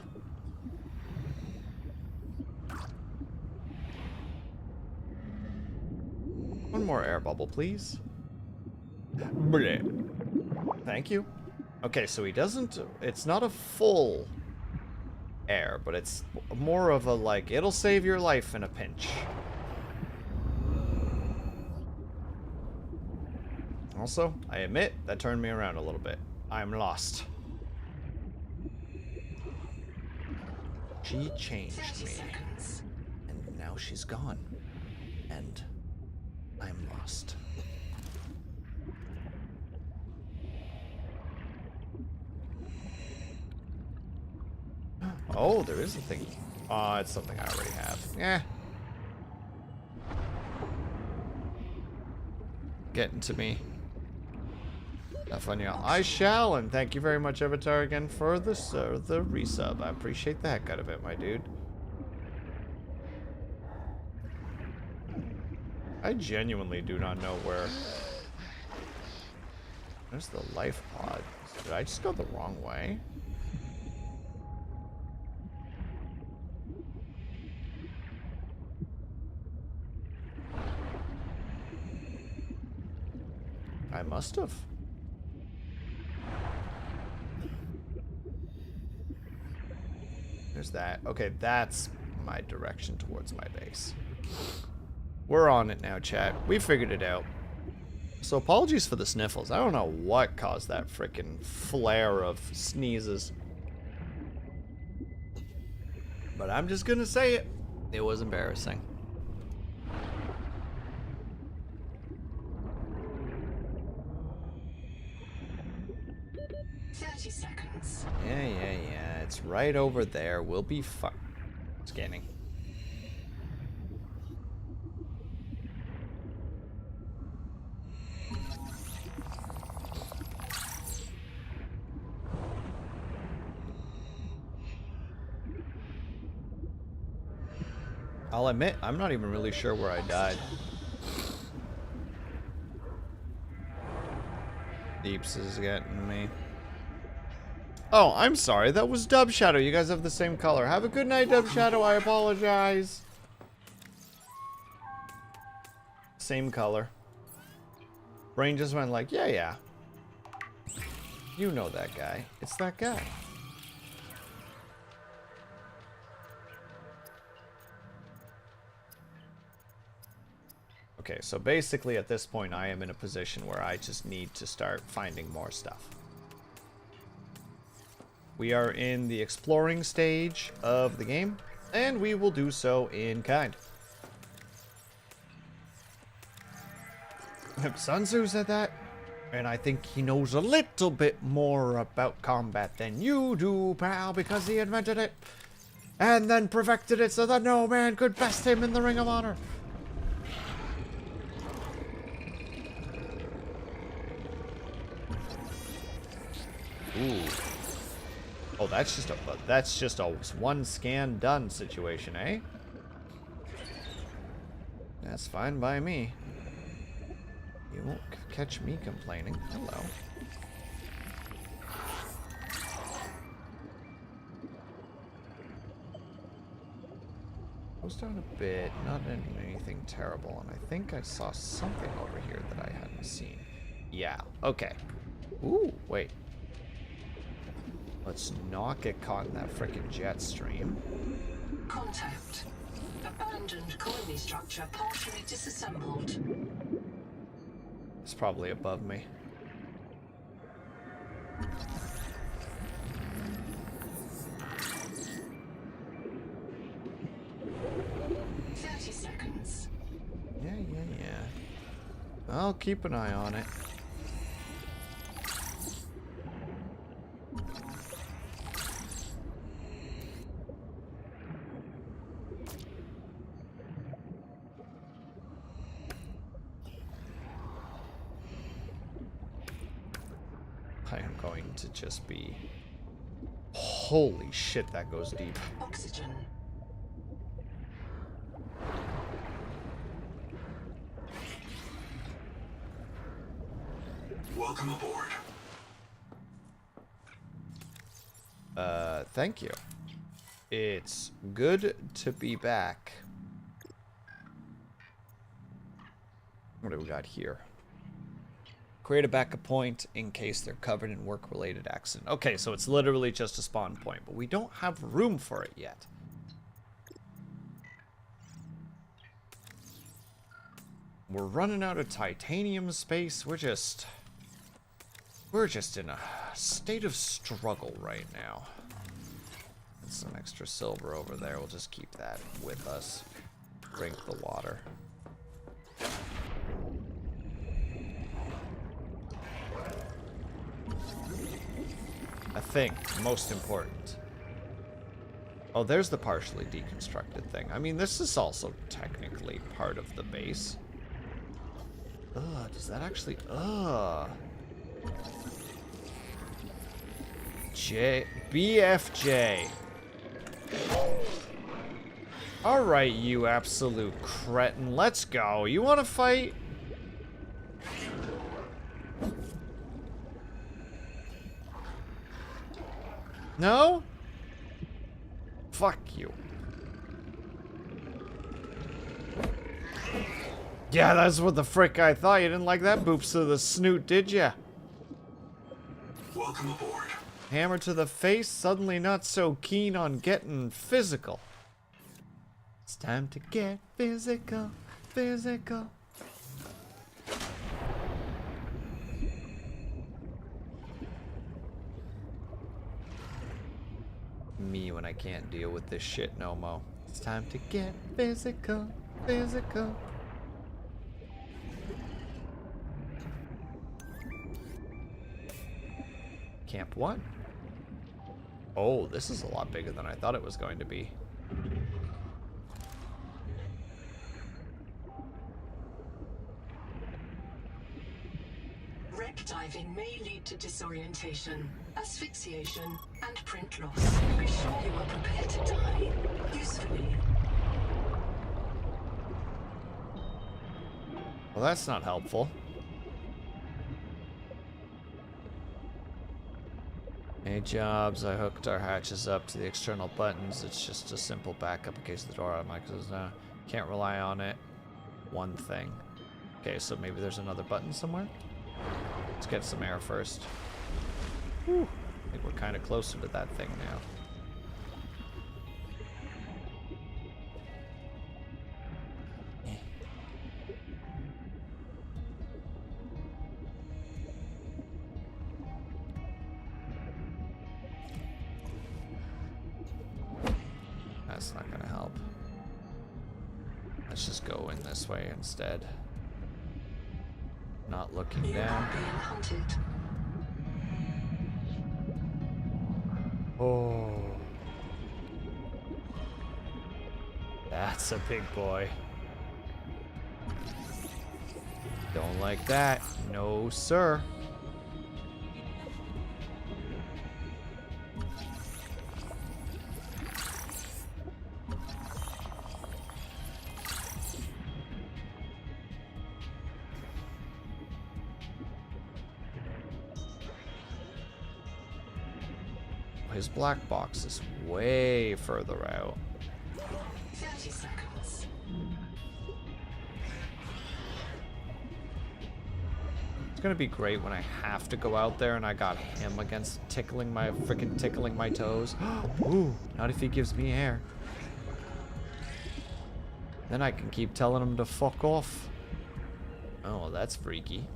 One more air bubble, please. Bleh. Thank you. Okay, so he doesn't... It's not a full air, but it's more of a, like, it'll save your life in a pinch. Also, I admit, that turned me around a little bit. I'm lost. She changed 30 me. seconds. And now she's gone. And I'm lost. Oh, there is a thing. Oh, it's something I already have. Eh. Getting to me. Not fun, y'all. I shall, and thank you very much, Avatar, again for the resub. I appreciate the heck out of it, my dude. I genuinely do not know where. There's the life pod. Did I just go the wrong way? I must have. There's that. Okay, that's my direction towards my base. We're on it now, chat. We figured it out. So apologies for the sniffles. I don't know what caused that frickin' flare of sneezes. But I'm just gonna say it. It was embarrassing. Seconds. Yeah. It's right over there. We'll be fine. Scanning. I'll admit, I'm not even really sure where I died. Deeps is getting me. Oh, I'm sorry. That was Dub Shadow. You guys have the same color. Have a good night, Dub Shadow. I apologize. Same color. Brain just went like, yeah. You know that guy. It's that guy. Okay, so basically at this point I am in a position where I just need to start finding more stuff. We are in the exploring stage of the game, and we will do so in kind. Sun Tzu said that, and I think he knows a little bit more about combat than you do, pal, because he invented it, and then perfected it so that no man could best him in the Ring of Honor. Ooh. Oh, that's just a one scan done situation, eh? That's fine by me. You won't catch me complaining. Hello. Goes down a bit, not anything terrible, and I think I saw something over here that I hadn't seen. Yeah, okay. Ooh, wait. Let's not get caught in that frickin' jet stream. Contact. Abandoned colony structure partially disassembled. It's probably above me. Yeah. I'll keep an eye on it. I am going to just be... Holy shit, that goes deep. Oxygen. Welcome aboard. Thank you. It's good to be back. What do we got here? Create a backup point in case they're covered in work-related accident. Okay, so it's literally just a spawn point, but we don't have room for it yet. We're running out of titanium space. We're just in a state of struggle right now. And some extra silver over there. We'll just keep that with us. Drink the water. I think most important. Oh, there's the partially deconstructed thing. I mean, this is also technically part of the base. Does that actually... BFJ. Alright, you absolute cretin. Let's go. You want to fight? No? Fuck you. Yeah, that's what the frick I thought. You didn't like that boops to the snoot, did ya? Welcome aboard. Hammer to the face, suddenly not so keen on getting physical. It's time to get physical, physical. Me when I can't deal with this shit no mo. It's time to get physical, physical. Camp 1. Oh, this is a lot bigger than I thought it was going to be. Wreck diving may lead to disorientation, asphyxiation, and print loss. Be sure you are prepared to die usefully. Well, that's not helpful. Any jobs? I hooked our hatches up to the external buttons. It's just a simple backup in case the door automatically goes. Can't rely on it. One thing. Okay, so maybe there's another button somewhere. Let's get some air first. Whew. I think we're kind of closer to that thing now. That's not gonna help. Let's just go in this way instead. Not looking You down. are being hunted. Oh. That's a big boy. Don't like that. No, sir. His black box is way further out. 30 seconds. gonna be great when I have to go out there and I got him against tickling my toes. Ooh, not if he gives me air. Then I can keep telling him to fuck off. Oh, that's freaky.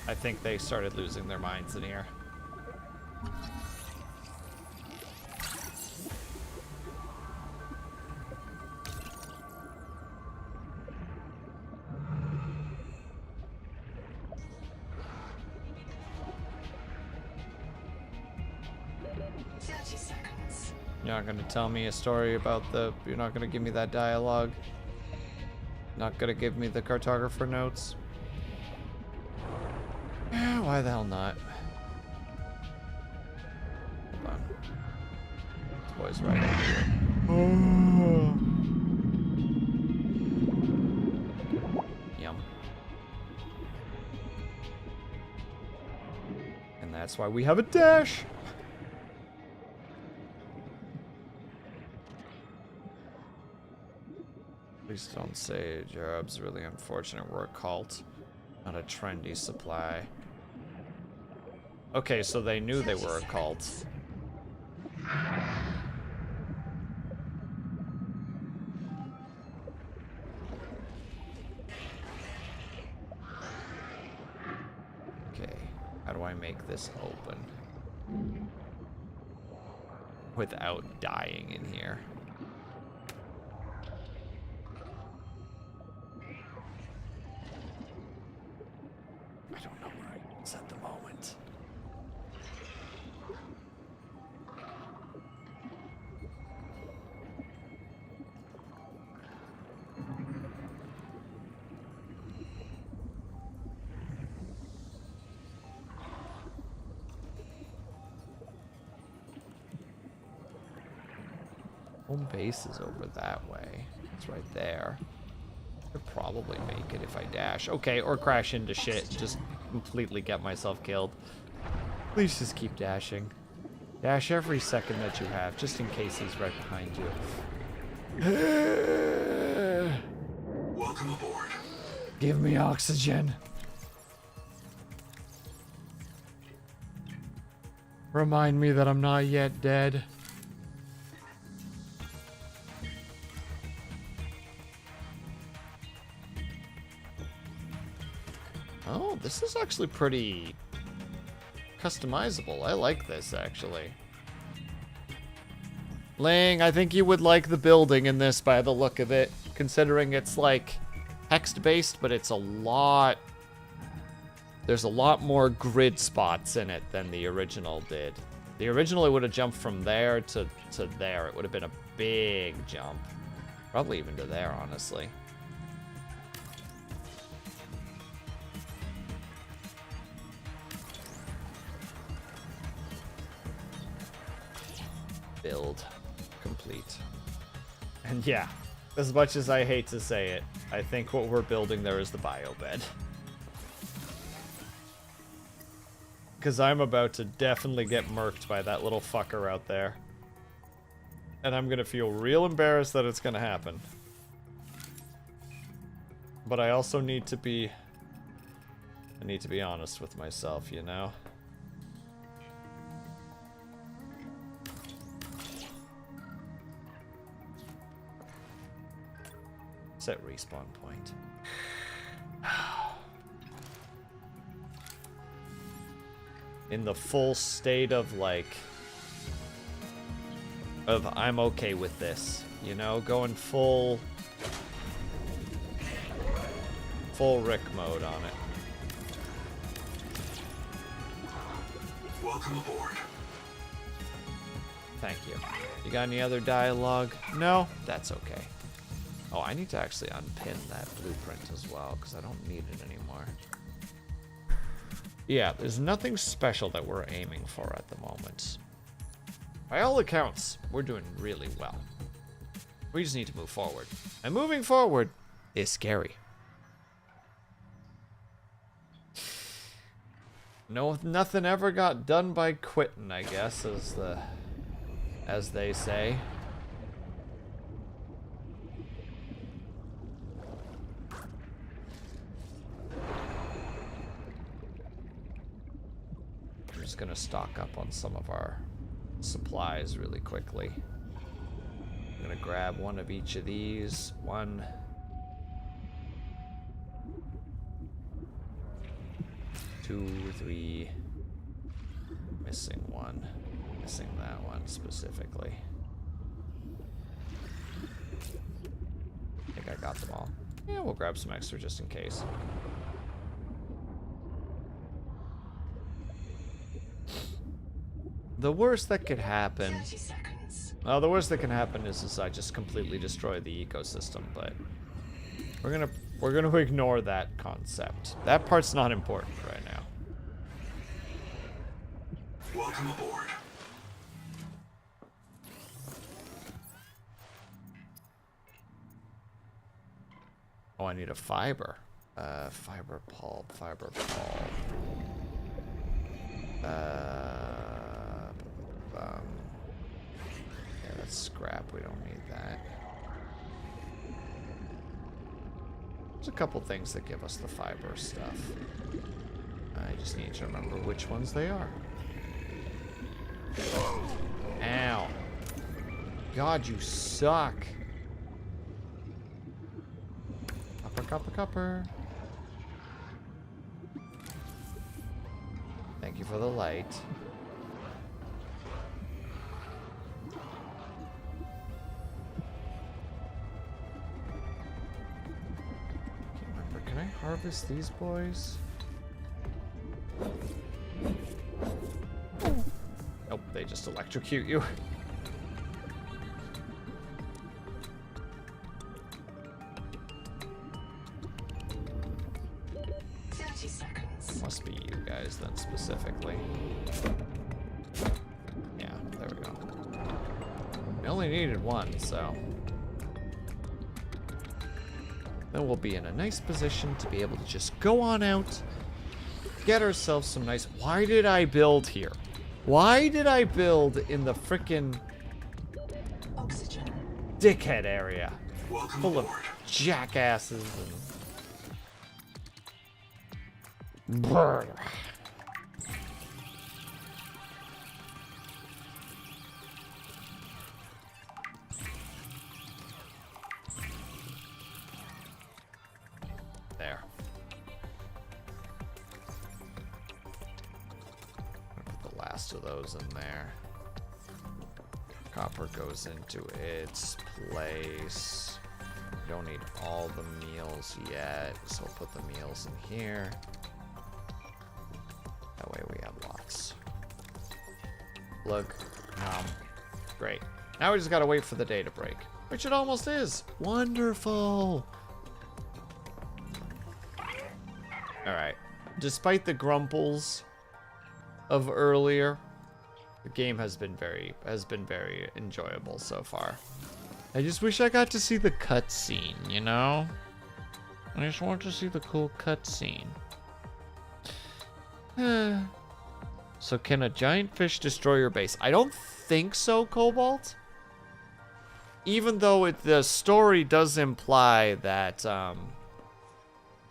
I think they started losing their minds in here. You're not gonna tell me a story about you're not gonna give me that dialogue? Not gonna give me the cartographer notes? Yeah, why the hell not? Hold on. This boy's right over here. Oh. Yum. And that's why we have a dash! Please don't say job's really unfortunate. We're a cult, not a trendy supply. Okay, so they knew they were a cult. Okay, how do I make this open without dying in here? At the moment. Home base is over that way. It's right there. Could probably make it if I dash. Okay, or crash into shit. Just completely get myself killed. Please just keep dashing. Dash every second that you have, just in case he's right behind you. Welcome aboard. Give me oxygen. Remind me that I'm not yet dead. Oh, this is actually pretty customizable. I like this, actually. Ling, I think you would like the building in this by the look of it, considering it's like text-based, but it's a lot... There's a lot more grid spots in it than the original did. The original, it would have jumped from there to there. It would have been a big jump. Probably even to there, honestly. Build complete. And yeah, as much as I hate to say it, I think what we're building there is the biobed. Because I'm about to definitely get murked by that little fucker out there. And I'm gonna feel real embarrassed that it's gonna happen. But I also need to be... I need to be honest with myself, you know? Set respawn point. In the full state of like I'm okay with this, you know, going full Rick mode on it. Welcome aboard. Thank you. You got any other dialogue? No? That's okay. Oh, I need to actually unpin that blueprint as well, because I don't need it anymore. Yeah, there's nothing special that we're aiming for at the moment. By all accounts, we're doing really well. We just need to move forward. And moving forward is scary. No, nothing ever got done by quitting, I guess, as they say. just gonna stock up on some of our supplies really quickly. I'm gonna grab one of each of these. 1, 2, 3. Missing one. Missing that one specifically. I think I got them all. Yeah, we'll grab some extra just in case. The worst that could happen... 30 seconds. Well, the worst that can happen is I just completely destroy the ecosystem, but we're gonna ignore that concept. That part's not important right now. Welcome aboard. Oh, I need a fiber. Fiber pulp, fiber pulp. Yeah, that's scrap. We don't need that. There's a couple things that give us the fiber stuff. I just need to remember which ones they are. Ow. God, you suck. Copper, copper, copper. Thank you for the light. Can't remember. Can I harvest these boys? Nope, they just electrocute you. Must be you guys then specifically. Yeah, there we go. We only needed one, so then we'll be in a nice position to be able to just go on out, get ourselves some nice... Why did I build here? Why did I build in the frickin' Oxygen. dickhead area? Welcome Full of aboard. jackasses and... Brr. There. Put the last of those in there. Copper goes into its place. Don't need all the meals yet, so we'll put the meals in here. That way we have lots. Look. Great. Now we just gotta wait for the day to break. Which it almost is. Wonderful. Alright. Despite the grumples of earlier, the game has been very enjoyable so far. I just wish I got to see the cutscene, you know? I just want to see the cool cutscene. So can a giant fish destroy your base? I don't think so, Cobalt. Even though the story does imply that,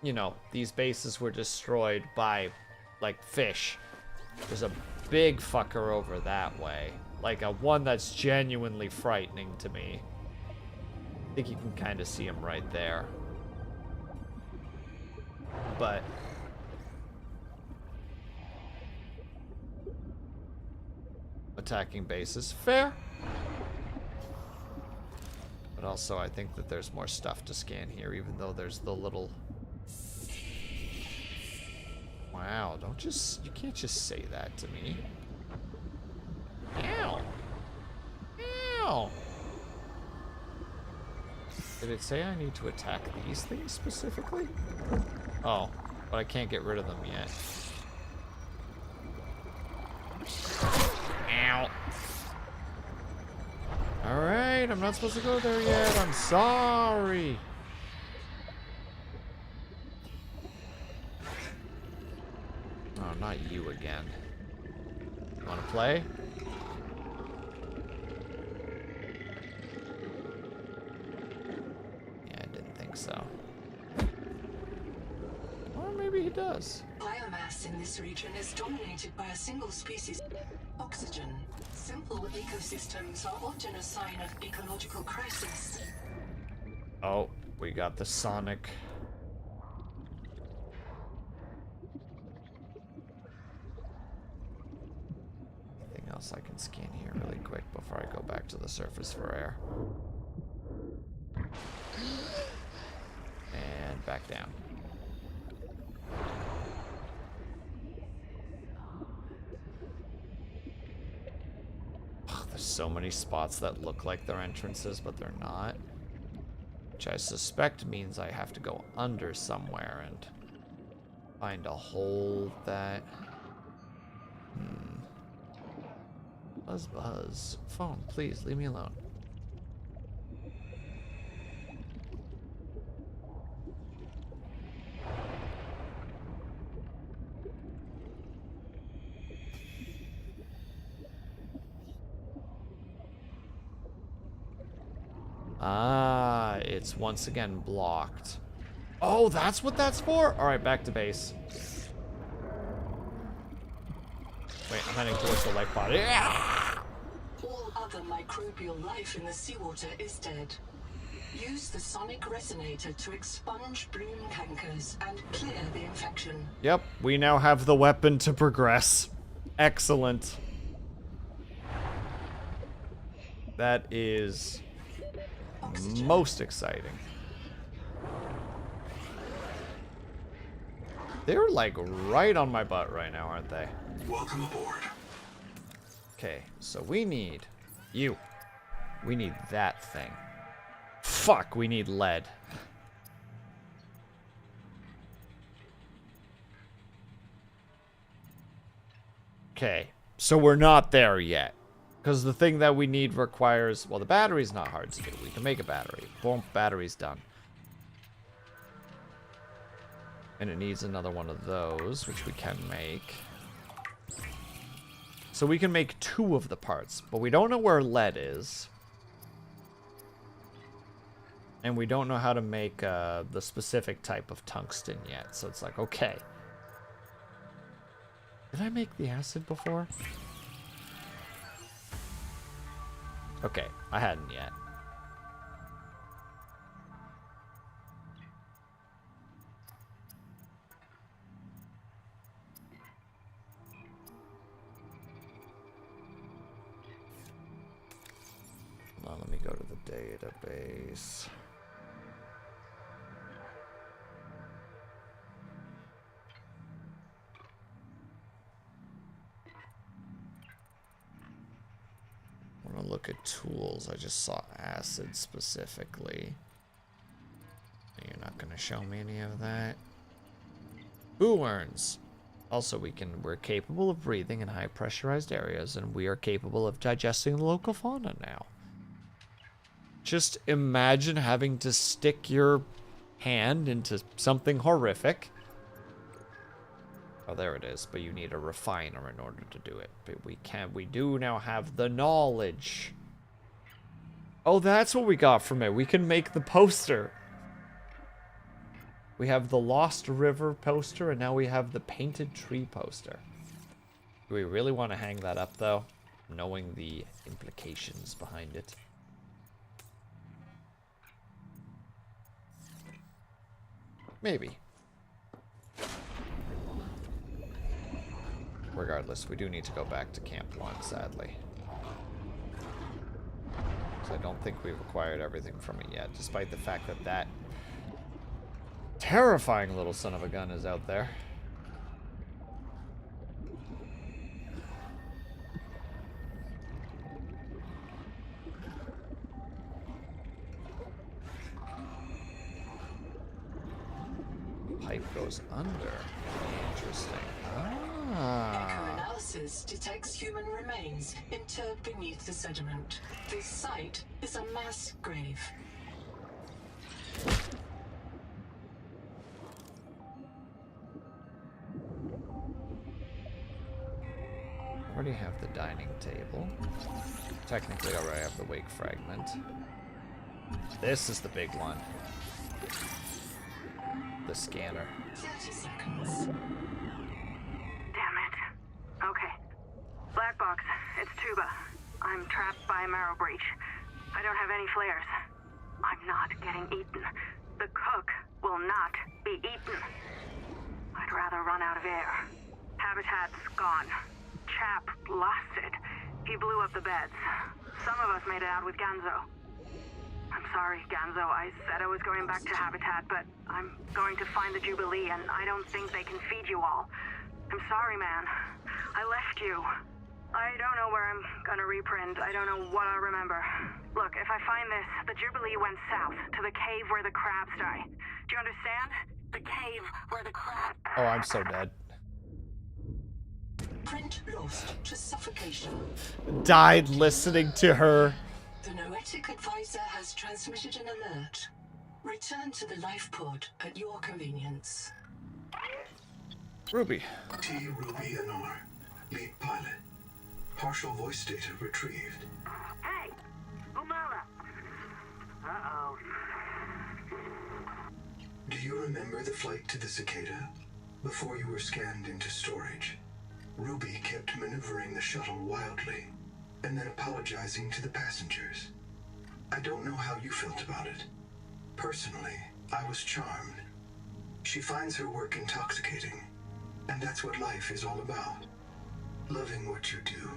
you know, these bases were destroyed by, like, fish. There's a big fucker over that way. Like, a one that's genuinely frightening to me. I think you can kind of see him right there. But... attacking bases, fair. But also, I think that there's more stuff to scan here, even though there's the little... Wow, you can't just say that to me. Ow! Ow! Did it say I need to attack these things specifically? Oh, but I can't get rid of them yet. Ow. Alright, I'm not supposed to go there yet. I'm sorry. Oh, not you again. Wanna play? Yeah, I didn't think so. Or maybe he does. biomass in this region is dominated by a single species, oxygen. Simple ecosystems are often a sign of ecological crisis. Oh, we got the sonic. Anything else I can scan here really quick before I go back to the surface for air? And back down. Ugh, there's so many spots that look like they're entrances, but they're not. Which I suspect means I have to go under somewhere and find a hole that... Buzz, buzz. Phone, please, leave me alone. Ah, it's once again blocked. Oh, that's what that's for? All right, back to base. Wait, I'm heading towards the light pod. Yeah! All other microbial life in the seawater is dead. Use the sonic resonator to expunge bloom cankers and clear the infection. Yep, we now have the weapon to progress. Excellent. That is Oxygen. most exciting. They're like right on my butt right now, aren't they? Welcome aboard. Okay, so we need you. We need that thing. Fuck, we need lead. Okay, so we're not there yet. Because the thing that we need requires... Well, the battery's not hard to do. We can make a battery. Boom, battery's done. And it needs another one of those, which we can make. So we can make 2 of the parts, but we don't know where lead is. And we don't know how to make the specific type of tungsten yet. So it's like, okay. Did I make the acid before? Okay, I hadn't yet. Hold on, let me go to the database. I want to look at tools. I just saw acid specifically. You're not going to show me any of that. Boo urns. Also, we're capable of breathing in high pressurized areas, and we are capable of digesting the local fauna now. Just imagine having to stick your hand into something horrific. Oh, there it is, but you need a refiner in order to do it. But we do now have the knowledge. Oh, that's what we got from it. We can make the poster. We have the Lost River poster, and now we have the Painted Tree poster. Do we really want to hang that up, though? Knowing the implications behind it. Maybe. Regardless, we do need to go back to Camp 1, sadly. So I don't think we've acquired everything from it yet, despite the fact that that terrifying little son of a gun is out there. Pipe goes under. Interesting. Eco-analysis detects human remains interred beneath the sediment. This site is a mass grave. I already have the dining table. Technically, I already have the wake fragment. This is the big one. The scanner. 30 seconds. Tuba. I'm trapped by a marrow breach. I don't have any flares. I'm not getting eaten. The cook will not be eaten. I'd rather run out of air. Habitat's gone. Chap lost it. He blew up the beds. Some of us made it out with Ganzo. I'm sorry, Ganzo. I said I was going back to Habitat, but I'm going to find the Jubilee, and I don't think they can feed you all. I'm sorry, man. I left you. I don't know where I'm gonna reprint. I don't know what I'll remember. Look, if I find this, the Jubilee went south, to the cave where the crabs die. Do you understand? The cave where the crabs... Oh, I'm so dead. Print lost to suffocation. Died listening to her. The Noetic advisor has transmitted an alert. Return to the life pod at your convenience. Ruby. T. Ruby Anor, lead pilot. Partial voice data retrieved. Hey! Umala! Uh-oh. Do you remember the flight to the Cicada? Before you were scanned into storage, Ruby kept maneuvering the shuttle wildly, and then apologizing to the passengers. I don't know how you felt about it. Personally, I was charmed. She finds her work intoxicating, and that's what life is all about. Loving what you do.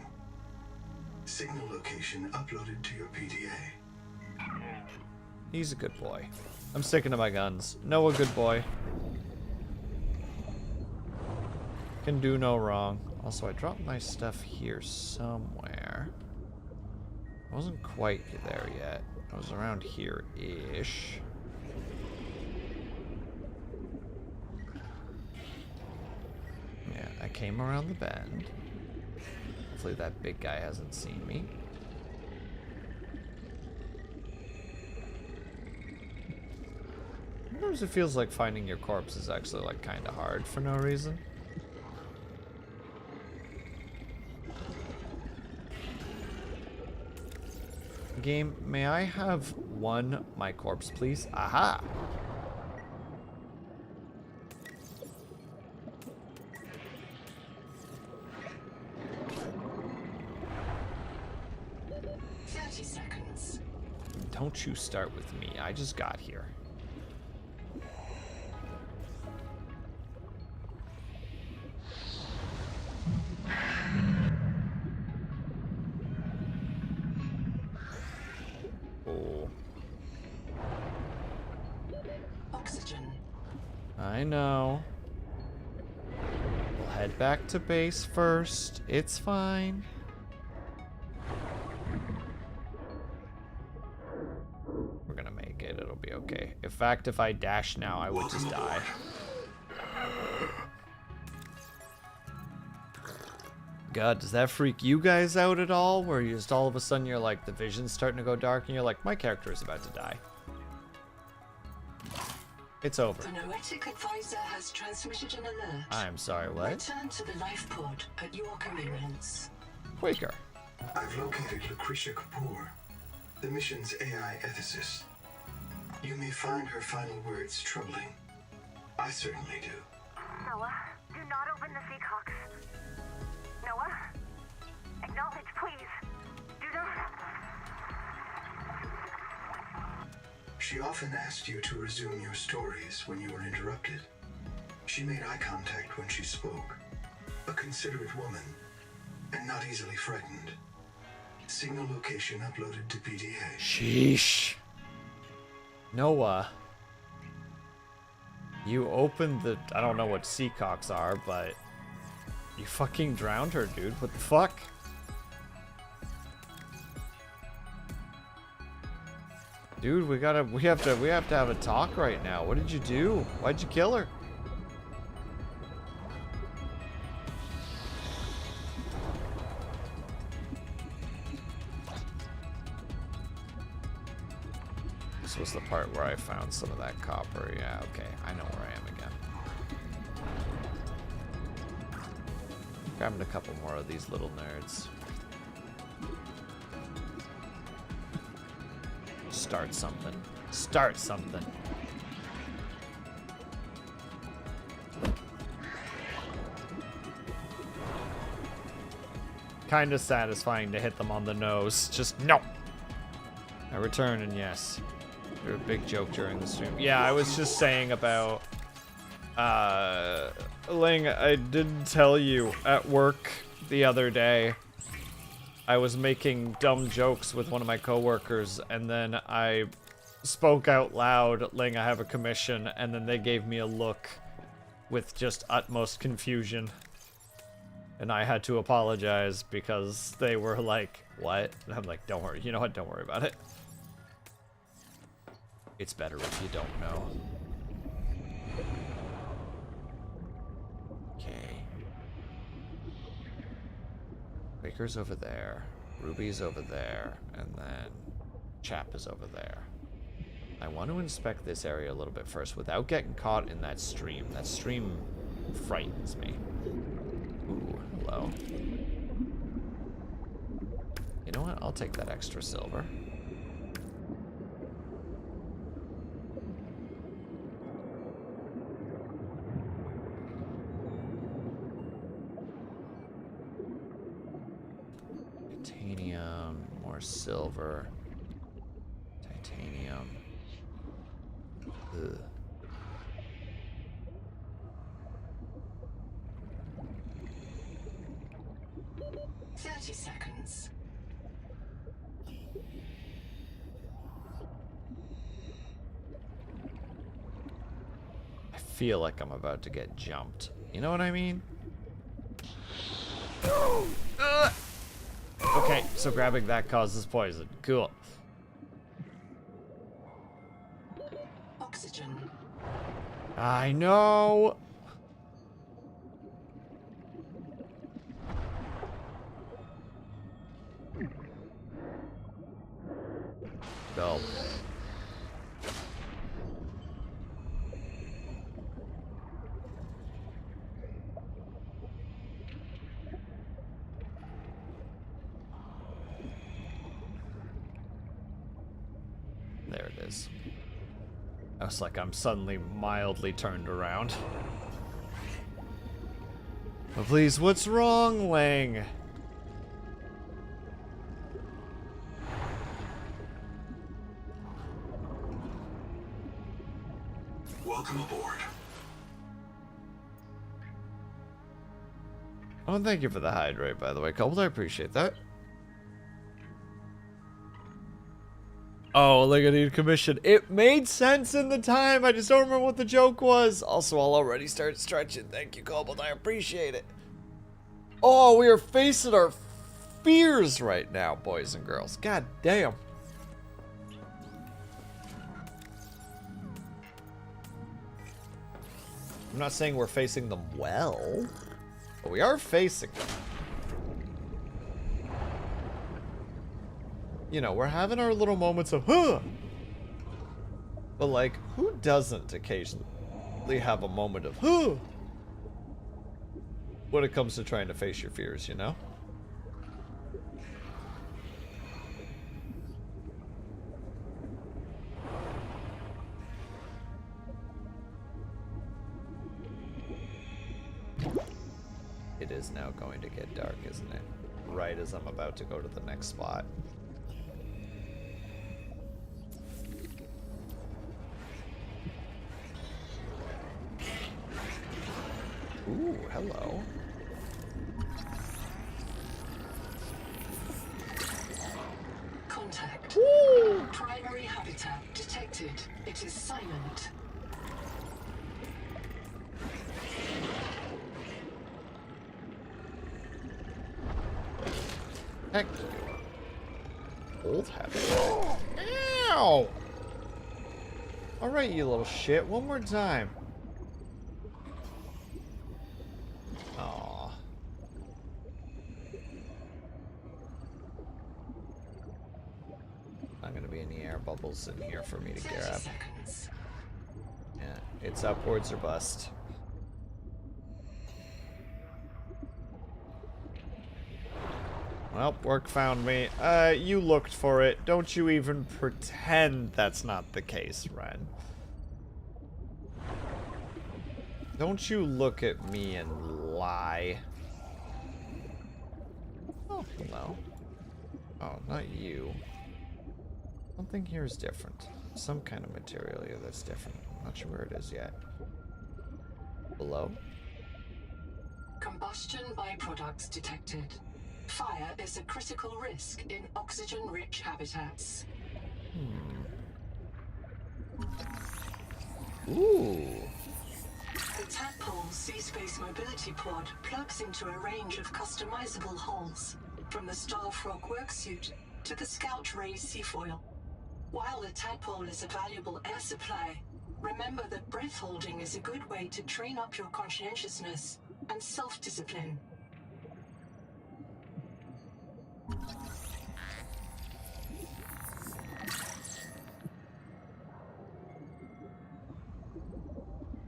Signal location uploaded to your PDA. He's a good boy. I'm sticking to my guns. Noah, good boy. Can do no wrong. Also, I dropped my stuff here somewhere. I wasn't quite there yet. I was around here-ish. Yeah, I came around the bend. Hopefully that big guy hasn't seen me. Sometimes it feels like finding your corpse is actually like kind of hard for no reason. Game, may I have my corpse, please? Aha! Don't you start with me. I just got here. Oh. Oxygen. I know. We'll head back to base first. It's fine. It'll be okay. In fact, if I dash now, I would just die. God, does that freak you guys out at all? Where you just all of a sudden you're like, the vision's starting to go dark and you're like, my character is about to die. It's over. The Noetic advisor has transmitted an alert. I'm sorry, what? Return to the life pod at your convenience. Quaker. I've located Lucretia Kapoor, the mission's AI ethicist. You may find her final words troubling. I certainly do. Noah, do not open the Seacocks. Noah? Acknowledge, please. Do not. She often asked you to resume your stories when you were interrupted. She made eye contact when she spoke. A considerate woman, and not easily frightened. Signal location uploaded to PDA. Sheesh. Noah, you opened the... I don't know what seacocks are, but you fucking drowned her, dude. What the fuck? Dude, we have to have a talk right now. What did you do? Why'd you kill her? This was the part where I found some of that copper. Yeah, okay. I know where I am again. Grabbing a couple more of these little nerds. Start something. Start something. kind of satisfying to hit them on the nose. Just no. I return, and yes, you're a big joke during the stream. Yeah, I was just saying about Ling. I didn't tell you at work the other day. I was making dumb jokes with one of my coworkers, and then I spoke out loud, Ling, I have a commission, and then they gave me a look with just utmost confusion. And I had to apologize because they were like, what? And I'm like, don't worry. You know what? Don't worry about it. It's better if you don't know. Okay. Baker's over there. Ruby's over there. And then Chap is over there. I want to inspect this area a little bit first without getting caught in that stream. That stream frightens me. Ooh, hello. You know what? I'll take that extra silver. Titanium, more silver. Titanium. Ugh. Seconds. I feel like I'm about to get jumped. You know what I mean? Okay, so grabbing that causes poison. Cool. Oxygen. I know. Go. There it is. I was like, I'm suddenly mildly turned around. But please, what's wrong, Lang? Welcome aboard. Oh, thank you for the hydrate, by the way, Cobalt. I appreciate that. Oh, like I need commission. It made sense in the time. I just don't remember what the joke was. Also, I'll already start stretching. Thank you, Cobalt. I appreciate it. Oh, we are facing our fears right now, boys and girls. God damn. I'm not saying we're facing them well, but we are facing them. You know, we're having our little moments of, huh! But, like, who doesn't occasionally have a moment of, huh! When it comes to trying to face your fears, you know? It is now going to get dark, isn't it? Right as I'm about to go to the next spot. Ooh, hello. Contact. Ooh. Primary habitat detected. It is silent. Heck you. Old habitat. Ow! Alright, you little shit. One more time. Aw. Not gonna be any air bubbles in here for me to 30 grab. seconds. Yeah, it's upwards or bust. Well, work found me. You looked for it. Don't you even pretend that's not the case, Ren. Don't you look at me and lie. Oh, hello. Oh, not you. Something here is different. Some kind of material here that's different. I'm not sure where it is yet. Below? Combustion byproducts detected. Fire is a critical risk in oxygen-rich habitats. Ooh. The Tadpole Sea Space Mobility Pod plugs into a range of customizable hulls, from the Starfrog worksuit to the Scout Ray seafoil. While the Tadpole is a valuable air supply, remember that breath holding is a good way to train up your conscientiousness and self-discipline.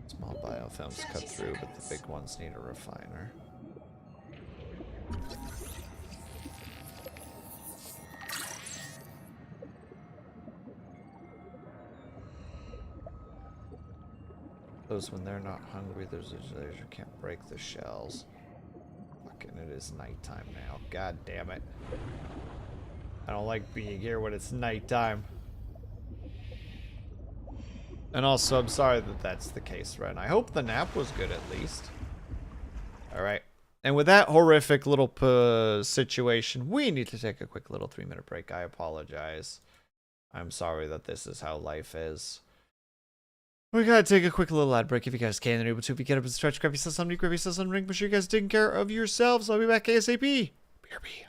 Small biofilms cut through, but the big ones need a refiner. Those when they're not hungry, there's a laser can't break the shells. Fucking it is nighttime now. God damn it. I don't like being here when it's nighttime. And also, I'm sorry that that's the case, Ren. I hope the nap was good at least. Alright. And with that horrific little situation, we need to take a quick little 3-minute break. I apologize. I'm sorry that this is how life is. We gotta take a quick little ad break if you guys can and able to. If you get up and stretch, grab yourself something, grab yourself some drink. Make sure you guys are taking care of yourselves. I'll be back ASAP. BRB.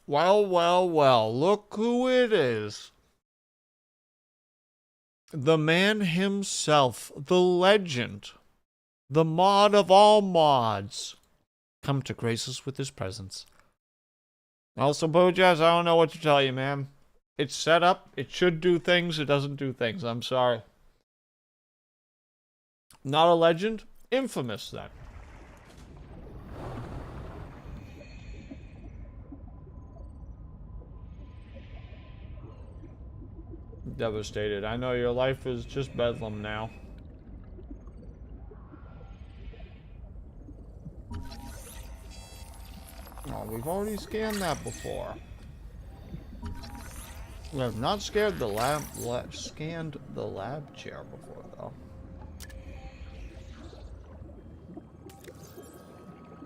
Well, well, well, look who it is. The man himself, the legend, the mod of all mods, come to grace us with his presence. Also, Bojas, I don't know what to tell you, man. It's set up, it should do things, it doesn't do things. I'm sorry. Not a legend? Infamous, then. Devastated. I know your life is just bedlam now. Oh, we've already scanned that before. We have not scanned the lab chair before, though.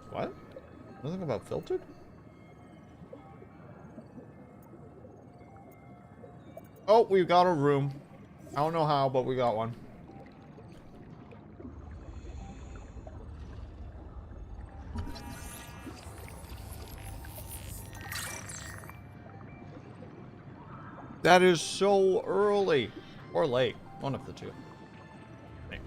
What? Nothing about filtered? Oh, we got a room. I don't know how, but we got one. That is so early. Or late. One of the two. Hey.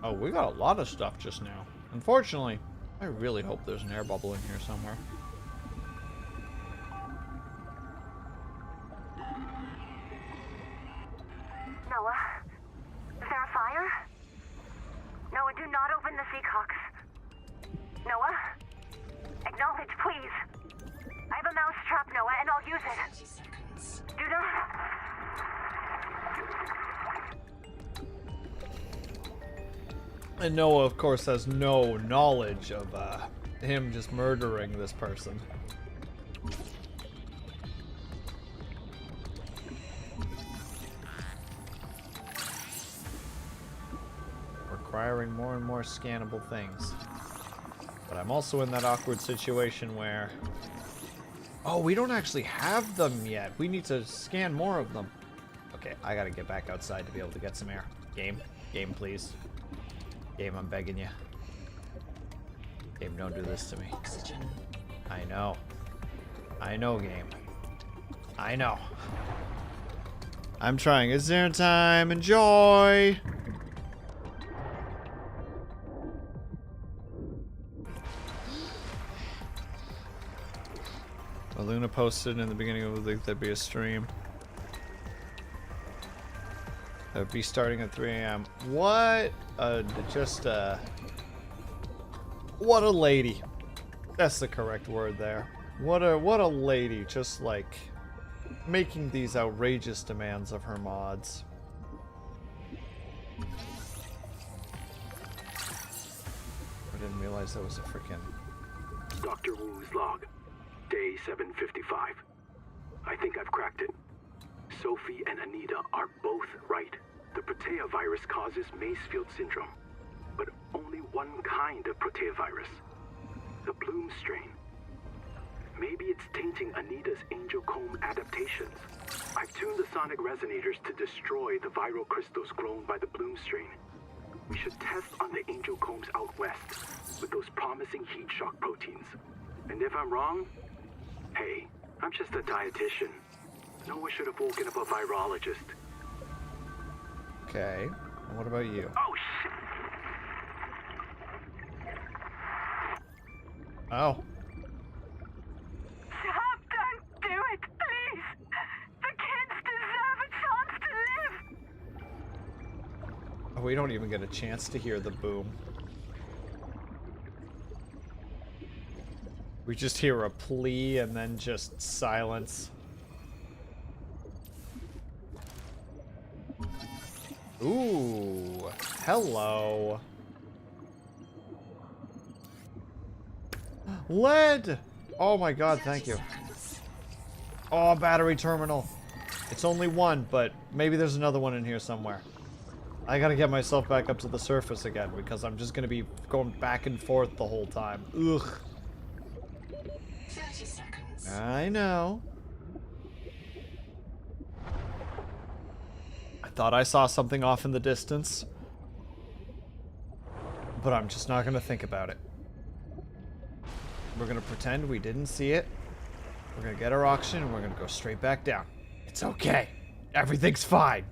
Oh, we got a lot of stuff just now. Unfortunately, I really hope there's an air bubble in here somewhere. Noah? Is there a fire? Noah, do not open the Seacocks. Noah? Acknowledge, please. I have a mouse trap, Noah, and I'll use it. 30 seconds. Do not... And Noah, of course, has no knowledge of him just murdering this person. Requiring more and more scannable things. But I'm also in that awkward situation where... Oh, we don't actually have them yet. We need to scan more of them. Okay, I gotta get back outside to be able to get some air. Game, please. Game, I'm begging you. Game, don't do this to me. Oxygen. I know. I know, game. I know. I'm trying. Is there time? Enjoy! Luna posted in the beginning of the week there'd be a stream. That would be starting at 3 a.m. What? What a lady. That's the correct word there. What a lady, just like making these outrageous demands of her mods. I didn't realize that was a freaking... Dr. Wu's log. Day 755. I think I've cracked it. Sophie and Anita are both right. The Protea virus causes Macefield syndrome, but only one kind of Protea virus. The Bloom strain. Maybe it's tainting Anita's angel comb adaptations. I've tuned the sonic resonators to destroy the viral crystals grown by the Bloom strain. We should test on the angel combs out west with those promising heat shock proteins. And if I'm wrong, hey, I'm just a dietitian. Noah should have woken up a virologist. Okay. And what about you? Oh, shit! Oh. Stop! Don't do it, please! The kids deserve a chance to live! Oh, we don't even get a chance to hear the boom. We just hear a plea and then just silence. Ooh, hello. Lead! Oh my god, thank you. Oh, battery terminal. It's only one, but maybe there's another one in here somewhere. I gotta get myself back up to the surface again because I'm just gonna be going back and forth the whole time. Ugh. 30 seconds. I know. I thought I saw something off in the distance. But I'm just not gonna think about it. We're gonna pretend we didn't see it. We're gonna get our oxygen and we're gonna go straight back down. It's okay. Everything's fine.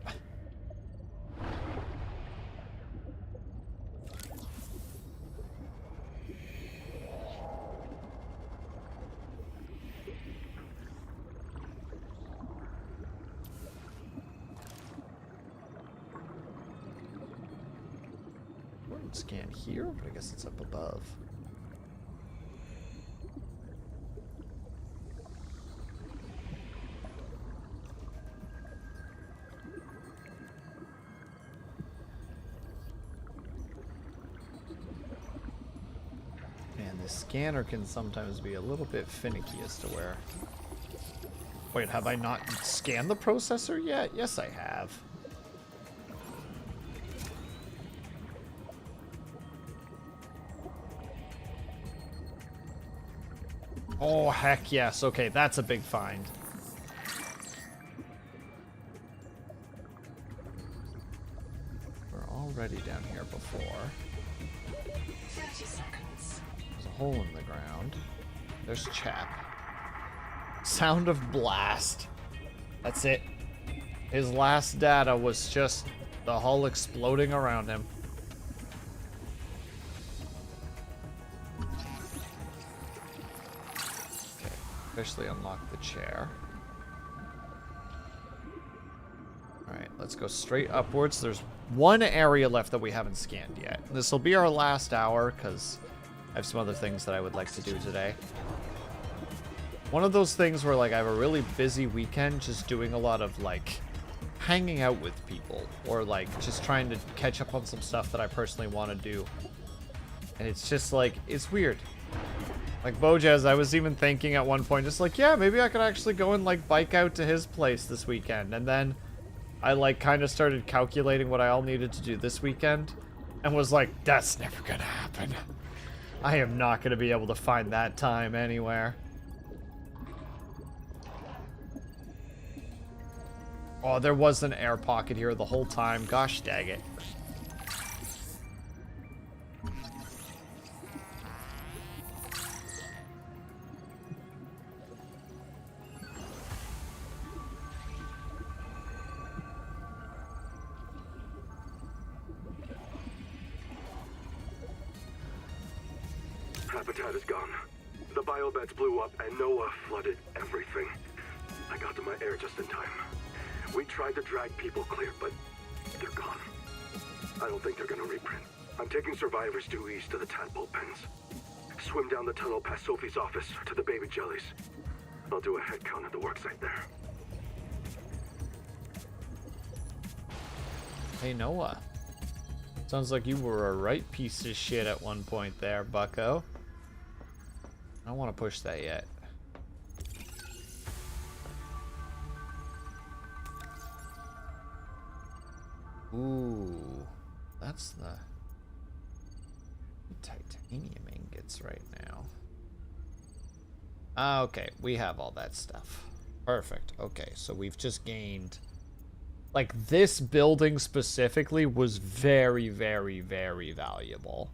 Scan here, but I guess it's up above. Man, this scanner can sometimes be a little bit finicky as to where... Wait, have I not scanned the processor yet? Yes, I have. Oh, heck yes. Okay, that's a big find. We're already down here before. 30 seconds. There's a hole in the ground. There's chap. Sound of blast. That's it. His last data was just the hull exploding around him. Officially unlock the chair. Alright, let's go straight upwards. There's one area left that we haven't scanned yet. This will be our last hour, because I have some other things that I would like to do today. One of those things where, like, I have a really busy weekend just doing a lot of, like, hanging out with people. Or, like, just trying to catch up on some stuff that I personally want to do. And it's just, like, it's weird. Like Bojaz, I was even thinking at one point, just like, yeah, maybe I could actually go and, like, bike out to his place this weekend. And then I, like, kind of started calculating what I all needed to do this weekend. And was like, that's never gonna happen. I am not gonna be able to find that time anywhere. Oh, there was an air pocket here the whole time. Gosh dang it. Habitat is gone. The biobeds blew up and Noah flooded everything. I got to my air just in time. We tried to drag people clear, but they're gone. I don't think they're gonna reprint. I'm taking survivors due east to the tadpole pens. Swim down the tunnel past Sophie's office to the baby jellies. I'll do a head count at the worksite there. Hey, Noah. Sounds like you were a right piece of shit at one point there, bucko. I don't want to push that yet. Ooh, that's the titanium ingots right now. Ah, okay, we have all that stuff. Perfect. Okay, so we've just gained... Like, this building specifically was very, very, very valuable.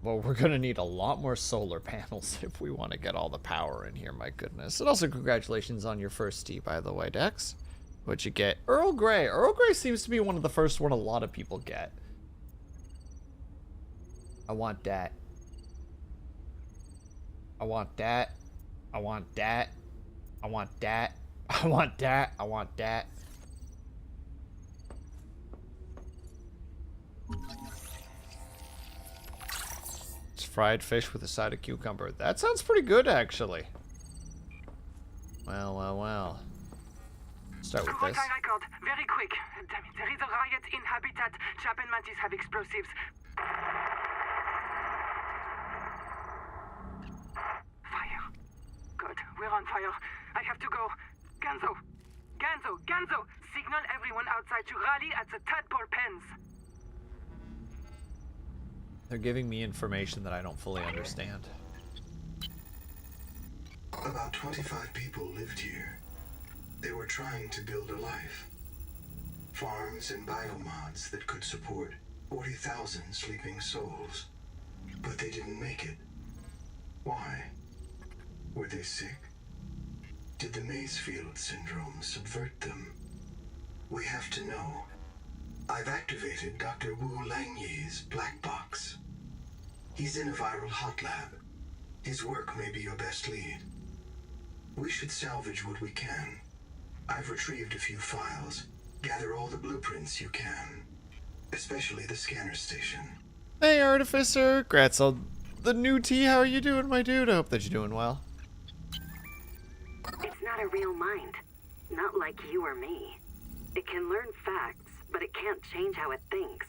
Well, we're going to need a lot more solar panels if we want to get all the power in here, my goodness. And also, congratulations on your first tea, by the way, Dex. What'd you get? Earl Grey. Earl Grey seems to be one of the first one a lot of people get. I want that. I want that. I want that. I want that. I want that. I want that. It's fried fish with a side of cucumber. That sounds pretty good, actually. Well, well, well. Start with From this. what I record, very quick. Damn it, there is a riot in Habitat. Chap and Mantis have explosives. Fire. Good, we're on fire. I have to go. Ganzo! Ganzo! Ganzo! Signal everyone outside to rally at the tadpole pens. They're giving me information that I don't fully understand. About 25 people lived here. They were trying to build a life. Farms and biomods that could support 40,000 sleeping souls. but they didn't make it. Why? Were they sick? Did the Maysfield syndrome subvert them? We have to know. I've activated Dr. Wu Langyi's black box. He's in a viral hot lab. His work may be your best lead. We should salvage what we can. I've retrieved a few files. Gather all the blueprints you can. Especially the scanner station. Hey, Artificer! Gratzel, the new tea, how are you doing, my dude? I hope that you're doing well. It's not a real mind. Not like you or me. It can learn facts, but it can't change how it thinks.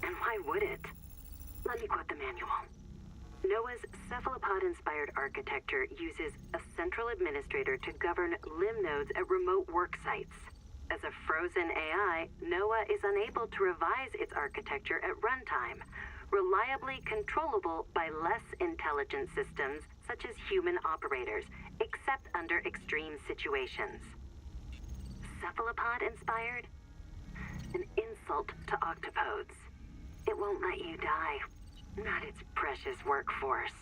And why would it? Let me quote the manual. Noah's cephalopod-inspired architecture uses a central administrator to govern limb nodes at remote work sites. As a frozen AI, Noah is unable to revise its architecture at runtime, reliably controllable by less intelligent systems such as human operators, except under extreme situations. Cephalopod-inspired? An insult to octopodes. It won't let you die. Not its precious workforce.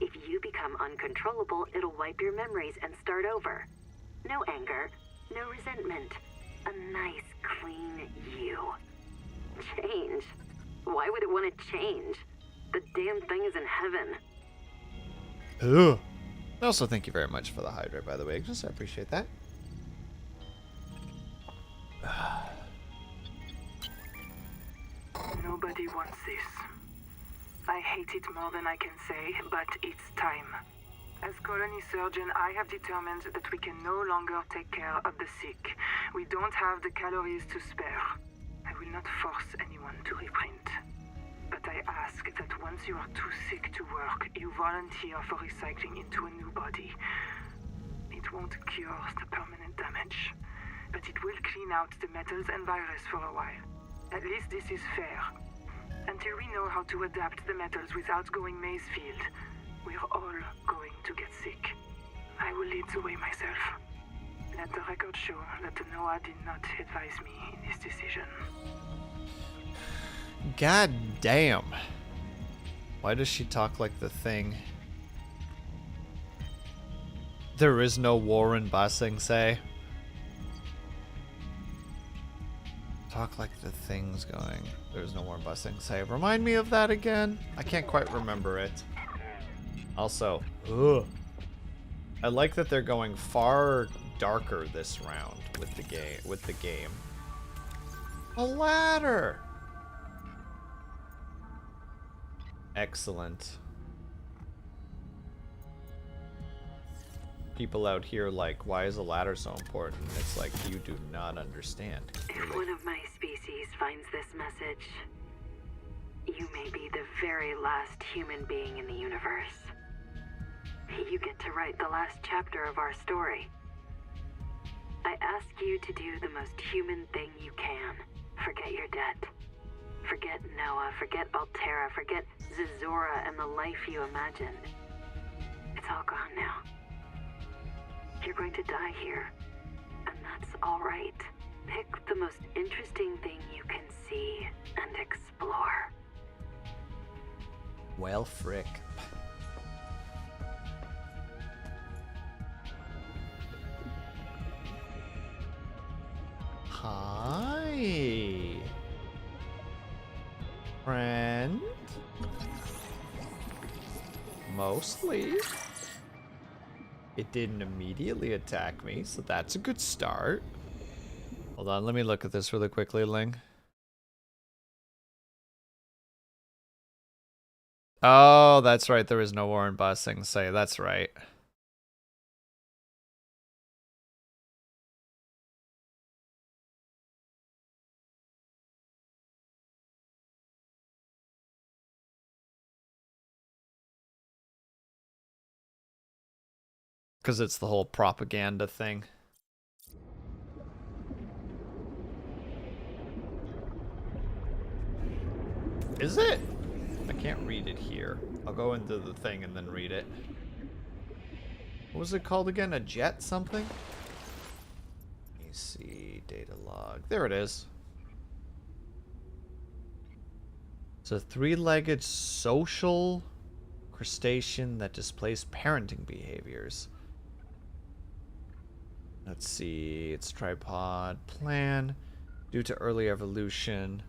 If you become uncontrollable, it'll wipe your memories and start over. No anger, no resentment. A nice, clean you. Change? Why would it want to change? The damn thing is in heaven. Ugh. Also, thank you very much for the hydrate, by the way, Ignis. I appreciate that. Nobody wants this. I hate it more than I can say, but it's time. As colony surgeon, I have determined that we can no longer take care of the sick. We don't have the calories to spare. I will not force anyone to reprint. But I ask that once you are too sick to work, you volunteer for recycling into a new body. It won't cure the permanent damage, but it will clean out the metals and virus for a while. At least this is fair. Until we know how to adapt the metals without going Maysfield, we're all going to get sick. I will lead the way myself. Let the record show that Noah did not advise me in this decision. God damn. Why does she talk like the thing? There is no war in Ba Sing Se. Talk like the thing's going. There's no war in Ba Sing Se. Remind me of that again? I can't quite remember it. Also, ugh. I like that they're going far darker this round with the game. A ladder. Excellent. People out here like, why is a ladder so important? It's like, you do not understand. If one of my species finds this message, you may be the very last human being in the universe. You get to write the last chapter of our story. I ask you to do the most human thing you can. Forget your debt. Forget Noah, forget Altera, forget Zazora and the life you imagined. It's all gone now. You're going to die here, and that's all right. Pick the most interesting thing you can see and explore. Well, frick. Hi. Friend? Mostly. It didn't immediately attack me, so that's a good start. Hold on, let me look at this really quickly, Ling. Oh, that's right, there is no war in Ba Sing Se, that's right. Because it's the whole propaganda thing. Is it? I can't read it here. I'll go into the thing and then read it. What was it called again? A jet something? Let me see. Data log. There it is. It's a three-legged social crustacean that displays parenting behaviors. Let's see, its tripod plan. Due to early evolution,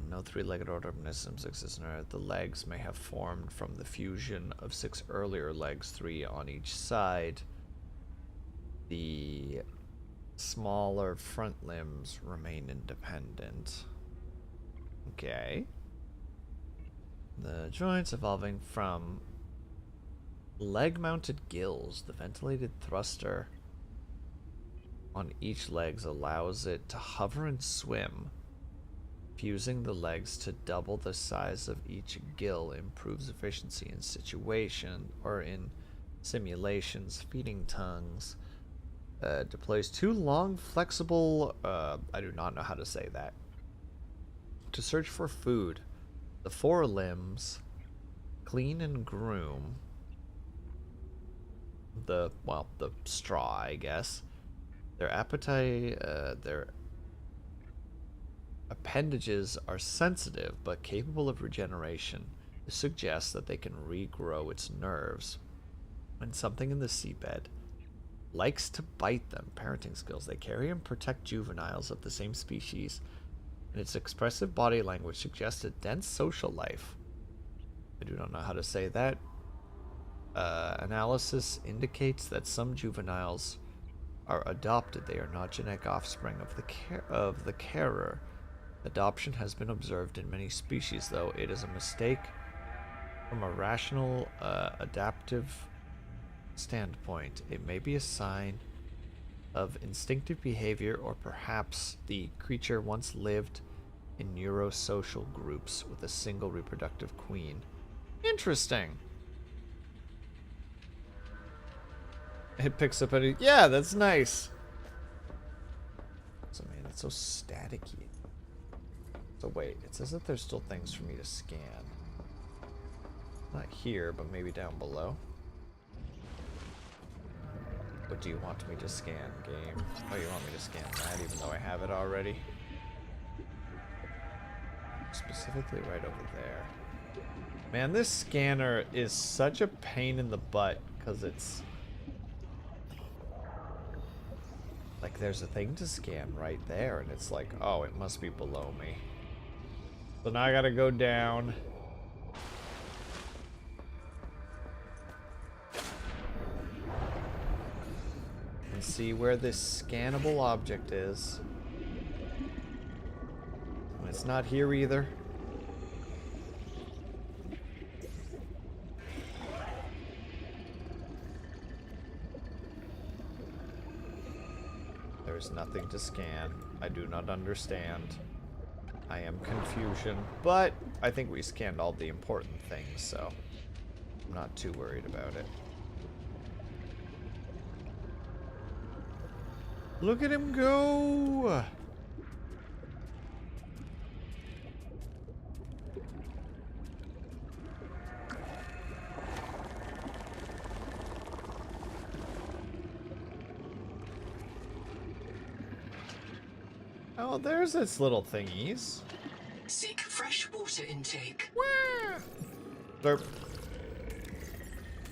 no three-legged organisms exist on Earth. The legs may have formed from the fusion of 6 earlier legs, 3 on each side. The smaller front limbs remain independent. Okay. The joints evolving from leg-mounted gills. The ventilated thruster on each leg allows it to hover and swim. Fusing the legs to double the size of each gill improves efficiency in simulations. Feeding tongues. Deploys 2 long, flexible, I do not know how to say that. To search for food. The forelimbs clean and groom the straw, I guess. Their appendages are sensitive but capable of regeneration. This suggests that they can regrow its nerves. When something in the seabed likes to bite them, parenting skills. They carry and protect juveniles of the same species, and its expressive body language suggests a dense social life. I do not know how to say that. Analysis indicates that some juveniles are adopted. They are not genetic offspring of the carer. Adoption has been observed in many species, though it is a mistake from a rational, adaptive standpoint. It may be a sign of instinctive behavior, or perhaps the creature once lived in neurosocial groups with a single reproductive queen. Interesting. It picks up any... Yeah, that's nice. So, man, it's so staticky. So, wait. It says that there's still things for me to scan. Not here, but maybe down below. What do you want me to scan, game? Oh, you want me to scan that, even though I have it already? Specifically right over there. Man, this scanner is such a pain in the butt, because it's... like, there's a thing to scan right there, and it's like, oh, it must be below me. So now I gotta go down. And see where this scannable object is. And it's not here either. There's nothing to scan. I do not understand. I am confusion, but I think we scanned all the important things, so I'm not too worried about it. Look at him go! Oh, there's its little thingies. Seek fresh water intake. Derp.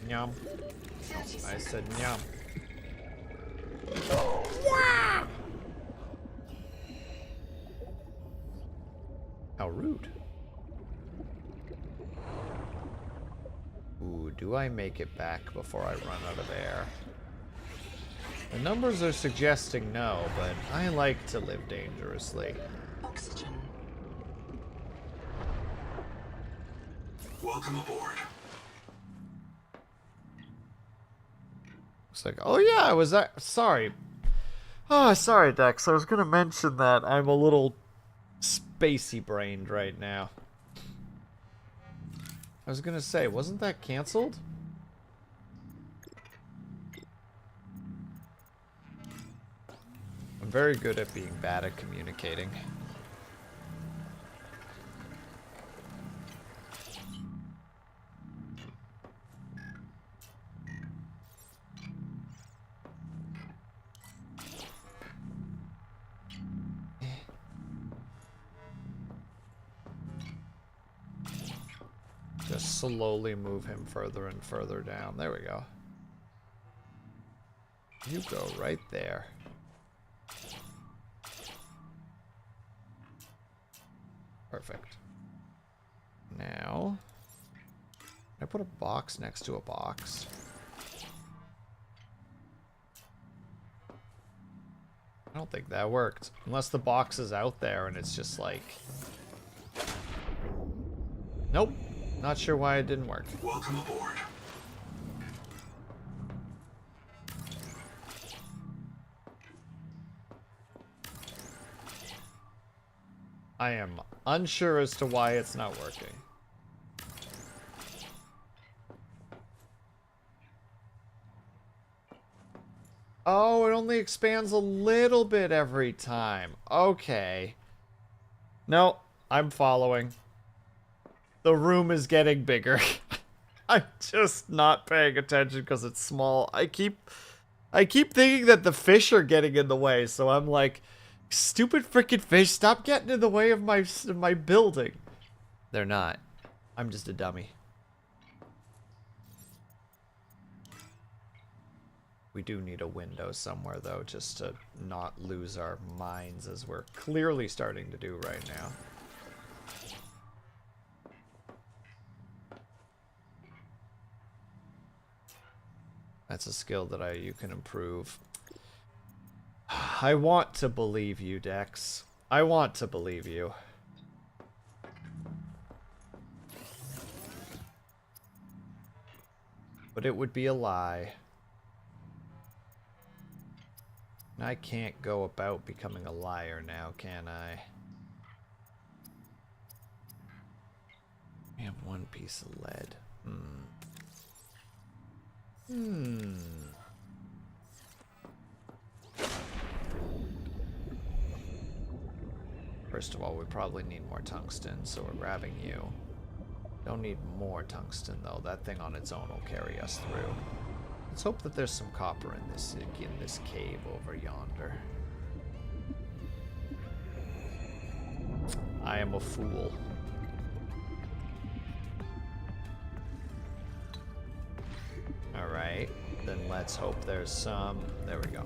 Yum. I said yum. How rude. Ooh, do I make it back before I run out of air? The numbers are suggesting no, but I like to live dangerously. Oxygen. Welcome aboard. It's like, oh yeah, I was sorry. Oh, sorry, Dex. I was gonna mention that I'm a little spacey brained right now. I was gonna say, wasn't that canceled? I'm very good at being bad at communicating. gonna slowly move him further and further down. There we go. You go right there. Perfect. Now, I put a box next to a box. I don't think that worked. Unless the box is out there and it's just like... Nope. Not sure why it didn't work. Welcome aboard. I am unsure as to why it's not working. Oh, it only expands a little bit every time. Okay. No, I'm following. The room is getting bigger. I'm just not paying attention because it's small. I keep thinking that the fish are getting in the way, so I'm like, stupid freaking fish, stop getting in the way of my building. They're not. I'm just a dummy. We do need a window somewhere, though, just to not lose our minds as we're clearly starting to do right now. That's a skill that you can improve. I want to believe you, Dex. I want to believe you. But it would be a lie. And I can't go about becoming a liar now, can I? I have one piece of lead. First of all, we probably need more tungsten, so we're grabbing you. Don't need more tungsten, though. That thing on its own will carry us through. Let's hope that there's some copper in this cave over yonder. I am a fool. Alright, then let's hope there's some... There we go.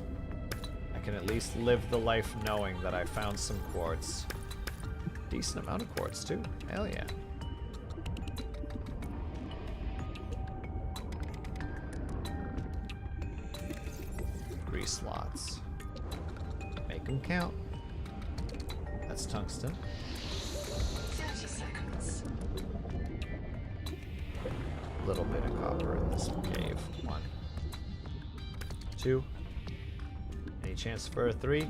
I can at least live the life knowing that I found some quartz. Decent amount of quartz, too. Hell yeah. 3 slots. Make them count. That's tungsten. 30 seconds. A little bit of copper in this cave. 1, 2. Any chance for a 3?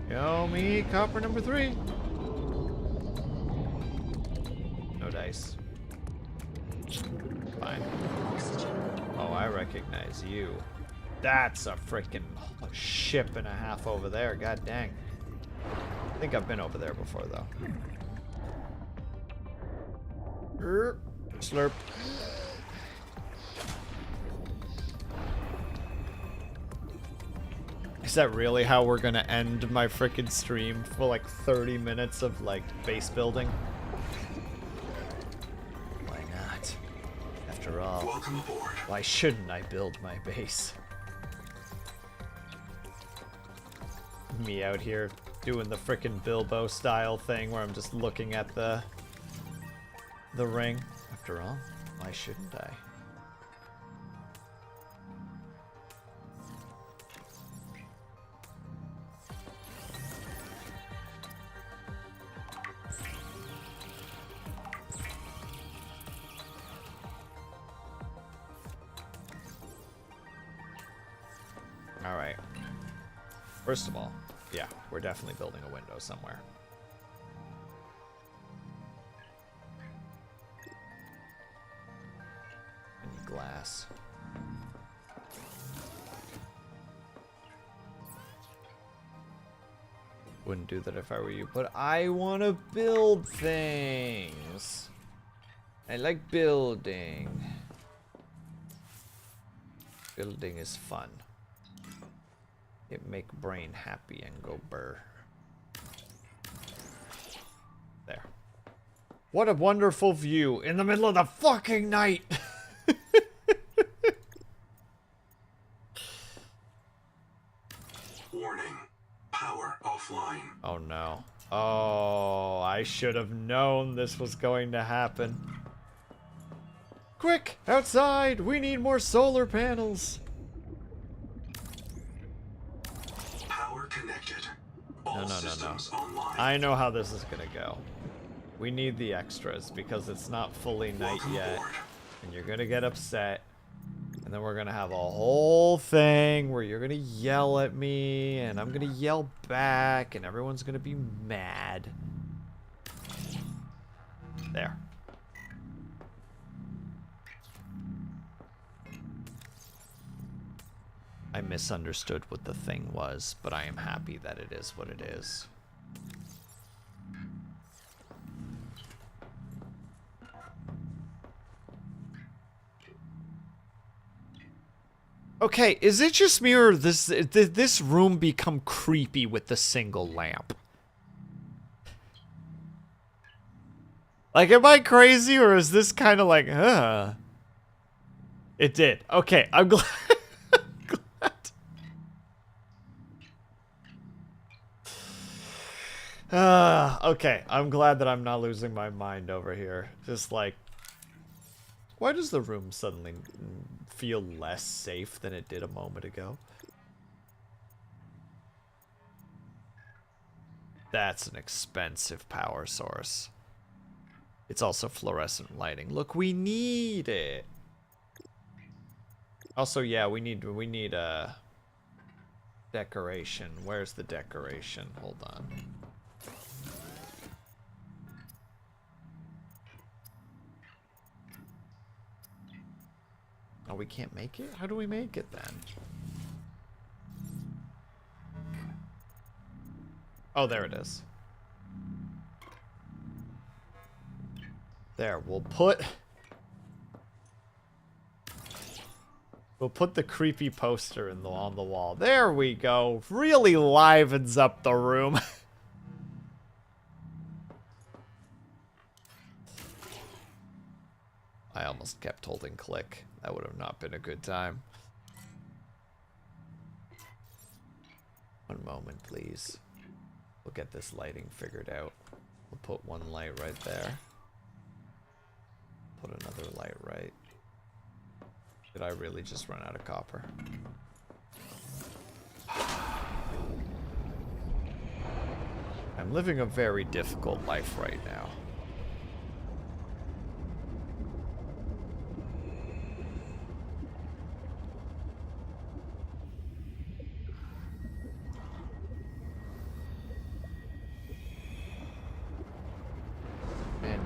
Show me copper number 3. No dice. Fine. Oh, I recognize you. That's a freaking ship and a half over there. God dang. I think I've been over there before, though. Slurp. Is that really how we're gonna end my freaking stream for like 30 minutes of like base building? Why not? After all, Welcome aboard. why shouldn't I build my base? Me out here doing the frickin' Bilbo style thing where I'm just looking at the ring. After all, why shouldn't I? Alright. First of all, yeah, we're definitely building a window somewhere. I need glass. Wouldn't do that if I were you, but I want to build things. I like building. Building is fun. It make brain happy and go burr. There. What a wonderful view in the middle of the fucking night. Warning. Power offline. Oh no. Oh, I should have known this was going to happen. Quick, outside! We need more solar panels. Power connected. All systems online. I know how this is gonna go. We need the extras because it's not fully night yet. And you're gonna get upset. And then we're gonna have a whole thing where you're gonna yell at me and I'm gonna yell back and everyone's gonna be mad. There. I misunderstood what the thing was, but I am happy that it is what it is. Okay, is it just me or this room become creepy with the single lamp? Like, am I crazy or is this kind of like, It did. Okay, I'm glad. Okay, I'm glad that I'm not losing my mind over here. Just like, why does the room suddenly feel less safe than it did a moment ago? That's an expensive power source. It's also fluorescent lighting. Look, we need it. Also, yeah, we need a decoration. Where's the decoration? Hold on. Oh, we can't make it? How do we make it then? Oh, there it is. There, we'll put the creepy poster on the wall. There we go. Really livens up the room. I almost kept holding click. That would have not been a good time. One moment, please. We'll get this lighting figured out. We'll put one light right there. Put another light right. Did I really just run out of copper? I'm living a very difficult life right now.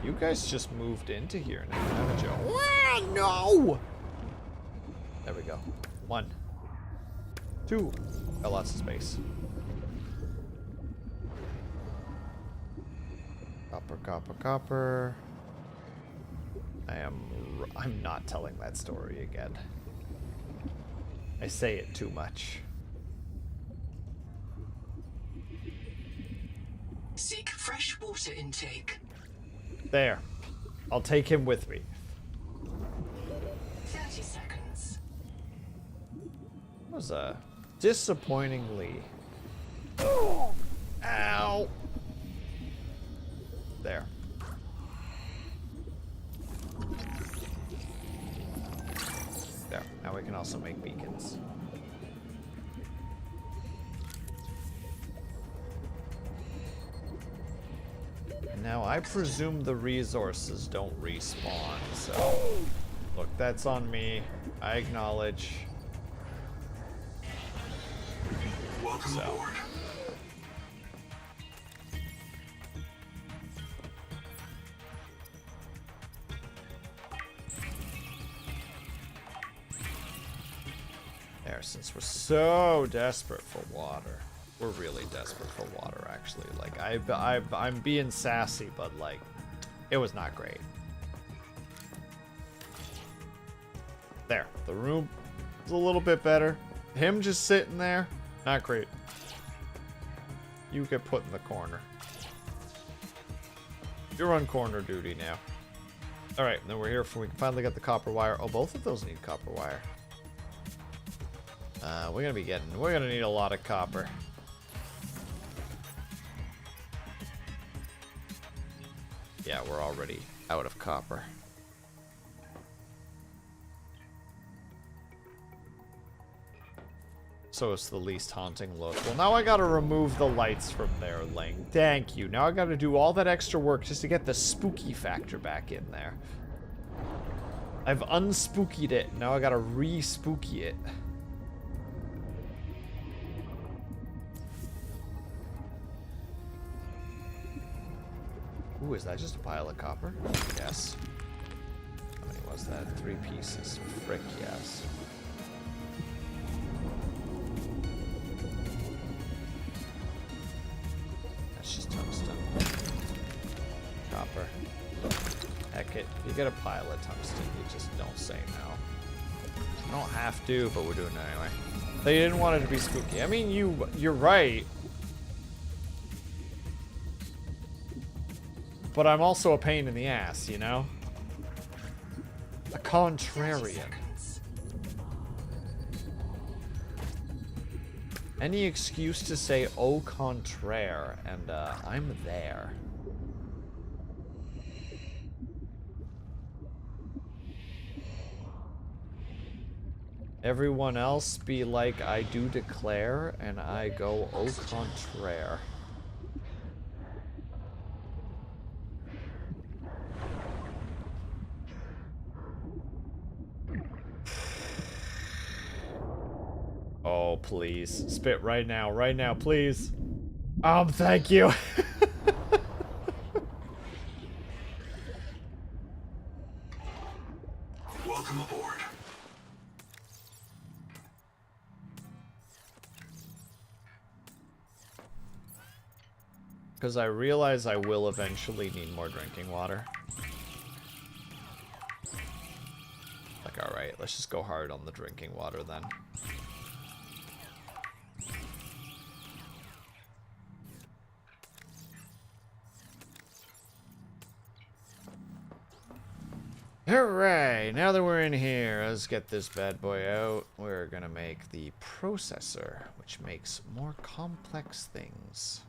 You guys just moved into here now, haven't you? Ah, no! There we go. 1, 2. Got lots of space. Copper, copper, copper. I'm not telling that story again. I say it too much. Seek fresh water intake. There. I'll take him with me. 30 seconds. That was a disappointingly... Ow! There. There. Now we can also make beacons. Now, I presume the resources don't respawn, so... Look, that's on me. I acknowledge. Welcome aboard. There, since we're so desperate for water. We're really desperate for water, actually. Like, I'm being sassy, but, like, it was not great. There. The room is a little bit better. Him just sitting there, not great. You get put in the corner. You're on corner duty now. Alright, then we're here for we can finally get the copper wire. Oh, both of those need copper wire. We're gonna need a lot of copper. Yeah, we're already out of copper. So it's the least haunting look. Well, now I gotta remove the lights from there, Ling. Thank you. Now I gotta do all that extra work just to get the spooky factor back in there. I've unspookied it. Now I gotta re-spooky it. Ooh, is that just a pile of copper? Yes. How many was that? 3 pieces. Frick, yes. That's just tungsten. Copper. Heck it. You get a pile of tungsten, you just don't say no. You don't have to, but we're doing it anyway. They didn't want it to be spooky. I mean, you're right. But I'm also a pain in the ass, you know? A contrarian. Any excuse to say au contraire, and I'm there. Everyone else be like, I do declare, and I go au contraire. Oh, please. Spit right now, please. Thank you. Welcome aboard. Because I realize I will eventually need more drinking water. Like, alright, let's just go hard on the drinking water then. Hooray! Now that we're in here, let's get this bad boy out. We're gonna make the processor, which makes more complex things.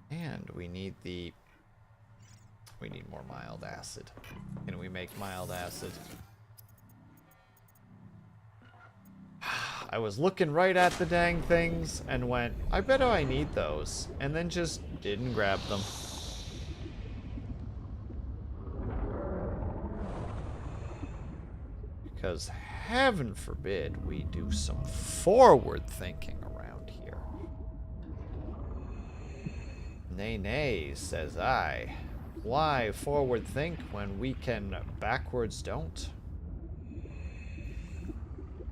And we need more mild acid. Can we make mild acid? I was looking right at the dang things and went, I bet I need those. And then just didn't grab them. Because heaven forbid we do some forward thinking around here. Nay, nay, says I. Why forward think when we can backwards don't?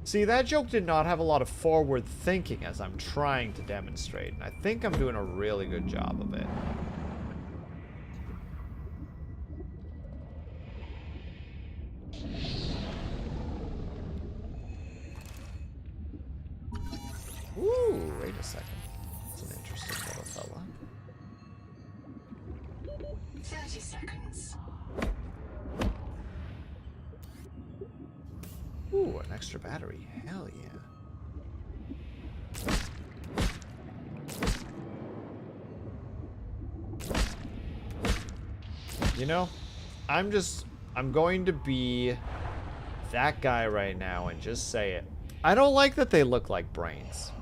See, that joke did not have a lot of forward thinking as I'm trying to demonstrate, and I think I'm doing a really good job of it. Ooh, wait a second. That's an interesting little fella. 30 seconds. Ooh, an extra battery. Hell yeah. You know, I'm going to be that guy right now and just say it. I don't like that they look like brains.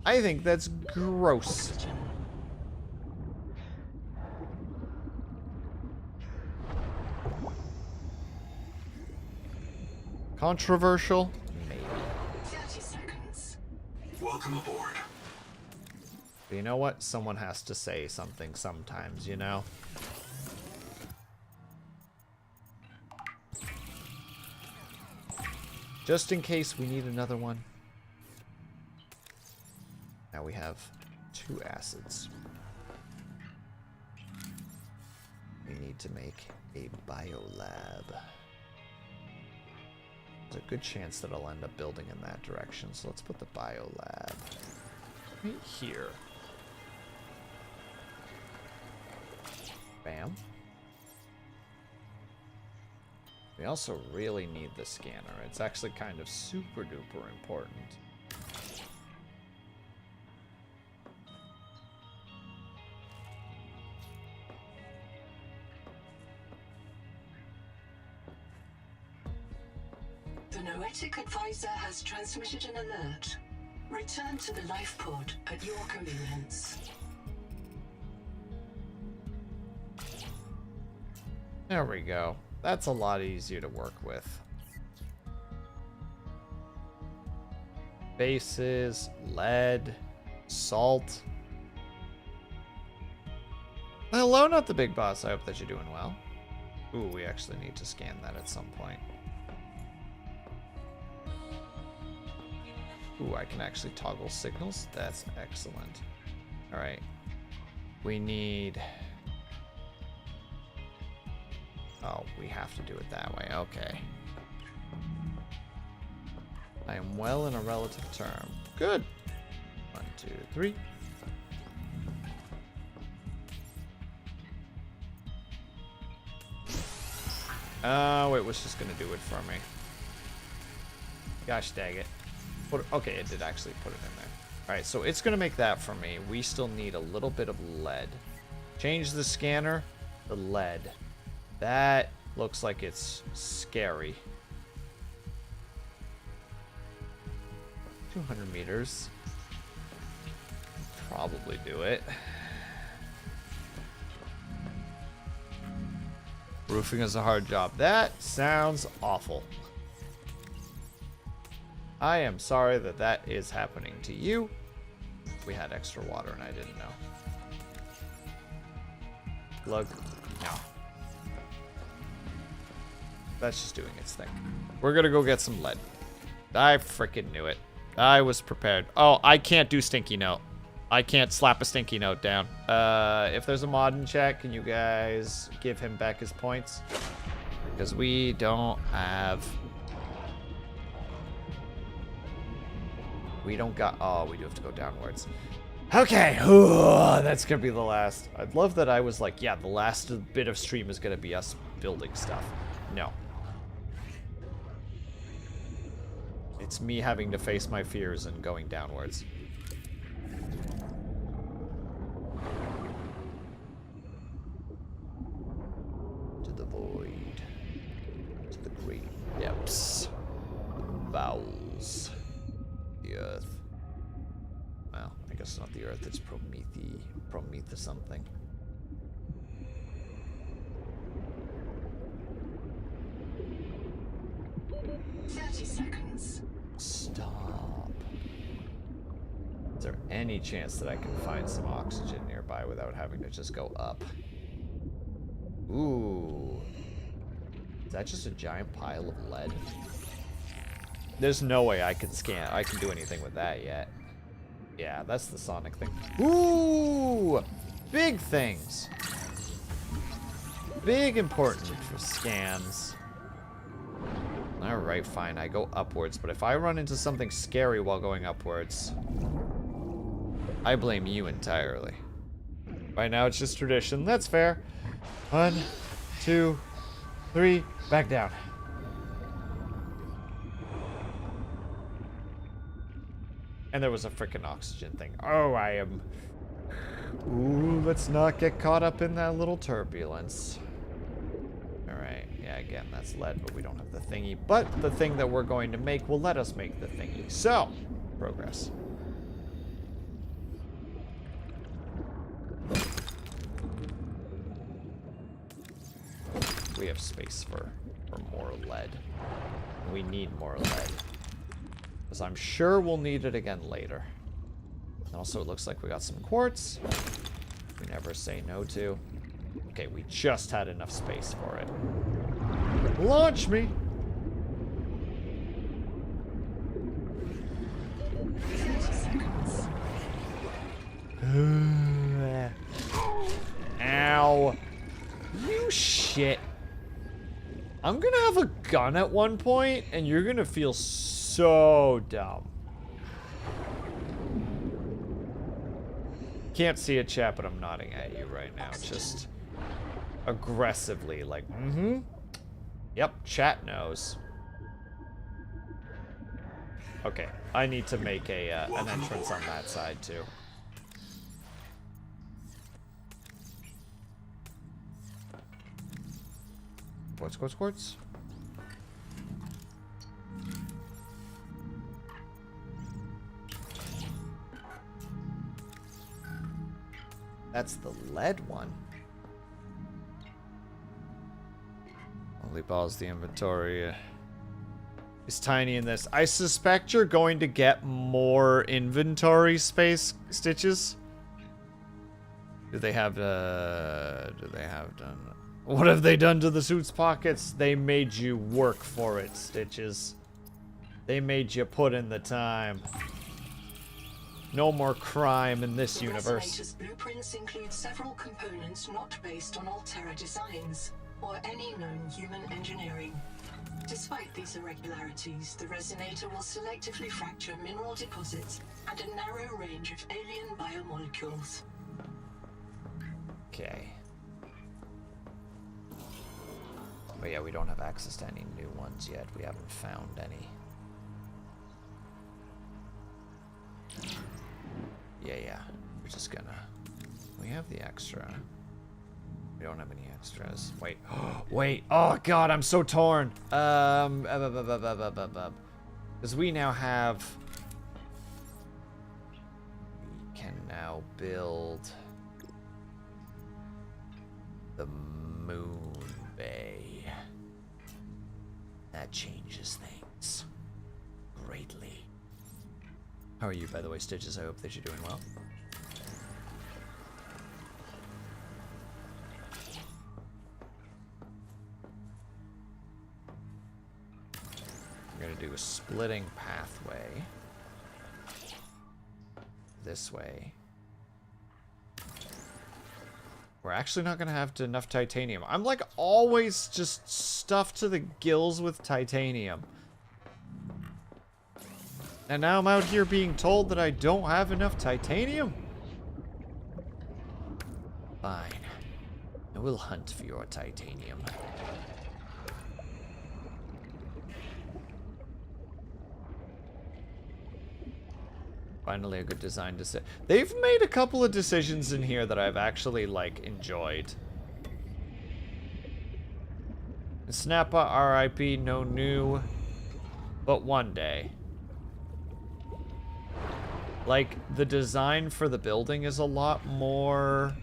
I think that's gross. Controversial? Maybe. 30 seconds. Welcome aboard. But you know what? Someone has to say something sometimes, you know? Just in case we need another one. Now we have 2 acids. We need to make a biolab. There's a good chance that I'll end up building in that direction. So let's put the bio lab right here. Bam. We also really need the scanner. It's actually kind of super duper important. The Noetic Advisor has transmitted an alert. Return to the life pod at your convenience. There we go. That's a lot easier to work with. Bases, lead, salt. Hello, not the big boss. I hope that you're doing well. Ooh, we actually need to scan that at some point. Ooh, I can actually toggle signals. That's excellent. All right. We need... Oh, we have to do it that way. Okay. I am well in a relative term. Good. 1, 2, 3. Oh, it was just gonna do it for me. Gosh dang it. Okay, it did actually put it in there. Alright, so it's gonna make that for me. We still need a little bit of lead. Change the scanner to lead. That looks like it's scary. 200 meters. Probably do it. Roofing is a hard job. That sounds awful. I am sorry that that is happening to you. We had extra water and I didn't know. Glug. No. That's just doing its thing. We're gonna go get some lead. I freaking knew it. I was prepared. Oh, I can't do stinky note. I can't slap a stinky note down. If there's a mod in chat, can you guys give him back his points? Because we don't have... We don't got... Oh, we do have to go downwards. Okay. Ooh, that's gonna be the last. I'd love that I was like, yeah, the last bit of stream is gonna be us building stuff. No. It's me having to face my fears and going downwards. To the void. To the great depths. The bowels. The earth. Well, I guess not the earth, it's Prometheus something. Seconds. Stop. Is there any chance that I can find some oxygen nearby without having to just go up? Ooh. Is that just a giant pile of lead? There's no way I can do anything with that yet. Yeah, that's the Sonic thing. Ooh! Big things. Big important for scans. Alright, fine. I go upwards, but if I run into something scary while going upwards, I blame you entirely. Right now, it's just tradition. That's fair. 1, 2, 3, back down. And there was a freaking oxygen thing. Oh, I am... Ooh, let's not get caught up in that little turbulence. Alright, yeah, again, that's lead, but we don't have the thingy. But the thing that we're going to make will let us make the thingy. So, progress. We have space for more lead. We need more lead. Because I'm sure we'll need it again later. And also, it looks like we got some quartz. We never say no to. Okay, we just had enough space for it. Launch me! Ow! You shit! I'm gonna have a gun at one point, and you're gonna feel so dumb. Can't see it, chat, but I'm nodding at you right now. Just aggressively, like, mm-hmm. Yep, chat knows. Okay, I need to make a an entrance on that side, too. Quartz, quartz, quartz. That's the lead one. Only balls the inventory is tiny in this. I suspect you're going to get more inventory space, Stitches. Do they have done? What have they done to the suit's pockets? They made you work for it, Stitches. They made you put in the time. No more crime in this universe. Resonator's blueprints include several components not based on Altera designs or any known human engineering. Despite these irregularities, the resonator will selectively fracture mineral deposits and a narrow range of alien biomolecules. Okay. But yeah, we don't have access to any new ones yet. We haven't found any. Yeah. We're just gonna... We have the extra. We don't have any extras. Wait. Wait. Oh, God, I'm so torn. Because we now have... We can now build... the moon bay. That changes things greatly. How are you, by the way, Stitches? I hope that you're doing well. We're gonna do a splitting pathway. This way. We're actually not gonna have enough titanium. I'm like always just stuffed to the gills with titanium. And now I'm out here being told that I don't have enough titanium? Fine. I will hunt for your titanium. Finally a good design decision. They've made a couple of decisions in here that I've actually, like, enjoyed. Snappa, RIP, no new. But one day. Like, the design for the building is a lot more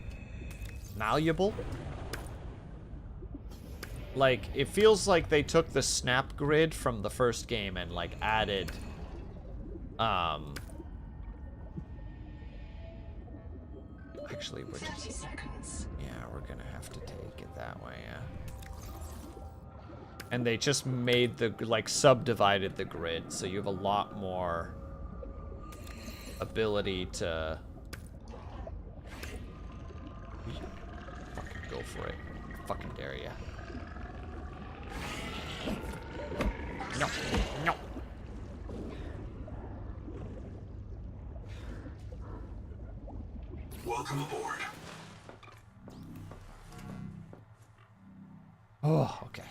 malleable. Like, it feels like they took the snap grid from the first game and, like, added, actually, we're just, 30 seconds. yeah, we're gonna have to take it that way, yeah. And they just made the, like, subdivided the grid, so you have a lot more ability to fucking go for it. Fucking dare ya. No, no. Welcome aboard. Oh, okay.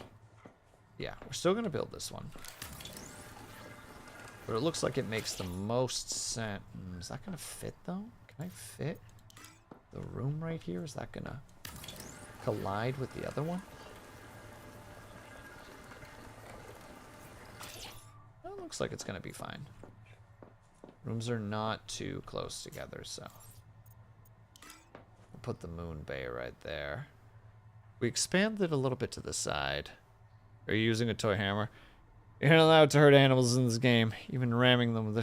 Yeah, we're still gonna build this one. But it looks like it makes the most sense. Is that gonna fit though? Can I fit the room right here? Is that gonna collide with the other one? Well, it looks like it's gonna be fine. Rooms are not too close together, so. We'll put the moon bay right there. We expanded a little bit to the side. Are you using a toy hammer? You're not allowed to hurt animals in this game. Even ramming them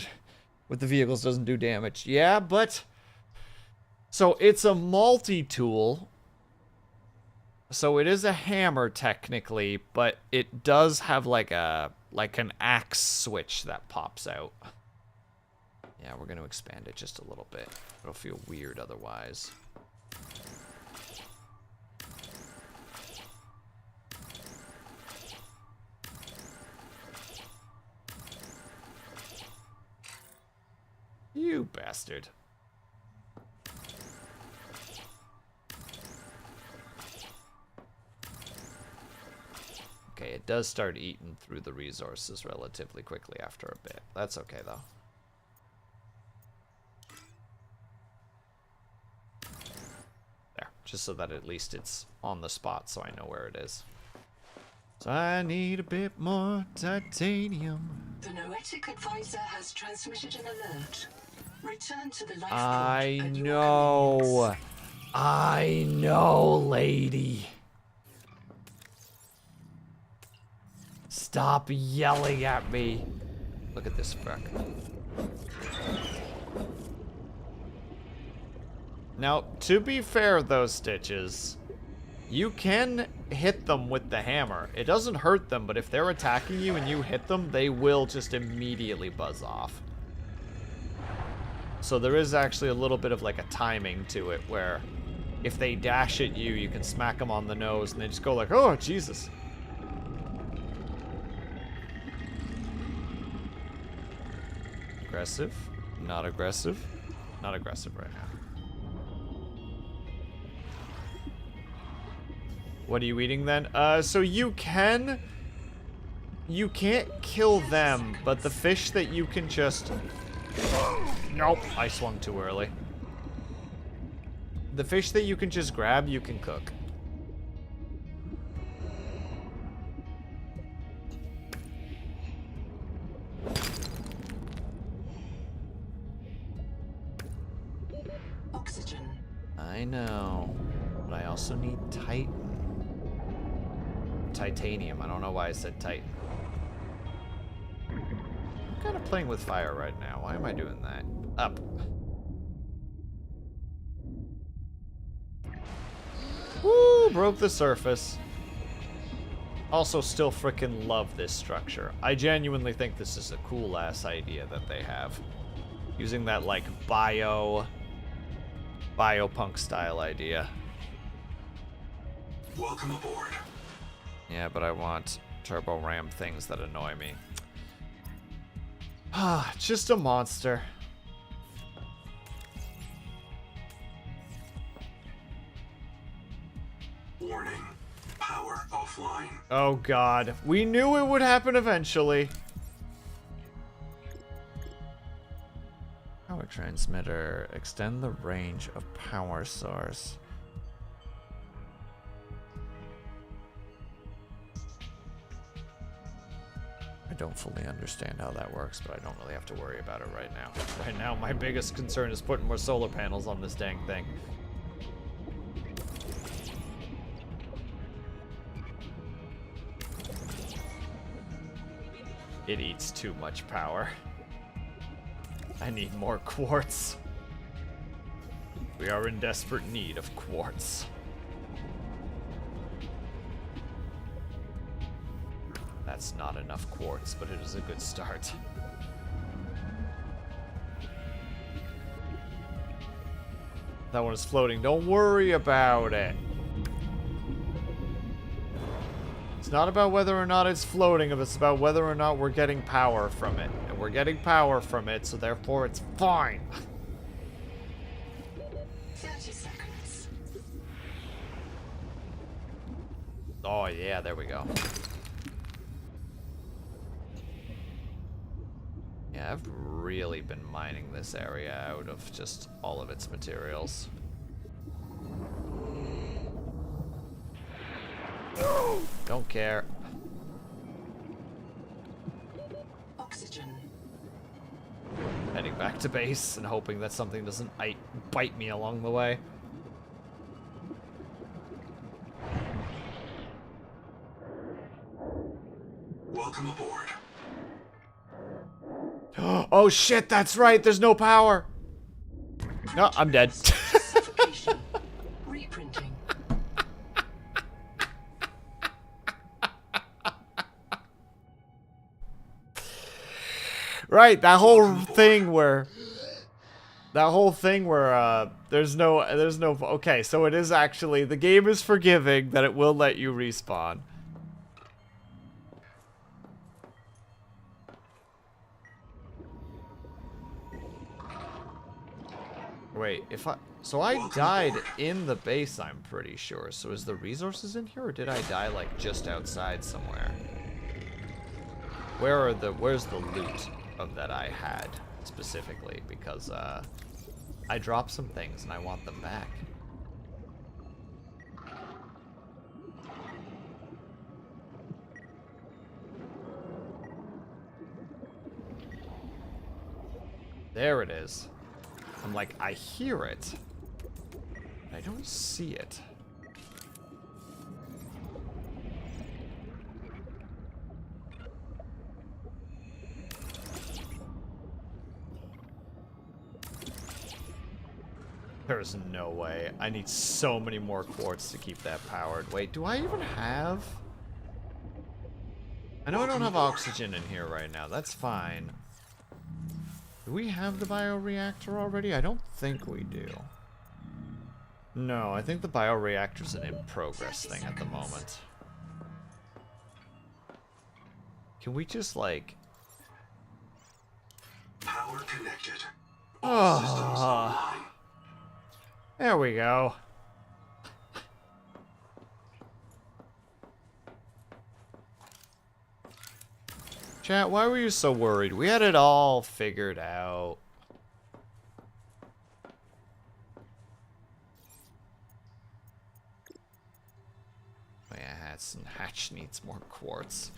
with the vehicles doesn't do damage. Yeah, but... So it's a multi-tool. So it is a hammer technically, but it does have like an axe switch that pops out. Yeah, we're going to expand it just a little bit. It'll feel weird otherwise. You bastard. Okay, it does start eating through the resources relatively quickly after a bit. That's okay, though. There, just so that at least it's on the spot so I know where it is. So I need a bit more titanium. The Noetic advisor has transmitted an alert. Return to the life pod I at your know. convenience. I know, lady. Stop yelling at me. Look at this fuck. Now, to be fair though, Stitches, you can hit them with the hammer. It doesn't hurt them, but if they're attacking you and you hit them, they will just immediately buzz off. So there is actually a little bit of like a timing to it where if they dash at you, you can smack them on the nose and they just go like, oh, Jesus. Aggressive? Not aggressive? Not aggressive right now. What are you eating then? So you can't kill them, but the fish that you can just... Nope, I swung too early. The fish that you can just grab, you can cook. Oxygen. I know, but I also need titanium. I don't know why I said Titan. I'm kind of playing with fire right now. Why am I doing that? Up. Woo! Broke the surface. Also, still freaking love this structure. I genuinely think this is a cool-ass idea that they have. Using that, like, biopunk style idea. Welcome aboard. Yeah, but I want turbo ram things that annoy me. Ah, just a monster. Warning. Power offline. Oh god. We knew it would happen eventually. Power transmitter. Extend the range of power source. I don't fully understand how that works, but I don't really have to worry about it right now. Right now, my biggest concern is putting more solar panels on this dang thing. It eats too much power. I need more quartz. We are in desperate need of quartz. That's not enough quartz, but it is a good start. That one is floating. Don't worry about it. It's not about whether or not it's floating, it's about whether or not we're getting power from it. And we're getting power from it, so therefore it's fine. 30 seconds. Oh yeah, there we go. Yeah, I've really been mining this area out of just all of its materials. Don't care. Oxygen. Heading back to base and hoping that something doesn't bite me along the way. Welcome aboard. Oh shit, that's right, there's no power. No, I'm dead. Specification. Reprinting. Right, that whole thing where there's no okay, so it is actually, the game is forgiving that it will let you respawn. Wait, so I died in the base, I'm pretty sure. So is the resources in here, or did I die like just outside somewhere? Where's the loot of that I had specifically? Because I dropped some things and I want them back. There it is. I'm like, I hear it. I don't see it. There's no way. I need so many more quartz to keep that powered. Wait, do I even have... I know I don't have oxygen in here right now. That's fine. Do we have the bioreactor already? I don't think we do. No, I think the bioreactor's an in-progress thing at the moment. Can we just, like... Power connected. Oh, there we go. Chat, why were you so worried? We had it all figured out. Oh yeah, Hatch needs more quartz.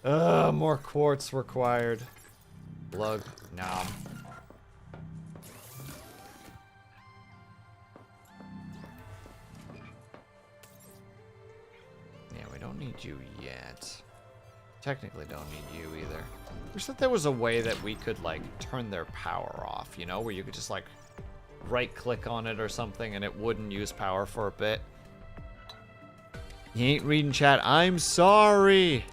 More quartz required. Lug, nom. Yeah, we don't need you yet. Technically don't need you either. Wish that there was a way that we could, like, turn their power off, you know? Where you could just, like, right-click on it or something and it wouldn't use power for a bit. You ain't reading chat. I'm sorry!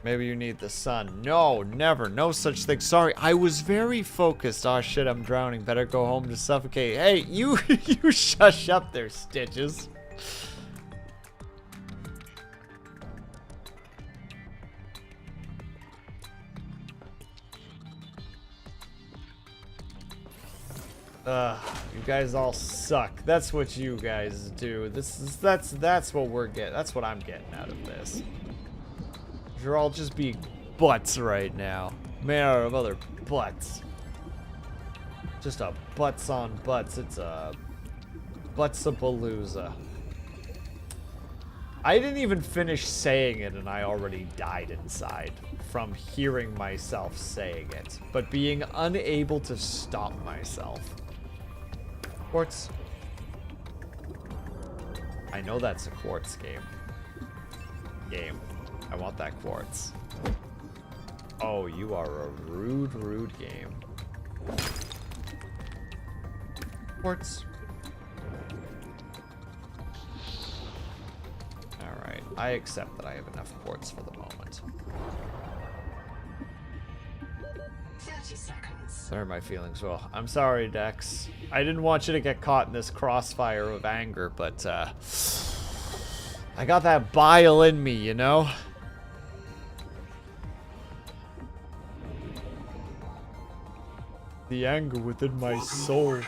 Maybe you need the sun. No, never. No such thing. Sorry, I was very focused. Oh shit, I'm drowning. Better go home to suffocate. Hey, you you shush up there, Stitches. You guys all suck. That's what you guys do. That's what we're getting. That's what I'm getting out of this. You're all just being butts right now. Man out of other butts. Just a butts on butts. It's a butts-a-palooza. I didn't even finish saying it and I already died inside from hearing myself saying it, but being unable to stop myself. Quartz. I know that's a quartz game. I want that quartz. Oh, you are a rude game. Quartz. Alright, I accept that I have enough quartz for the moment. 30 seconds. There are my feelings. Well, I'm sorry, Dex. I didn't want you to get caught in this crossfire of anger, but, I got that bile in me, you know? The anger within my soul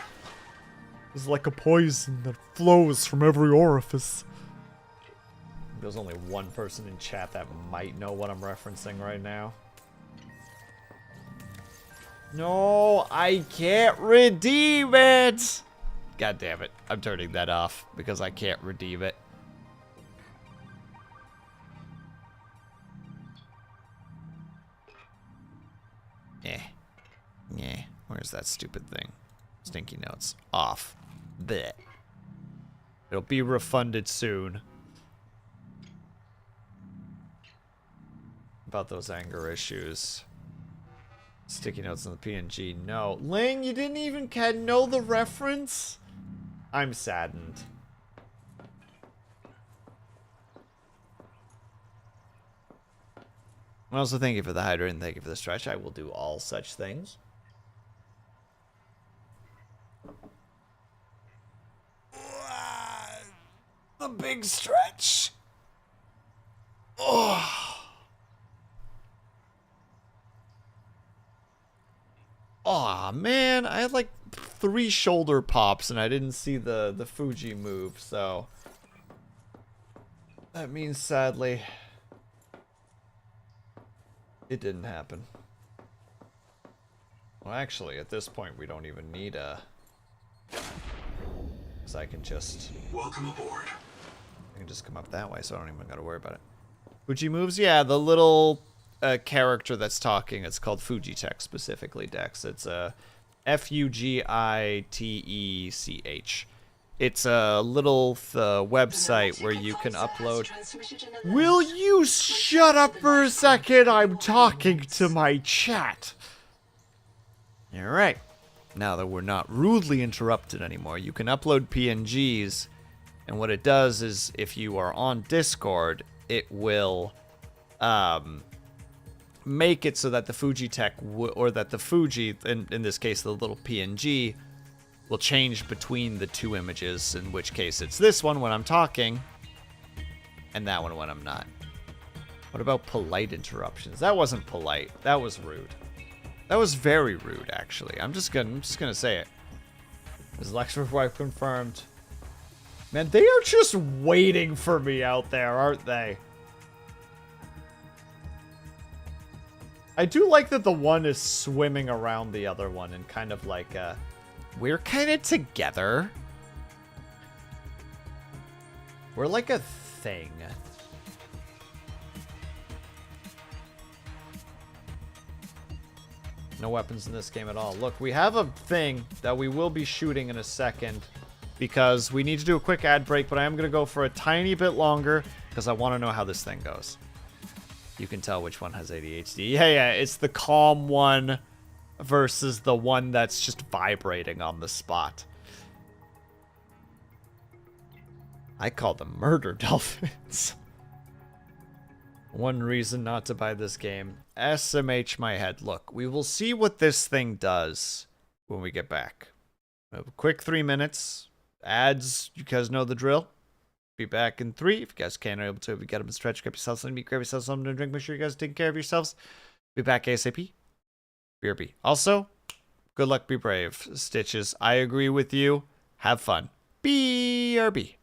is like a poison that flows from every orifice. There's only one person in chat that might know what I'm referencing right now. No, I can't redeem it! God damn it. I'm turning that off because I can't redeem it. Yeah. Where's that stupid thing? Stinky notes. Off. Blech. It'll be refunded soon. About those anger issues. Sticky notes on the PNG. No. Ling, you didn't even know the reference? I'm saddened. Also, thank you for the hydrant and thank you for the stretch. I will do all such things. The big stretch. Oh. Aw, man, I had like 3 shoulder pops and I didn't see the Fuji move, so that means sadly it didn't happen. Well, actually, at this point, we don't even need a... Because I can just... Welcome aboard. I can just come up that way, so I don't even gotta worry about it. Fuji moves? Yeah, the little character that's talking, it's called Fujitech specifically, Dex. It's a Fugitech. It's a little website where you can upload... Will you shut up for a second? I'm talking to my chat. Alright. Now that we're not rudely interrupted anymore, you can upload PNGs, and what it does is, if you are on Discord, it will make it so that the Fujitech, or that the Fuji, in this case the little PNG, will change between the 2 images, in which case it's this one when I'm talking, and that one when I'm not. What about polite interruptions? That wasn't polite. That was rude. That was very rude, actually. I'm just gonna say it. Is Lexford wife confirmed? Man, they are just waiting for me out there, aren't they? I do like that the one is swimming around the other one and kind of like, we're kind of together. We're like a thing. No weapons in this game at all. Look, we have a thing that we will be shooting in a second because we need to do a quick ad break, but I am going to go for a tiny bit longer because I want to know how this thing goes. You can tell which one has ADHD. Yeah, it's the calm one versus the one that's just vibrating on the spot. I call them murder dolphins. One reason not to buy this game. SMH my head. Look, we will see what this thing does when we get back. We have a quick 3 minutes. Ads, you guys know the drill. Be back in 3. If you guys can, are able to, if you get up and stretch, grab yourself something, grab yourself something to drink. Make sure you guys take care of yourselves. Be back ASAP. BRB. Also, good luck, be brave. Stitches, I agree with you. Have fun. BRB.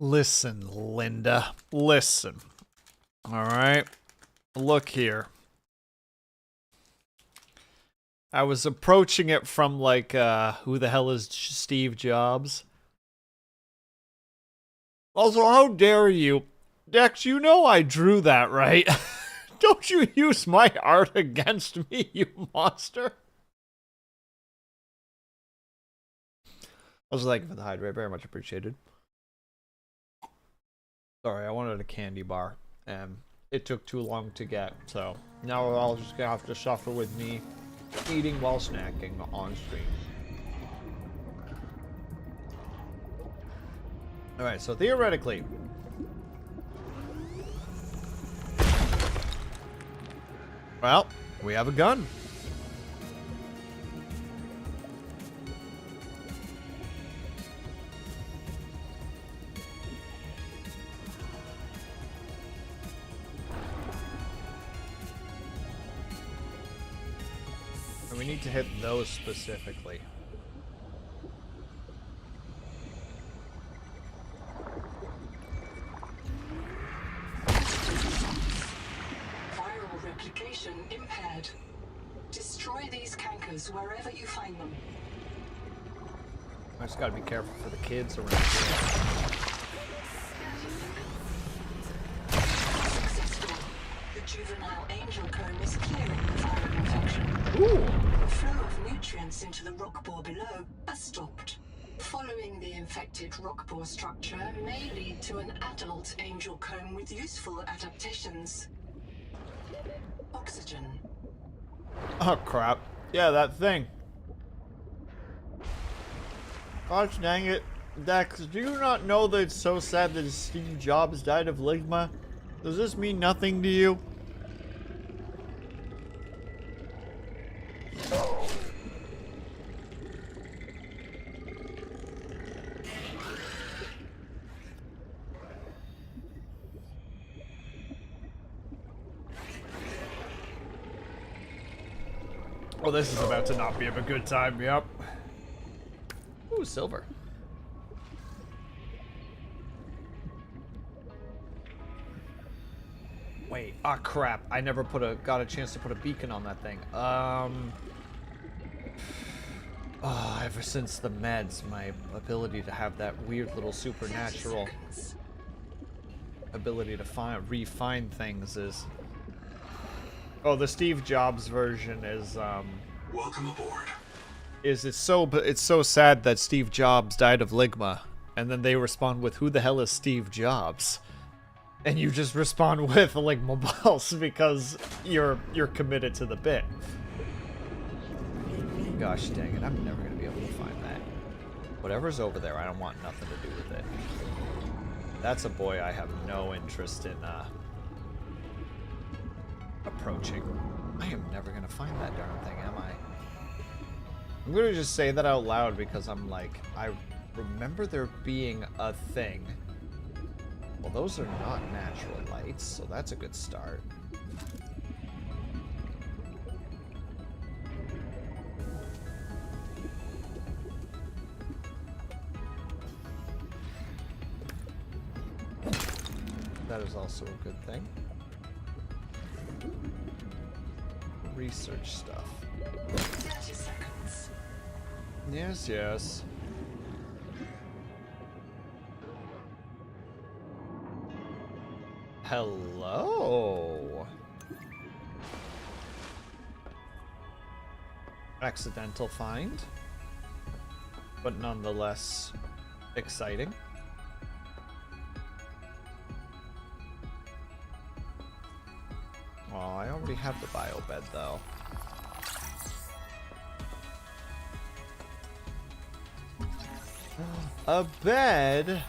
Listen, Linda. Listen. Alright? Look here. I was approaching it from, like, who the hell is Steve Jobs? Also, how dare you? Dex, you know I drew that, right? Don't you use my art against me, you monster. Also, thank you for the hydrate. Very much appreciated. Sorry, I wanted a candy bar, and it took too long to get, so now we're all just gonna have to suffer with me eating while snacking on stream. Alright, so theoretically, well, we have a gun. And we need to hit those specifically. Viral replication impaired. Destroy these cankers wherever you find them. I just gotta be careful for the kids around here. Successful. The juvenile angel comb is clearing the viral infection. Ooh! The flow of nutrients into the rock bore below has stopped. Following the infected rock bore structure may lead to an adult angel comb with useful adaptations. Oxygen. Oh crap. Yeah, that thing. Gosh dang it. Dex, do you not know that it's so sad that Steve Jobs died of ligma? Does this mean nothing to you? Well, this is about to not be of a good time, yep. Ooh, silver. Wait, ah crap. I never got a chance to put a beacon on that thing. Ever since the meds, my ability to have that weird little supernatural ability to refine things is... Oh, the Steve Jobs version is, Welcome aboard. it's so sad that Steve Jobs died of ligma, and then they respond with, who the hell is Steve Jobs? And you just respond with ligma balls because you're committed to the bit. Gosh dang it, I'm never gonna be able to find that. Whatever's over there, I don't want nothing to do with it. That's a boy I have no interest in, approaching. I am never gonna find that darn thing, am I? I'm gonna just say that out loud because I'm like, I remember there being a thing. Well, those are not natural lights, so that's a good start. That is also a good thing. Research stuff. 30 seconds. Yes, yes. Hello. Accidental find, but nonetheless exciting. Oh, I already have the bio bed though. A bed.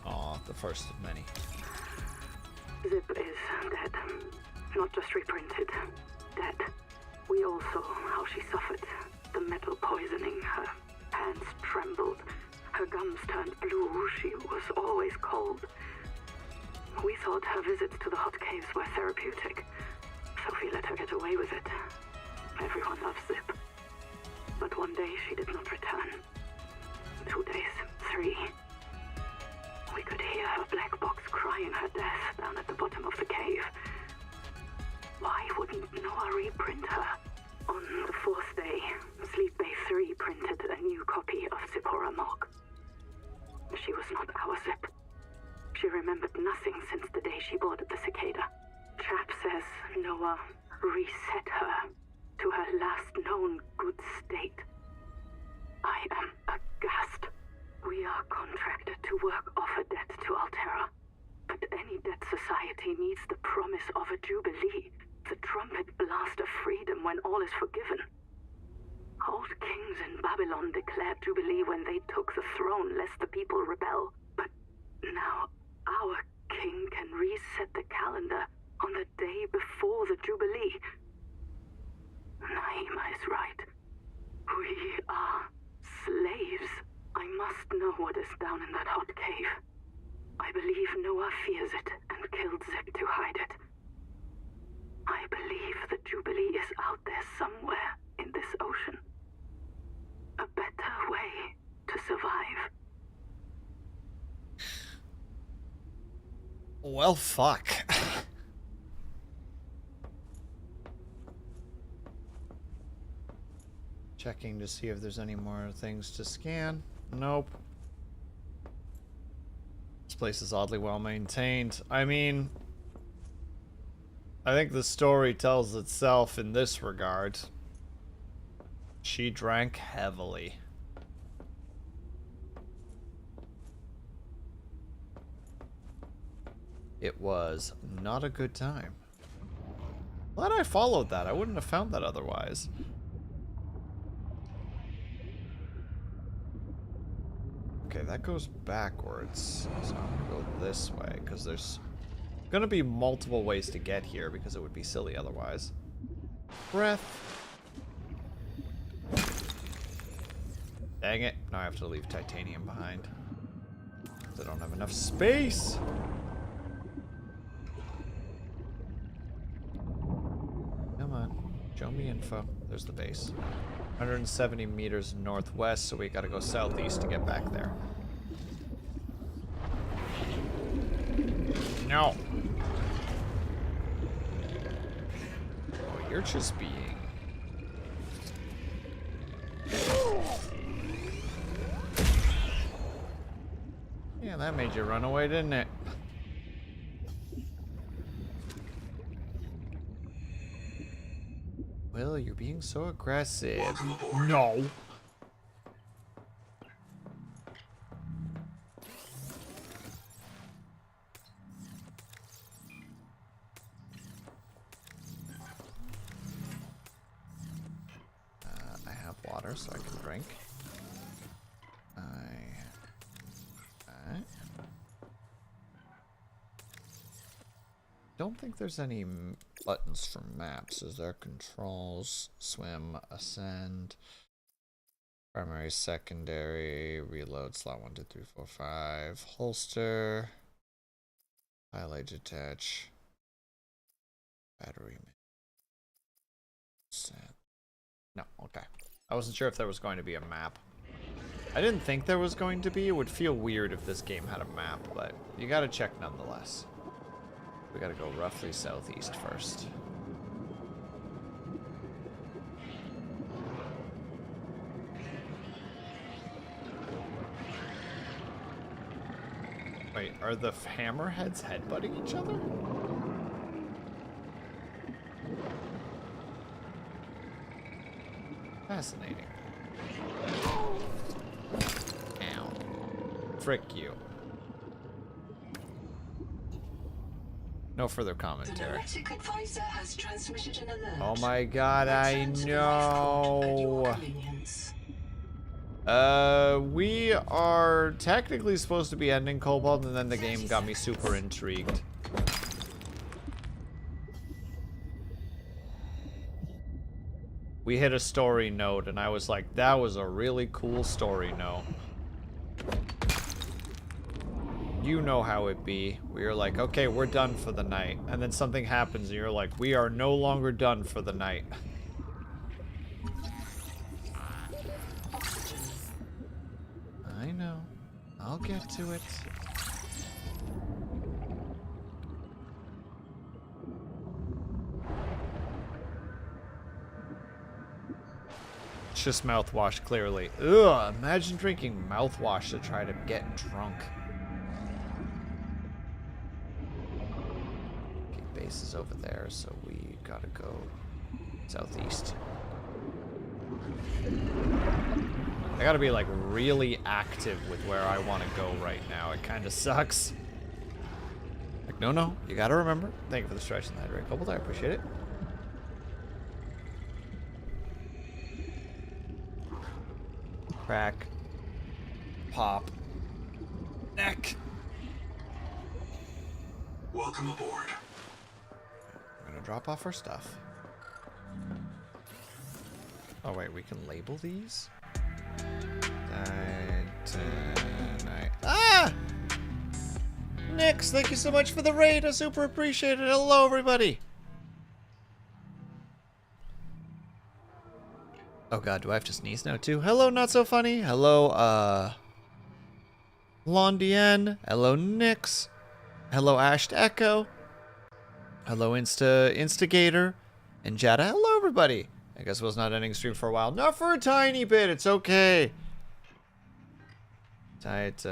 Oh, the first of many. Zip is dead. Not just reprinted. Dead. We all saw how she suffered. The metal poisoning. Her hands trembled. Her gums turned blue. She was always cold. We thought her visits to the hot caves were therapeutic. Sophie let her get away with it. Everyone loves Zip. But one day she did not return. 2 days, 3. We could hear a black box crying her death down at the bottom of the cave. Why wouldn't Noah reprint her? On the fourth day, Sleep Bay 3 printed a new copy of Zipporah Mock. She was not our Zip. She remembered nothing since the day she boarded the Cicada. Chap says Noah reset her to her last known good state. I am aghast. We are contracted to work off a debt to Altera. But any debt society needs the promise of a jubilee, the trumpet blast of freedom when all is forgiven. Old kings in Babylon declared jubilee when they took the throne lest the people rebel. But now our king can reset the calendar on the day before the jubilee. Naima is right. We are slaves. I must know what is down in that hot cave. I believe Noah fears it and killed Zip to hide it. I believe the Jubilee is out there somewhere in this ocean. A better way to survive. Well, fuck. Checking to see if there's any more things to scan. Nope. This place is oddly well maintained. I mean, I think the story tells itself in this regard. She drank heavily. It was not a good time. Glad I followed that. I wouldn't have found that otherwise. Okay, that goes backwards. So I'm gonna go this way, because there's gonna be multiple ways to get here, because it would be silly otherwise. Breath. Dang it. Now I have to leave titanium behind. I don't have enough space. Come on. Show me info. There's the base. 170 meters northwest, so we gotta go southeast to get back there. No. Oh, you're just being... Yeah, that made you run away, didn't it? Will, you're being so aggressive. No. I have water, so I can drink. Don't think there's any buttons for maps. Is there? Controls, swim, ascend, primary, secondary, reload, slot 1, 2, 3, 4, 5, holster, highlight, detach, battery, ascend. No, okay. I wasn't sure if there was going to be a map. I didn't think there was going to be. It would feel weird if this game had a map, but you gotta check nonetheless. We gotta go roughly southeast first. Wait, are the hammerheads headbutting each other? Fascinating. Ow. Frick you. No further commentary. Advisor has transmitted an alert. Oh my god, I know. We are technically supposed to be ending Cobalt, and then the game got me super intrigued. We hit a story note, and I was like, that was a really cool story note. You know how it be. We are like, okay, we're done for the night. And then something happens and you're like, we are no longer done for the night. I know. I'll get to it. It's just mouthwash, clearly. Ugh, imagine drinking mouthwash to try to get drunk. Okay, base is over there, so we gotta go southeast. I gotta be like really active with where I want to go right now. It kind of sucks. Like, no, you gotta remember. Thank you for the stretch and the hydrate coupled. I appreciate it. Crack. Pop. Neck. Welcome aboard. I'm gonna drop off our stuff. Oh wait, we can label these? Ah! Nix, thank you so much for the raid. I super appreciate it. Hello, everybody. Oh god, do I have to sneeze now too? Hello, Not So Funny. Hello, Londien. Hello, Nix. Hello, Ashed Echo. Hello, Instigator. And Jada. Hello, everybody. I guess it was not ending stream for a while. Not for a tiny bit. It's okay. Titanite.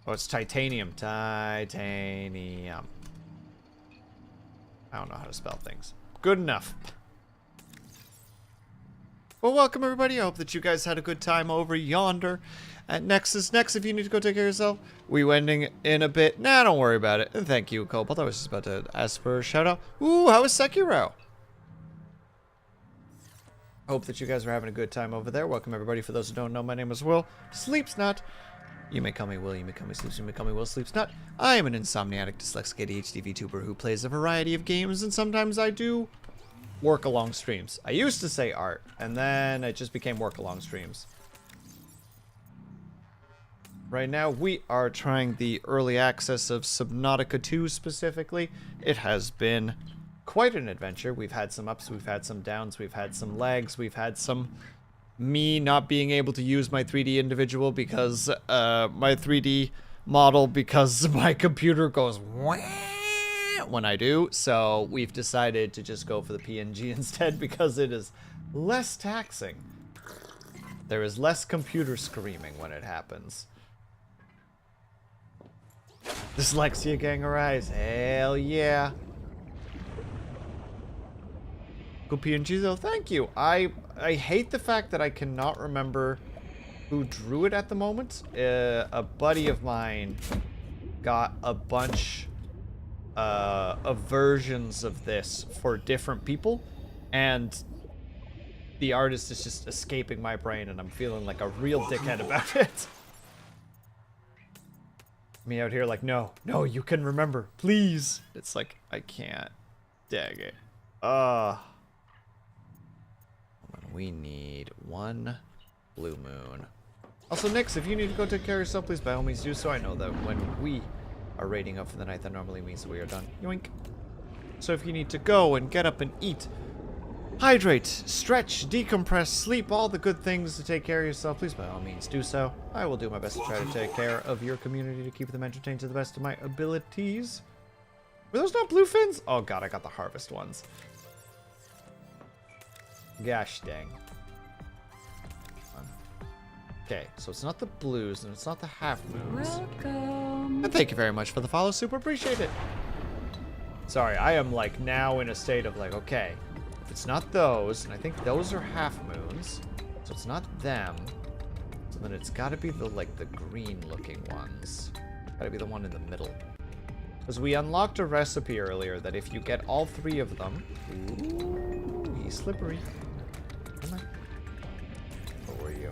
Oh, it's titanium. Titanium. I don't know how to spell things. Good enough. Well, welcome everybody. I hope that you guys had a good time over yonder at Nexus. Next, if you need to go take care of yourself, we ending in a bit. Nah, don't worry about it. And thank you, Cobalt. I was just about to ask for a shout out. Ooh, how was Sekiro? Hope that you guys are having a good time over there. Welcome everybody. For those who don't know, my name is Will. Sleeps not. You may call me Will, you may call me Sleeps, you may call me Will Sleeps Not. I am an insomniatic, dyslexic, ADHD VTuber who plays a variety of games, and sometimes I do work along streams. I used to say art, and then it just became work along streams. Right now, we are trying the early access of Subnautica 2 specifically. It has been quite an adventure. We've had some ups, we've had some downs, we've had some lags, we've had some me not being able to use my 3D individual because my 3D model because my computer goes wah when I do. So we've decided to just go for the PNG instead because it is less taxing. There is less computer screaming when it happens. Dyslexia gang arise. Hell yeah. Go PNG though. Thank you. I hate the fact that I cannot remember who drew it at the moment. A buddy of mine got a bunch of versions of this for different people, and the artist is just escaping my brain, and I'm feeling like a real dickhead about it. Me out here like, no, you can remember, please. It's like, I can't. Dang it. We need one blue moon. Also, Nix, if you need to go take care of yourself, please by all means do so. I know that when we are raiding up for the night, that normally means that we are done. Yoink. So if you need to go and get up and eat, hydrate, stretch, decompress, sleep, all the good things to take care of yourself, please by all means do so. I will do my best to try to take care of your community to keep them entertained to the best of my abilities. Were those not blue fins? Oh god, I got the harvest ones. Gosh dang. Okay, so it's not the blues and it's not the half moons. Welcome. And thank you very much for the follow, super appreciate it. Sorry, I am like now in a state of like, okay, if it's not those, and I think those are half moons, so it's not them, so then it's gotta be the like the green looking ones. Gotta be the one in the middle. Because we unlocked a recipe earlier that if you get all three of them, ooh, he's slippery. Come on. Where were you?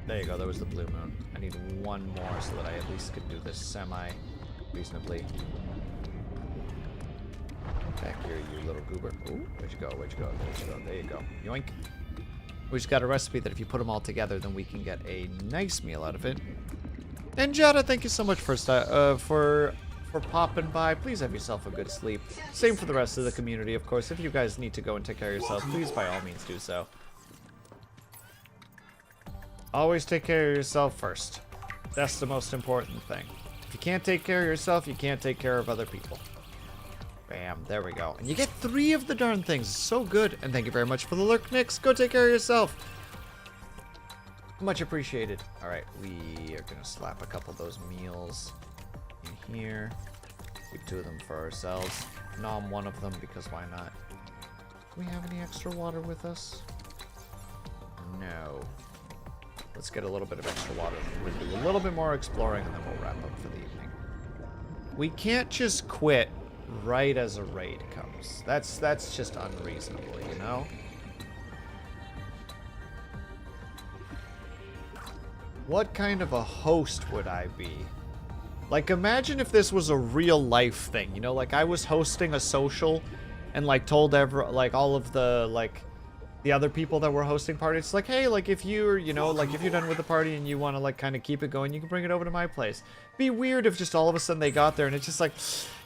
There you go, that was the blue moon. I need one more so that I at least can do this semi-reasonably. Back here, you little goober. Ooh, where'd you go, where'd you go, where'd you go? There you go. Yoink. We just got a recipe that if you put them all together, then we can get a nice meal out of it. And Jada, thank you so much for popping by. Please have yourself a good sleep. Same for the rest of the community, of course. If you guys need to go and take care of yourself, please by all means do so. Always take care of yourself first. That's the most important thing. If you can't take care of yourself, you can't take care of other people. Bam, there we go. And you get 3 of the darn things. So good. And thank you very much for the lurk, Nix. Go take care of yourself. Much appreciated. All right, we are gonna slap a couple of those meals in here. Keep 2 of them for ourselves. Nom 1 of them because why not? Do we have any extra water with us? No. Let's get a little bit of extra water. We'll do a little bit more exploring and then we'll wrap up for the evening. We can't just quit right as a raid comes. That's just unreasonable, you know? What kind of a host would I be? Like, imagine if this was a real life thing, you know? Like, I was hosting a social and, like, told all of the, like, the other people that were hosting parties, like, hey, like, if you're, you know, like, if you're done with the party and you want to, like, kind of keep it going, you can bring it over to my place. Be weird if just all of a sudden they got there and it's just like,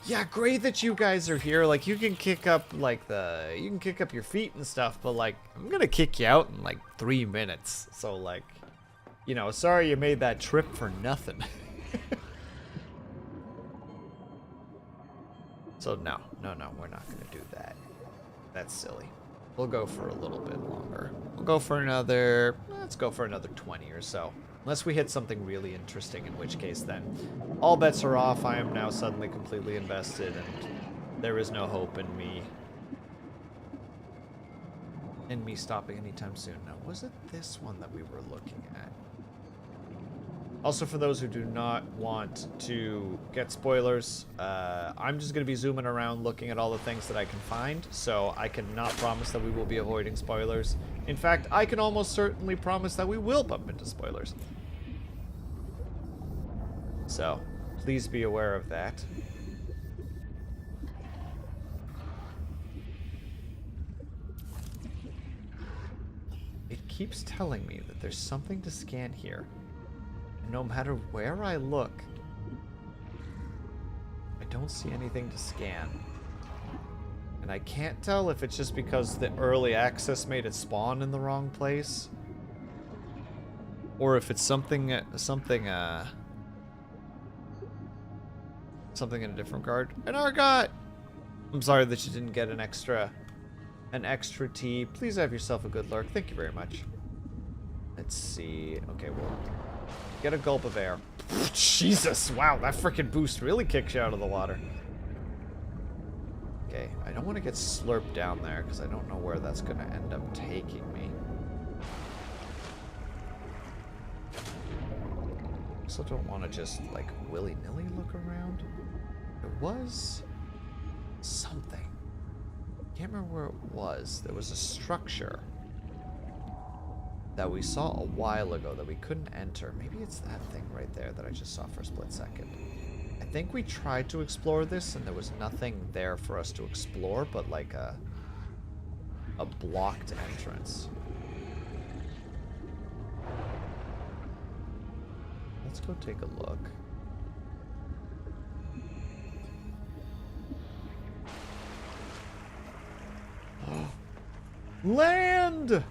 yeah, great that you guys are here. Like, you can kick up, like, you can kick up your feet and stuff, but, like, I'm gonna kick you out in, like, 3 minutes. So, like, you know, sorry you made that trip for nothing. So, no, we're not gonna do that. That's silly. We'll go for a little bit longer. We'll go for another, let's go for another 20 or so. Unless we hit something really interesting, in which case then all bets are off. I am now suddenly completely invested and there is no hope in me stopping anytime soon. Now, was it this one that we were looking at? Also, for those who do not want to get spoilers, I'm just going to be zooming around looking at all the things that I can find, so I cannot promise that we will be avoiding spoilers. In fact, I can almost certainly promise that we will bump into spoilers. So, please be aware of that. It keeps telling me that there's something to scan here. No matter where I look, I don't see anything to scan. And I can't tell if it's just because the early access made it spawn in the wrong place, or if it's something in a different card. And Argot! I'm sorry that you didn't get an extra tea. Please have yourself a good lurk. Thank you very much. Let's see. Okay, well, get a gulp of air. Jesus, wow, that freaking boost really kicks you out of the water. Okay, I don't want to get slurped down there because I don't know where that's going to end up taking me. Also don't want to just, like, willy-nilly look around. There was something. Can't remember where it was. There was a structure that we saw a while ago that we couldn't enter. Maybe it's that thing right there that I just saw for a split second. I think we tried to explore this and there was nothing there for us to explore but like a blocked entrance. Let's go take a look. Land!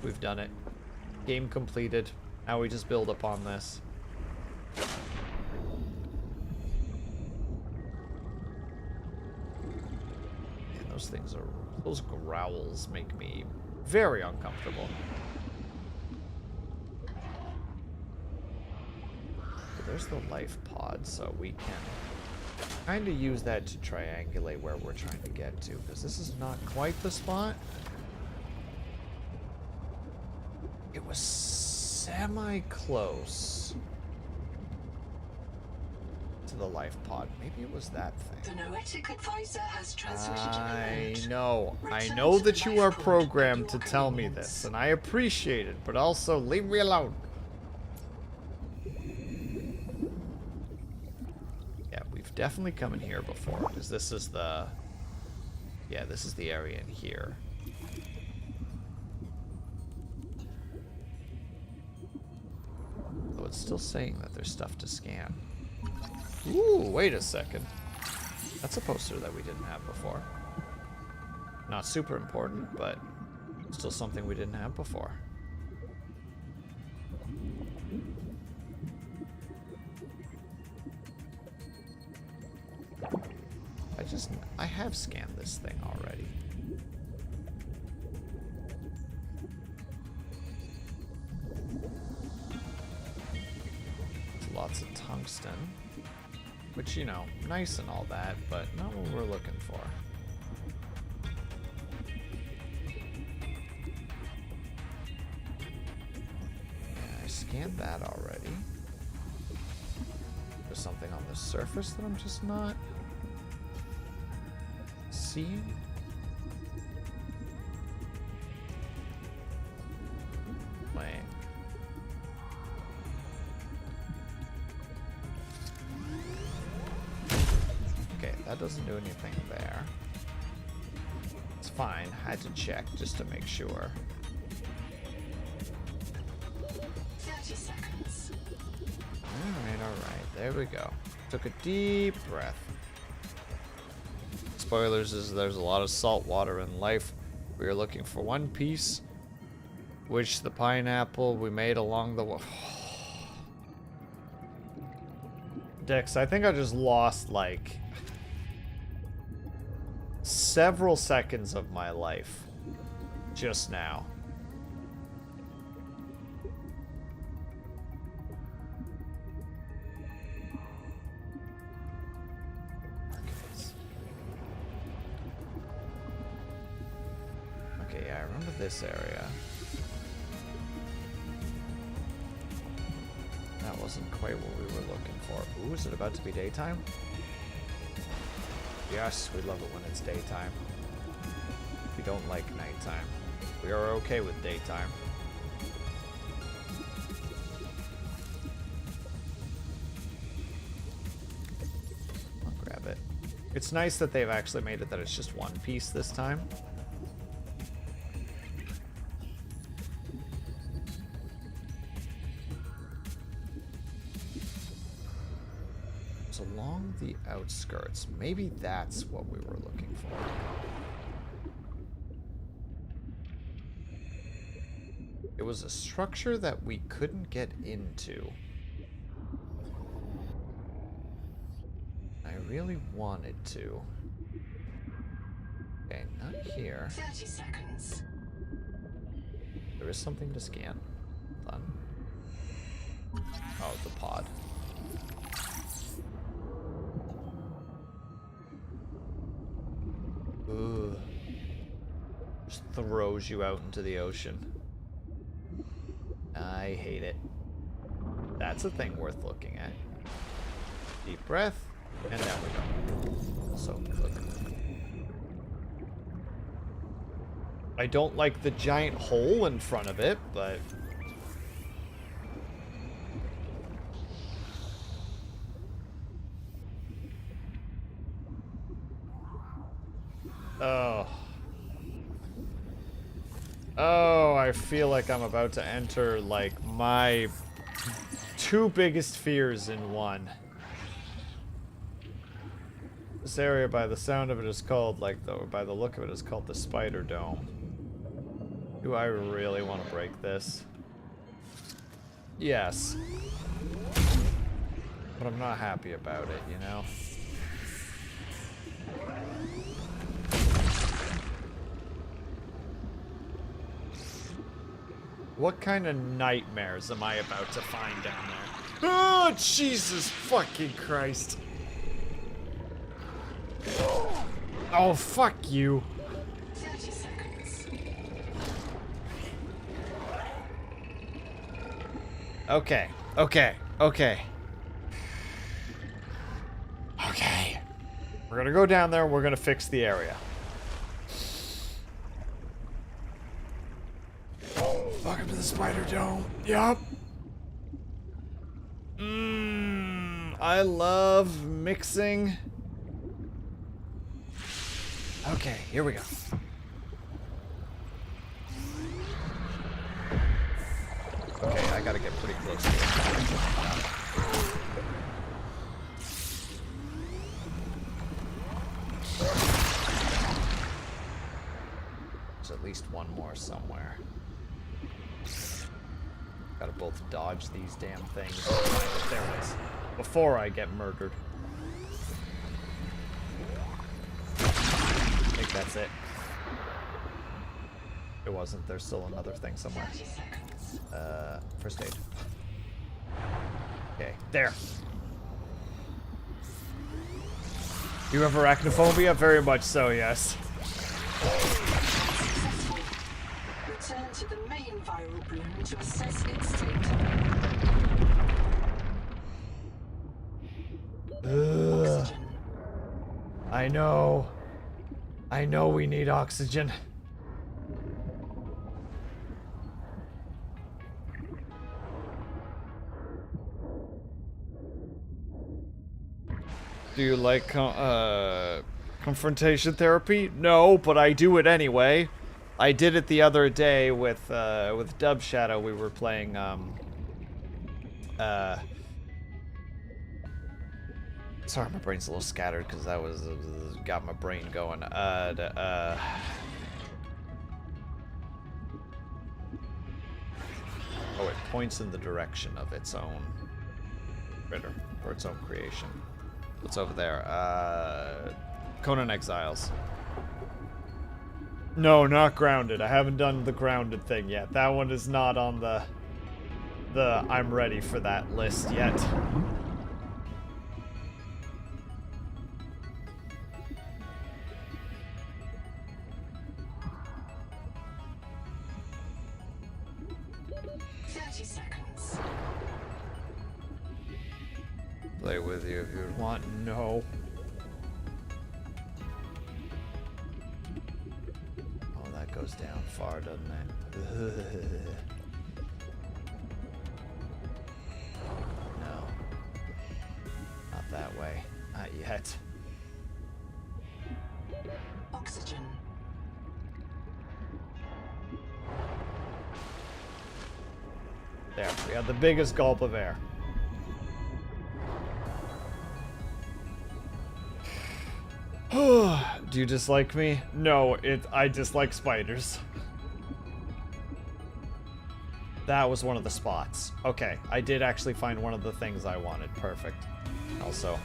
We've done it. Game completed. Now we just build upon this. Man, those growls make me very uncomfortable. But there's the life pod, so we can kind of use that to triangulate where we're trying to get to, because this is not quite the spot. It was semi-close to the life pod. Maybe it was that thing. The Noetic advisor has transmitted an alert. I know that you are programmed to tell me this, and I appreciate it, but also leave me alone. Yeah, we've definitely come in here before, because this is the... Yeah, this is the area in here. It's still saying that there's stuff to scan. Ooh, wait a second. That's a poster that we didn't have before. Not super important, but still something we didn't have before. I I have scanned this thing already. Lots of tungsten. Which, you know, nice and all that, but not what we're looking for. Yeah, I scanned that already. There's something on the surface that I'm just not seeing. Wait. Okay, that doesn't do anything there. It's fine. Had to check just to make sure. 30 seconds. Alright. There we go. Took a deep breath. Spoilers is there's a lot of salt water in life. We are looking for one piece, which the pineapple we made along the way. Dex, I think I just lost like several seconds of my life just now. Okay, yeah, I remember this area. That wasn't quite what we were looking for. Ooh, is it about to be daytime? Yes, we love it when it's daytime. We don't like nighttime. We are okay with daytime. I'll grab it. It's nice that they've actually made it that it's just one piece this time. Along the outskirts. Maybe that's what we were looking for. It was a structure that we couldn't get into. I really wanted to. Okay, not here. 30 seconds. There is something to scan. Done. Oh, the pod. Ugh. Just throws you out into the ocean. I hate it. That's a thing worth looking at. Deep breath, and down we go. So good. I don't like the giant hole in front of it, but... Oh. Oh, I feel like I'm about to enter, like, my two biggest fears in one. This area, by the sound of it, is called, like, by the look of it, is called the Spider Dome. Do I really want to break this? Yes. But I'm not happy about it, you know? What kind of nightmares am I about to find down there? Oh, Jesus fucking Christ. Oh, fuck you. 30 seconds. Okay, okay, okay. Okay. We're gonna go down there, we're gonna fix the area. Welcome to the Spider Dome. Yup. I love mixing. Okay, here we go. Okay, I gotta get pretty close to it. There's at least one more somewhere. Gotta both dodge these damn things. There it is. Before I get murdered. that's it. It wasn't. There's still another thing somewhere. 30 seconds. First aid. Okay, there. You have arachnophobia? Very much so, yes. Successful. Return to the main viral bloom to assess its state. Oxygen. I know. I know we need oxygen. Do you like confrontation therapy? No, but I do it anyway. I did it the other day with Dub Shadow. We were playing sorry, my brain's a little scattered because that was got my brain going. Oh, it points in the direction of its own critter or its own creation. What's over there? Conan Exiles. No, not Grounded. I haven't done the Grounded thing yet. That one is not on the I'm ready for that list yet. Play with you if you want. No. Oh, that goes down far, doesn't it? No. Not that way. Not yet. Oxygen. There, we had the biggest gulp of air. Do you dislike me? No, I dislike spiders. That was one of the spots. Okay, I did actually find one of the things I wanted. Perfect. Also.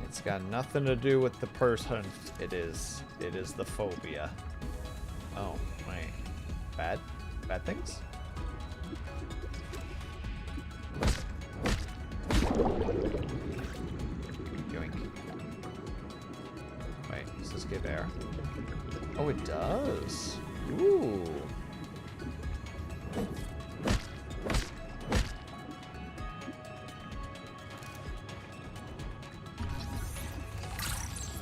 It's got nothing to do with the person. It is the phobia. Oh, wait. Bad things? Yoink. Wait, does this give air? Oh, it does. Ooh.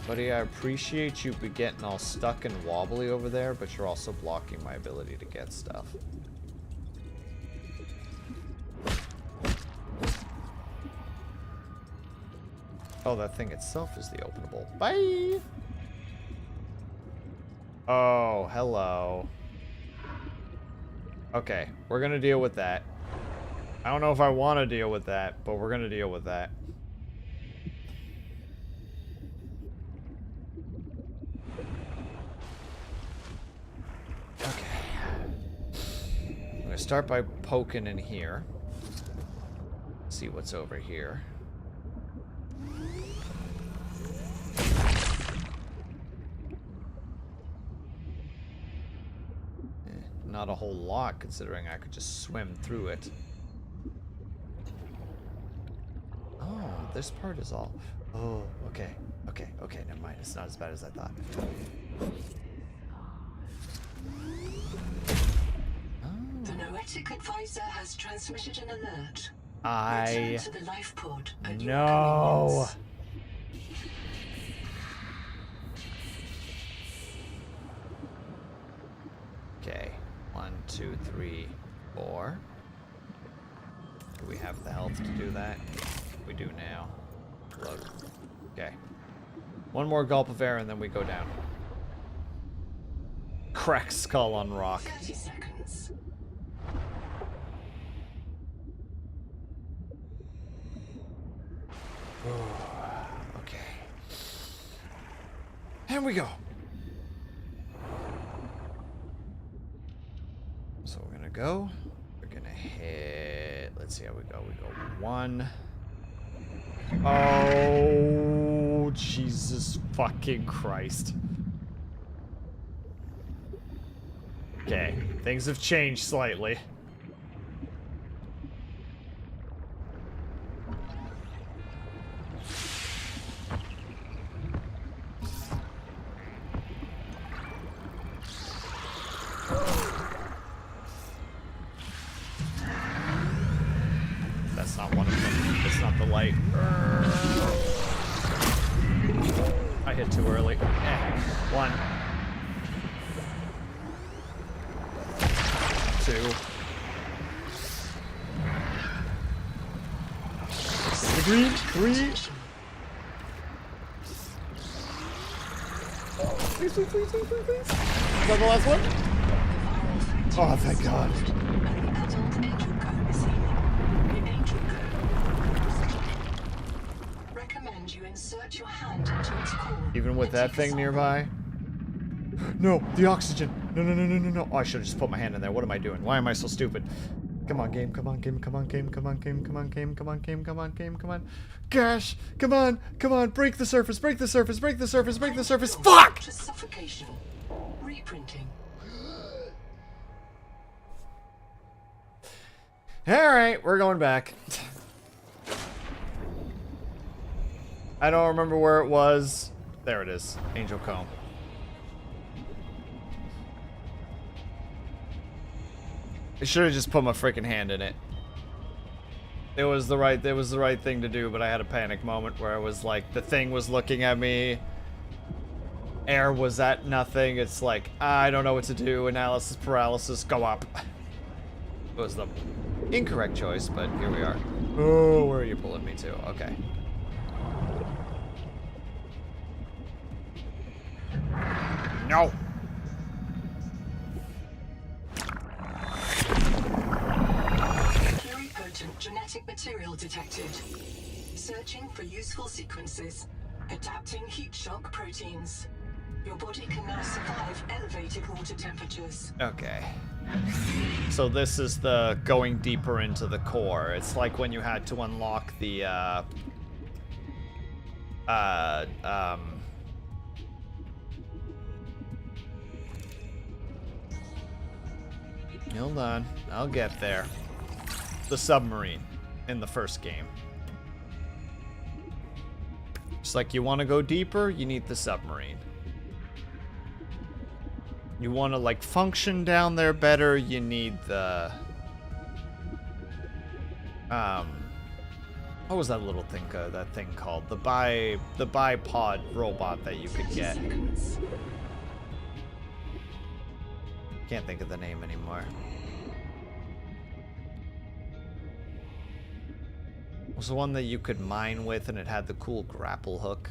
Buddy, I appreciate you be getting all stuck and wobbly over there, but you're also blocking my ability to get stuff. Oh, that thing itself is the openable. Bye! Oh, hello. Okay, we're gonna deal with that. I don't know if I want to deal with that, but we're gonna deal with that. I'm gonna start by poking in here. See what's over here. Not a whole lot, considering I could just swim through it. Oh, this part is all... Oh, okay. Okay, never mind. It's not as bad as I thought. The Noetic Advisor has transmitted an alert. I Return to the life pod at your know. convenience. Okay, 1, 2, 3, 4. Do we have the health to do that? We do now. Look. Okay. One more gulp of air and then we go down. Crack skull on rock. 30 seconds. Okay. And we go. So we're gonna go. We're gonna head let's see how we go. We go 1. Oh, Jesus fucking Christ. Okay, things have changed slightly. That's not one of them. That's not the light. I hit too early. 1. 2. The green. 3. Please. Is that the last one? Oh, thank God. Recommend you insert your hand into its core. Even with that thing nearby? No, the oxygen. No. Oh, I should have just put my hand in there. What am I doing? Why am I so stupid? Come on, game. Come on. Gosh, come on. Break the surface. Fuck! To suffocation. Reprinting. Alright, we're going back. I don't remember where it was. There it is. Angel Comb. I should have just put my freaking hand in it. It was the right thing to do, but I had a panic moment where I was like, the thing was looking at me. Air was at nothing. It's like, I don't know what to do. Analysis paralysis. Go up. It was the incorrect choice, but here we are. Oh, where are you pulling me to? Okay. No. Pluripotent genetic material detected. Searching for useful sequences. Adapting heat shock proteins. Your body can now survive elevated water temperatures. Okay. So this is the going deeper into the core. It's like when you had to unlock the hold on, I'll get there. The submarine in the first game. It's like you want to go deeper, you need the submarine. You want to like function down there better, you need the what was that little thing called? The bipod robot that you could get. Can't think of the name anymore. It was the one that you could mine with and it had the cool grapple hook.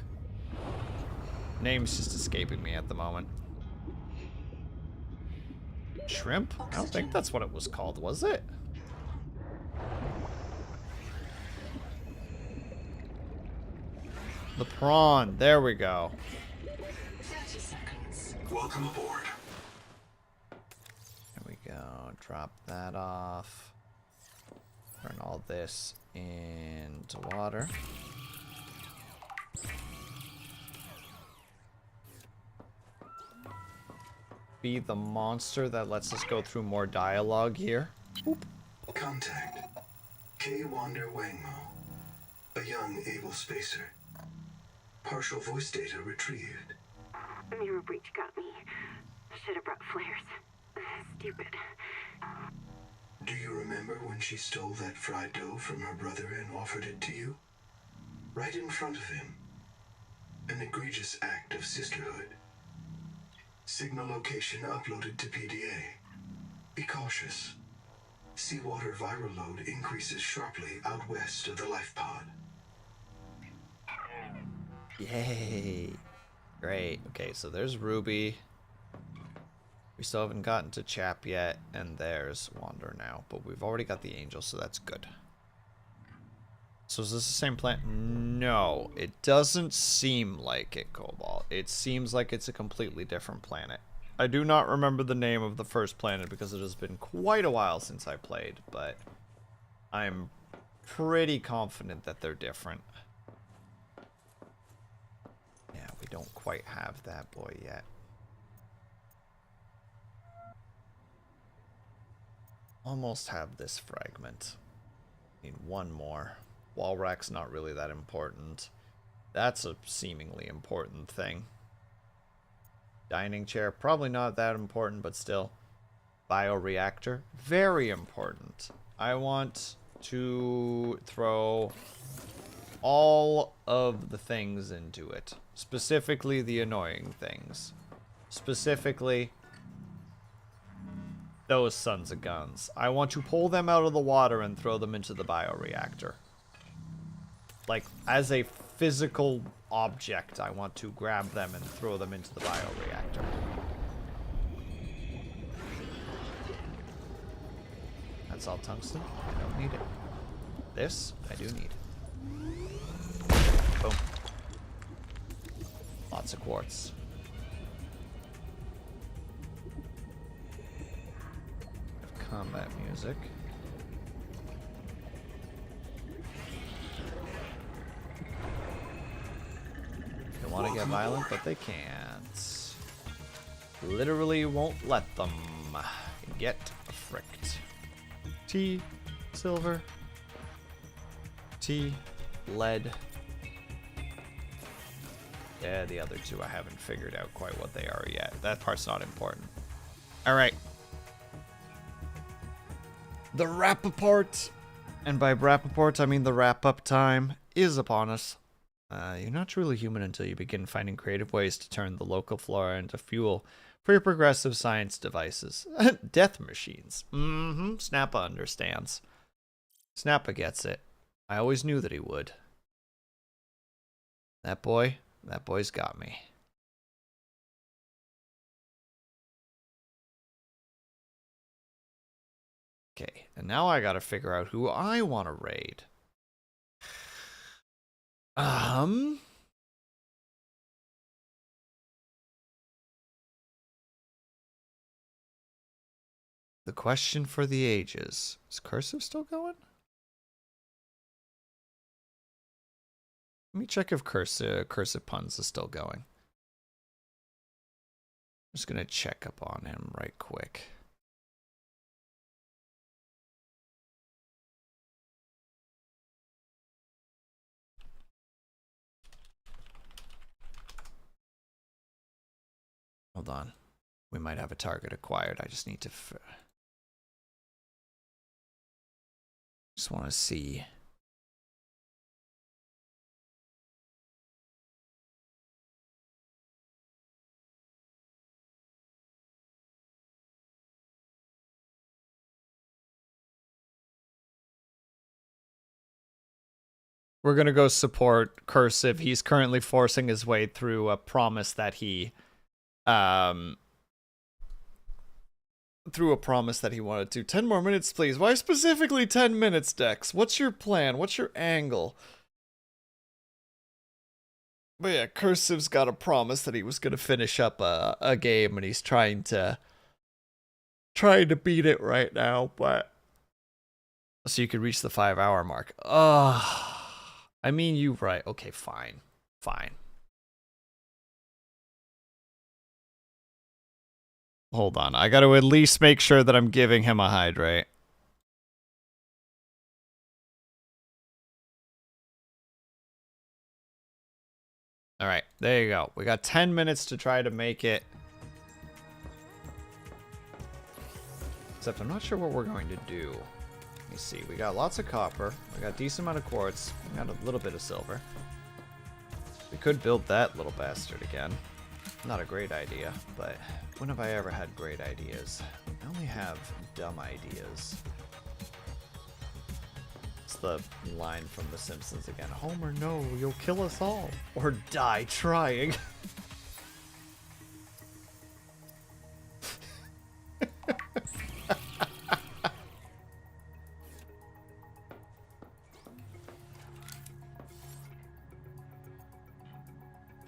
Name's just escaping me at the moment. Shrimp? I don't think that's what it was called, was it? The prawn. There we go. 30 seconds. Welcome aboard. There we go. Drop that off. Turn all this into water. Be the monster that lets us go through more dialogue here. Oop. Contact. K. Wander Wangmo. A young, able spacer. Partial voice data retrieved. Mirror breach got me. Should have brought flares. Stupid. Do you remember when she stole that fried dough from her brother and offered it to you? Right in front of him. An egregious act of sisterhood. Signal location uploaded to PDA. Be cautious. Seawater viral load increases sharply out west of the life pod. Yay. Great. Okay, so there's Ruby. We still haven't gotten to Chap yet, and there's Wander now. But we've already got the Angel, so that's good. So is this the same planet? No, it doesn't seem like it, Cobalt. It seems like it's a completely different planet. I do not remember the name of the first planet because it has been quite a while since I played, but I'm pretty confident that they're different. Yeah, we don't quite have that boy yet. Almost have this fragment. Need one more. Wall rack's not really that important. That's a seemingly important thing. Dining chair, probably not that important, but still. Bioreactor, very important. I want to throw all of the things into it. Specifically the annoying things. Specifically those sons of guns. I want to pull them out of the water and throw them into the bioreactor. Like, as a physical object, I want to grab them and throw them into the bioreactor. That's all tungsten. I don't need it. This, I do need. Boom. Lots of quartz. Combat music. They want to get violent, but they can't. Literally won't let them get fricked. T, silver. T, lead. Yeah, the other two I haven't figured out quite what they are yet. That part's not important. Alright. The wrap-apart, and by wrap-apart I mean the wrap-up time, is upon us. You're not truly human until you begin finding creative ways to turn the local flora into fuel for your progressive science devices. Death machines. Snappa understands. Snappa gets it. I always knew that he would. That boy's got me. Okay, and now I gotta figure out who I want to raid. The question for the ages. Is Cursive still going? Let me check if Cursive Puns is still going. I'm just gonna check up on him right quick. Hold on. We might have a target acquired. I just need to... just want to see. We're going to go support Cursive. He's currently forcing his way through a promise that he... through a promise that he wanted to. 10 more minutes, please. Why specifically 10 minutes, Dex? What's your plan? What's your angle? But yeah, Cursive's got a promise that he was going to finish up a game, and he's trying to beat it right now, but... So you could reach the 5-hour mark. Ugh. I mean, you right. Okay, fine. Fine. Hold on. I got to at least make sure that I'm giving him a hydrate. All right. There you go. We got 10 minutes to try to make it. Except I'm not sure what we're going to do. Let me see. We got lots of copper. We got a decent amount of quartz. We got a little bit of silver. We could build that little bastard again. Not a great idea, but when have I ever had great ideas? I only have dumb ideas. It's the line from The Simpsons again. Homer, no, you'll kill us all. Or die trying.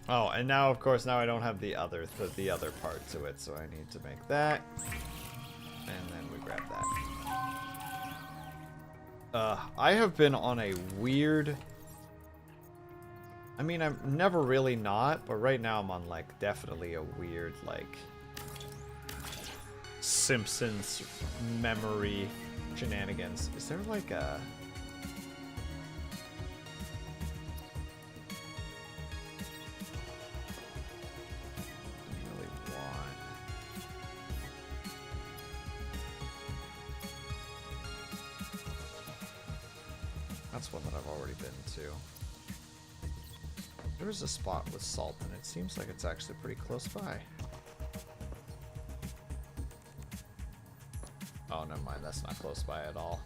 Oh, and now, of course, now I don't have the other part to it, so I need to make that. And then we grab that. I have been on a weird... I mean, I'm never really not, but right now I'm on, like, definitely a weird, like... Simpsons memory shenanigans. Is there, like, a... really want... That's one that I've already been to. There's a spot with salt, and it seems like it's actually pretty close by. Oh, never mind. That's not close by at all.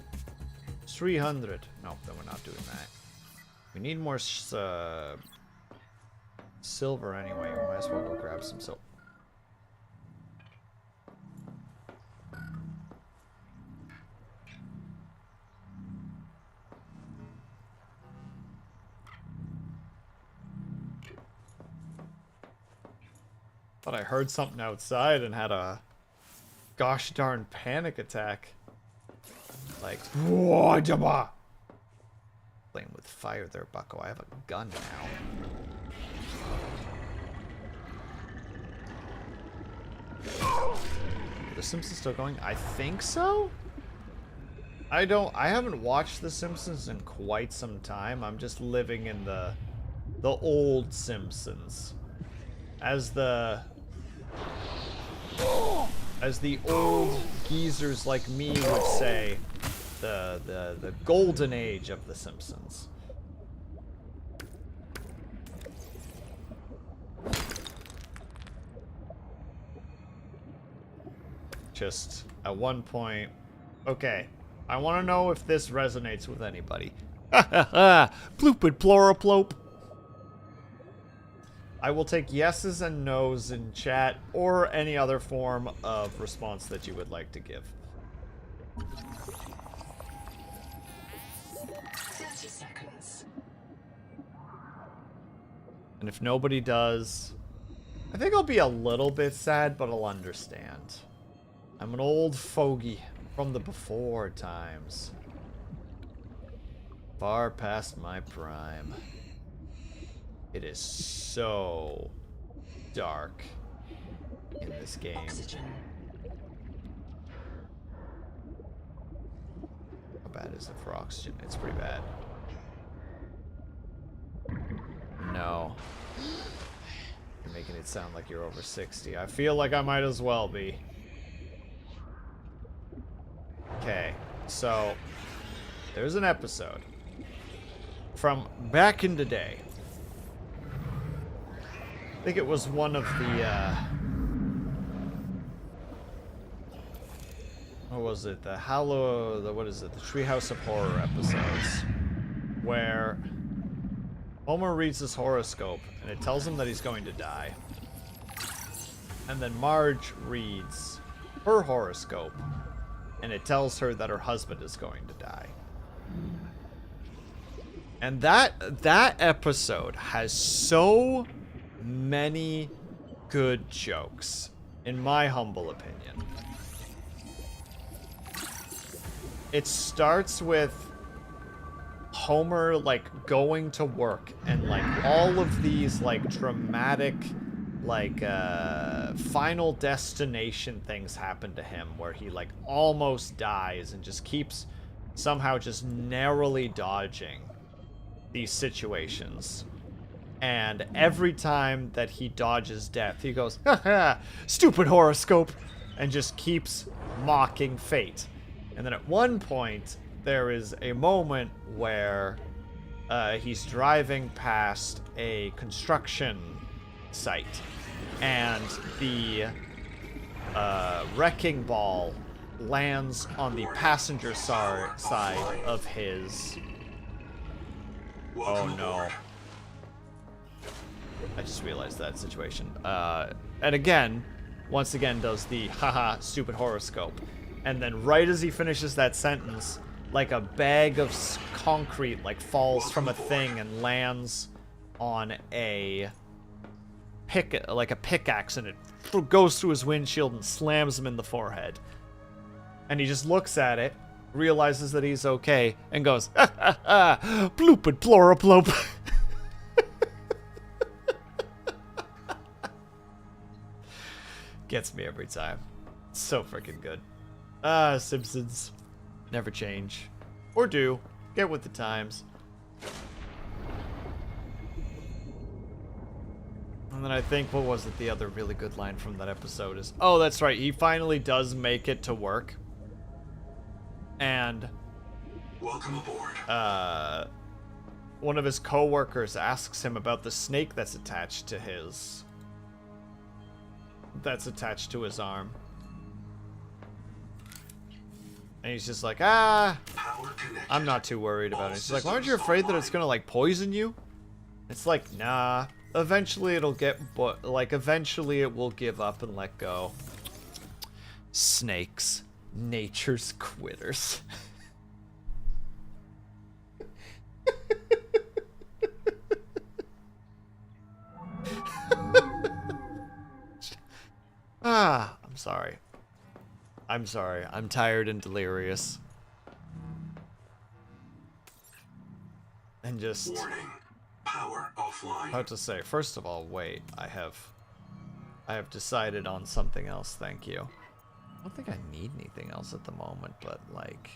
300. Nope, then we're not doing that. We need more silver anyway. We might as well go grab some silver. Thought I heard something outside and had a gosh darn panic attack. Like, whoa, jabba! Playing with fire there, bucko. I have a gun now. Are The Simpsons still going? I think so? I haven't watched The Simpsons in quite some time. I'm just living in the old Simpsons. As the old geezers like me would say, the golden age of The Simpsons. Just at one point, okay, I want to know if this resonates with anybody. Ha ha ha! Ploopid ploraplope. I will take yeses and nos in chat or any other form of response that you would like to give. 30 seconds. And if nobody does, I think I'll be a little bit sad, but I'll understand. I'm an old fogey from the before times. Far past my prime. It is so dark in this game. Oxygen. How bad is it for oxygen? It's pretty bad. No. You're making it sound like you're over 60. I feel like I might as well be. Okay, so there's an episode from back in the day. I think it was one of the, what was it? The Treehouse of Horror episodes, where Homer reads his horoscope, and it tells him that he's going to die. And then Marge reads her horoscope, and it tells her that her husband is going to die. And that episode has so many good jokes, in my humble opinion. It starts with Homer, like, going to work, and, like, all of these, like, dramatic, like, Final Destination things happen to him, where he, like, almost dies and just keeps somehow just narrowly dodging these situations. And every time that he dodges death, he goes, haha, stupid horoscope, and just keeps mocking fate. And then at one point, there is a moment where he's driving past a construction site, and the wrecking ball lands on the passenger side of his... Oh no. I just realized that situation. And again, once again does the haha stupid horoscope. And then right as he finishes that sentence, like a bag of concrete like falls from a thing and lands on a pickaxe, and it goes through his windshield and slams him in the forehead. And he just looks at it, realizes that he's okay, and goes, ha ha ha, blooped ploraplope. Gets me every time. So freaking good. Simpsons. Never change. Or do. Get with the times. And then I think, what was it, the other really good line from that episode is, oh, that's right, he finally does make it to work. And Welcome aboard. one of his co-workers asks him about the snake that's attached to his arm. And he's just like, Power connected. I'm not too worried about it. He's like, aren't you afraid that it's gonna, like, poison you? It's like, nah. Eventually it'll eventually it will give up and let go. Snakes. Nature's quitters. I'm sorry. I'm sorry. I'm tired and delirious. And just... Warning. Power offline. How to say, first of all, wait, I have decided on something else, thank you. I don't think I need anything else at the moment, but like...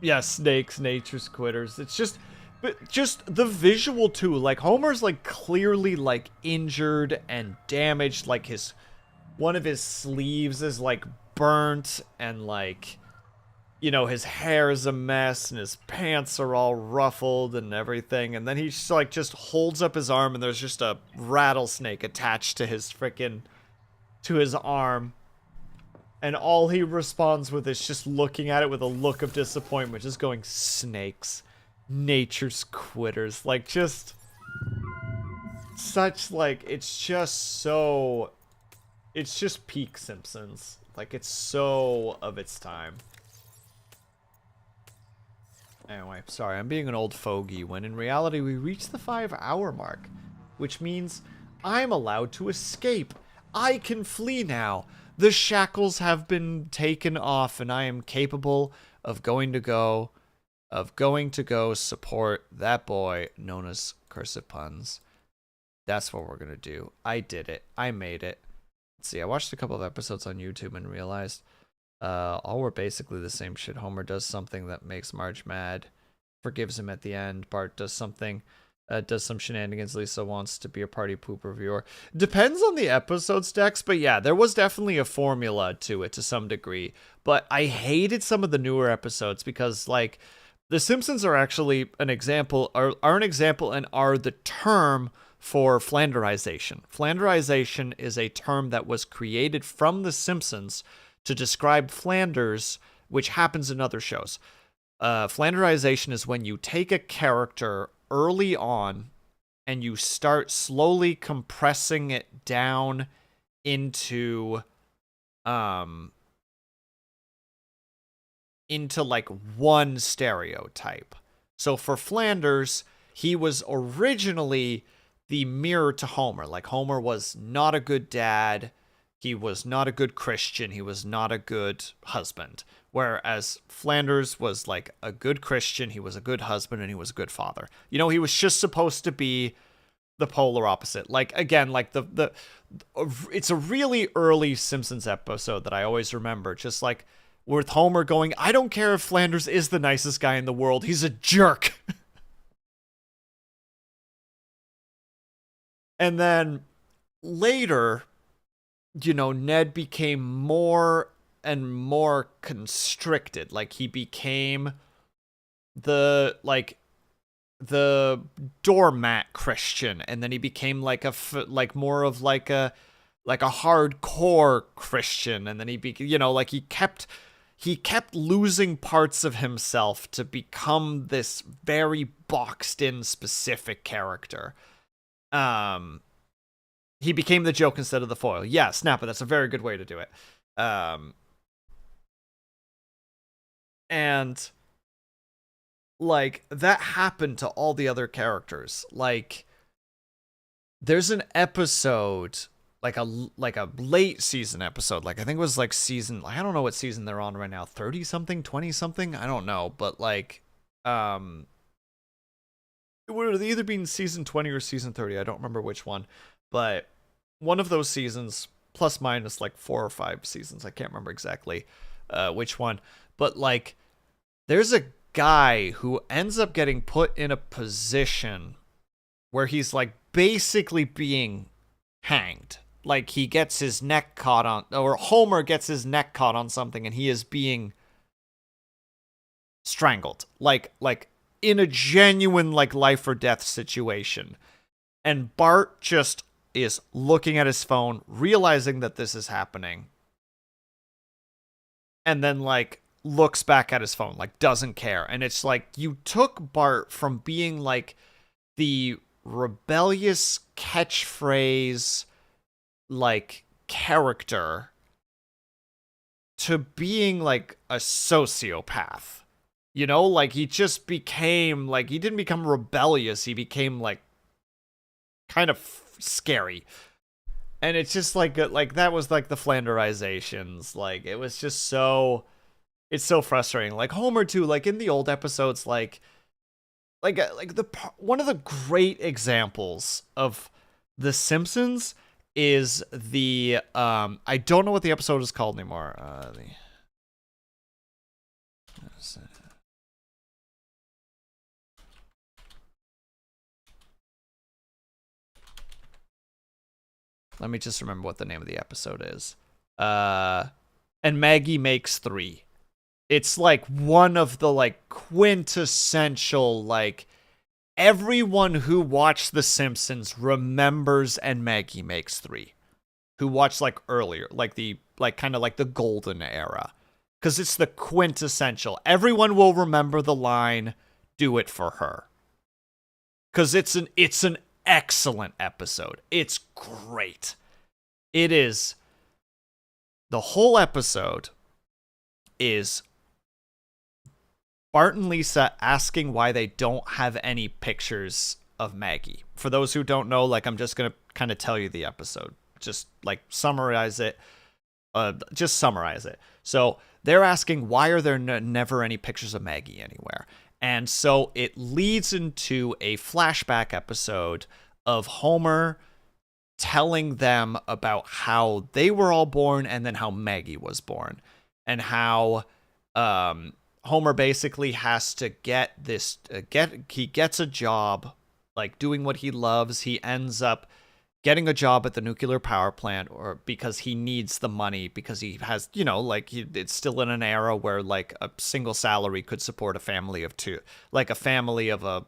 Yeah, snakes, nature's quitters. It's just... But just the visual too, like Homer's like clearly like injured and damaged, like one of his sleeves is like burnt and like, you know, his hair is a mess and his pants are all ruffled and everything, and then he just holds up his arm and there's just a rattlesnake attached to his arm, and all he responds with is just looking at it with a look of disappointment, just going, snakes. Nature's quitters. Like, just such, like, it's just peak Simpsons. Like, it's so of its time. Anyway, sorry, I'm being an old fogey when in reality we reached the 5-hour mark, which means I'm allowed to escape. I can flee now. The shackles have been taken off and I am capable of going to go support that boy known as Cursive Puns. That's what we're gonna do. I did it. I made it. Let's see, I watched a couple of episodes on YouTube and realized all were basically the same shit. Homer does something that makes Marge mad, forgives him at the end. Bart does something, does some shenanigans. Lisa wants to be a party pooper viewer. Depends on the episode stacks, but yeah, there was definitely a formula to it to some degree. But I hated some of the newer episodes because, like, The Simpsons are actually an example, are an example and are the term for Flanderization. Flanderization is a term that was created from The Simpsons to describe Flanders, which happens in other shows. Flanderization is when you take a character early on and you start slowly compressing it down into like one stereotype. So for Flanders, he was originally the mirror to Homer. Like, Homer was not a good dad, he was not a good Christian, he was not a good husband. Whereas Flanders was like a good Christian, he was a good husband, and he was a good father. You know, he was just supposed to be the polar opposite. Like, again, like it's a really early Simpsons episode that I always remember, just like with Homer going, I don't care if Flanders is the nicest guy in the world, he's a jerk. And then later, you know, Ned became more and more constricted. Like, he became the doormat Christian, and then he became like more of like a hardcore Christian, and then he he kept losing parts of himself to become this very boxed in specific character. He became the joke instead of the foil. Yeah, Snapper, that's a very good way to do it. And like, that happened to all the other characters. Like, there's an episode like a late season episode. Like I think it was like season, I don't know what season they're on right now, 30 something, 20 something, I don't know, but like it would have either been season 20 or season 30. I don't remember which one, but one of those seasons, plus minus like 4 or 5 seasons. I can't remember exactly which one, but like there's a guy who ends up getting put in a position where he's like basically being hanged. Like he gets his neck caught on, or Homer gets his neck caught on something and he is being strangled. Like in a genuine like life or death situation. And Bart just is looking at his phone, realizing that this is happening. And then like looks back at his phone, like doesn't care. And it's like you took Bart from being like the rebellious catchphrase like character to being like a sociopath. You know, like he just became like, he didn't become rebellious, he became like kind of scary. And it's just like that was like the Flanderizations. Like it was just so, it's so frustrating. Like Homer too, like in the old episodes, like one of the great examples of The Simpsons is the I don't know what the episode is called anymore. Let me just remember what the name of the episode is. And Maggie Makes 3. It's like one of the like quintessential, like everyone who watched The Simpsons remembers And Maggie Makes 3. Who watched like earlier, like the like kind of like the golden era. Because it's the quintessential. Everyone will remember the line, "Do it for her." Because it's an excellent episode. It's great. It is. The whole episode is Bart and Lisa asking why they don't have any pictures of Maggie. For those who don't know, like I'm just going to kind of tell you the episode. Just like summarize it. Just summarize it. So they're asking why are there never any pictures of Maggie anywhere? And so it leads into a flashback episode of Homer telling them about how they were all born and then how Maggie was born. And how Homer basically has to get this, he gets a job, like doing what he loves. He ends up getting a job at the nuclear power plant, or because he needs the money, because he has, you know, like it's still in an era where like a single salary could support a family of 2, like a family of of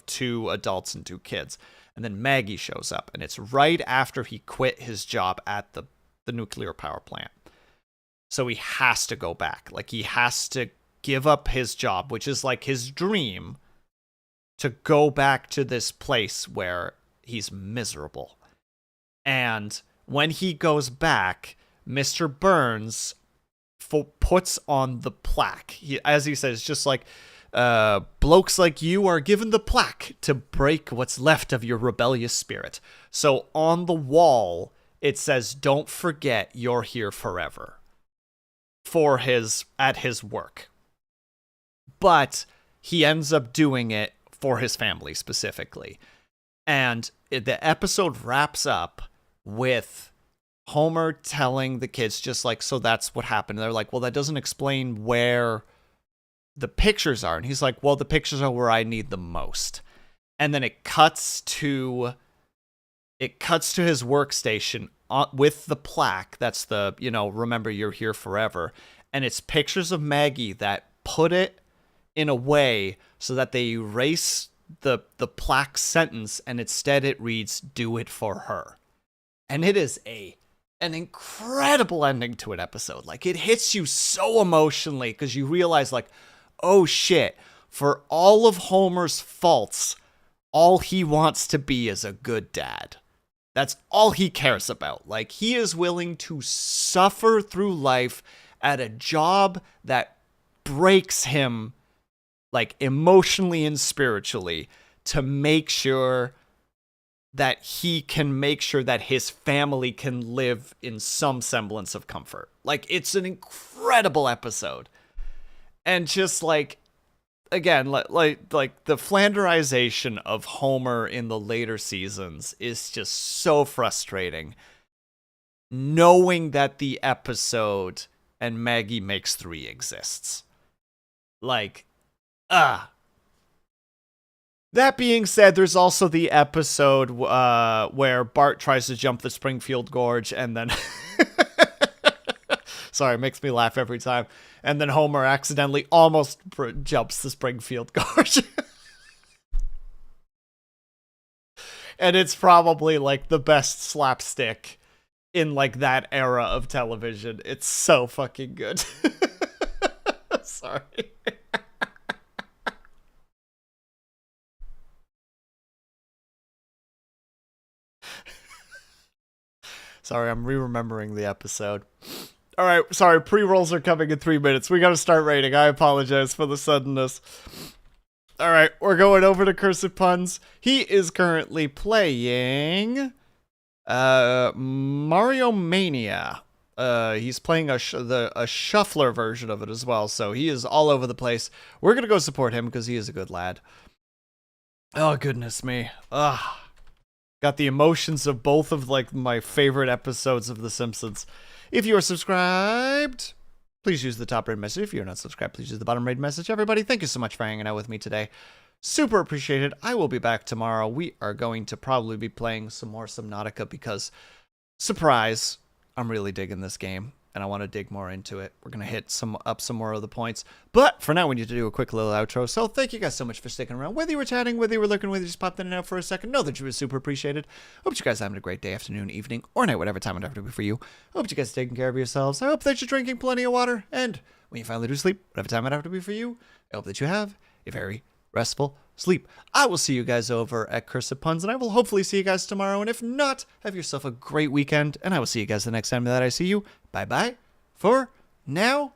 2 adults and 2 kids. And then Maggie shows up, and it's right after he quit his job at the nuclear power plant. So he has to go back. Like he has to give up his job, which is like his dream, to go back to this place where he's miserable. And when he goes back, Mr. Burns puts on the plaque. As he says, just like, blokes like you are given the plaque to break what's left of your rebellious spirit. So on the wall, it says, "Don't forget you're here forever." At his work. But he ends up doing it for his family specifically. And the episode wraps up with Homer telling the kids just like, so that's what happened. And they're like, well, that doesn't explain where the pictures are. And he's like, well, the pictures are where I need them most. And then it cuts to his workstation with the plaque. That's the, remember you're here forever. And it's pictures of Maggie that put it in a way so that they erase the plaque sentence, and instead it reads, "Do it for her." And it is an incredible ending to an episode. Like, it hits you so emotionally because you realize, like, oh shit, for all of Homer's faults, all he wants to be is a good dad. That's all he cares about. Like, he is willing to suffer through life at a job that breaks him, like, emotionally and spiritually, to make sure that he can make sure that his family can live in some semblance of comfort. Like, it's an incredible episode. And just like, again, like the Flanderization of Homer in the later seasons is just so frustrating. Knowing that the episode and Maggie Makes 3 exists. Like, That being said, there's also the episode where Bart tries to jump the Springfield Gorge and then... Sorry, it makes me laugh every time. And then Homer accidentally almost jumps the Springfield Gorge. And it's probably, like, the best slapstick in, like, that era of television. It's so fucking good. Sorry. Sorry, I'm re-remembering the episode. Alright, sorry, pre-rolls are coming in 3 minutes. We gotta start rating. I apologize for the suddenness. Alright, we're going over to Cursive Puns. He is currently playing... Mario Mania. He's playing a shuffler version of it as well, so he is all over the place. We're gonna go support him because he is a good lad. Oh, goodness me. Ugh. Got the emotions of both of, like, my favorite episodes of The Simpsons. If you are subscribed, please use the top red message. If you're not subscribed, please use the bottom red message. Everybody, thank you so much for hanging out with me today. Super appreciated. I will be back tomorrow. We are going to probably be playing some more Subnautica because, surprise, I'm really digging this game. And I want to dig more into it. We're going to hit some more of the points. But for now, we need to do a quick little outro. So thank you guys so much for sticking around. Whether you were chatting, whether you were looking, whether you just popped in and out for a second, know that you were super appreciated. Hope you guys are having a great day, afternoon, evening, or night, whatever time it ever be for you. Hope you guys are taking care of yourselves. I hope that you're drinking plenty of water. And when you finally do sleep, whatever time it have to be for you, I hope that you have a very restful sleep. I will see you guys over at Cursive Puns, and I will hopefully see you guys tomorrow. And if not, have yourself a great weekend, and I will see you guys the next time that I see you. Bye-bye. For now,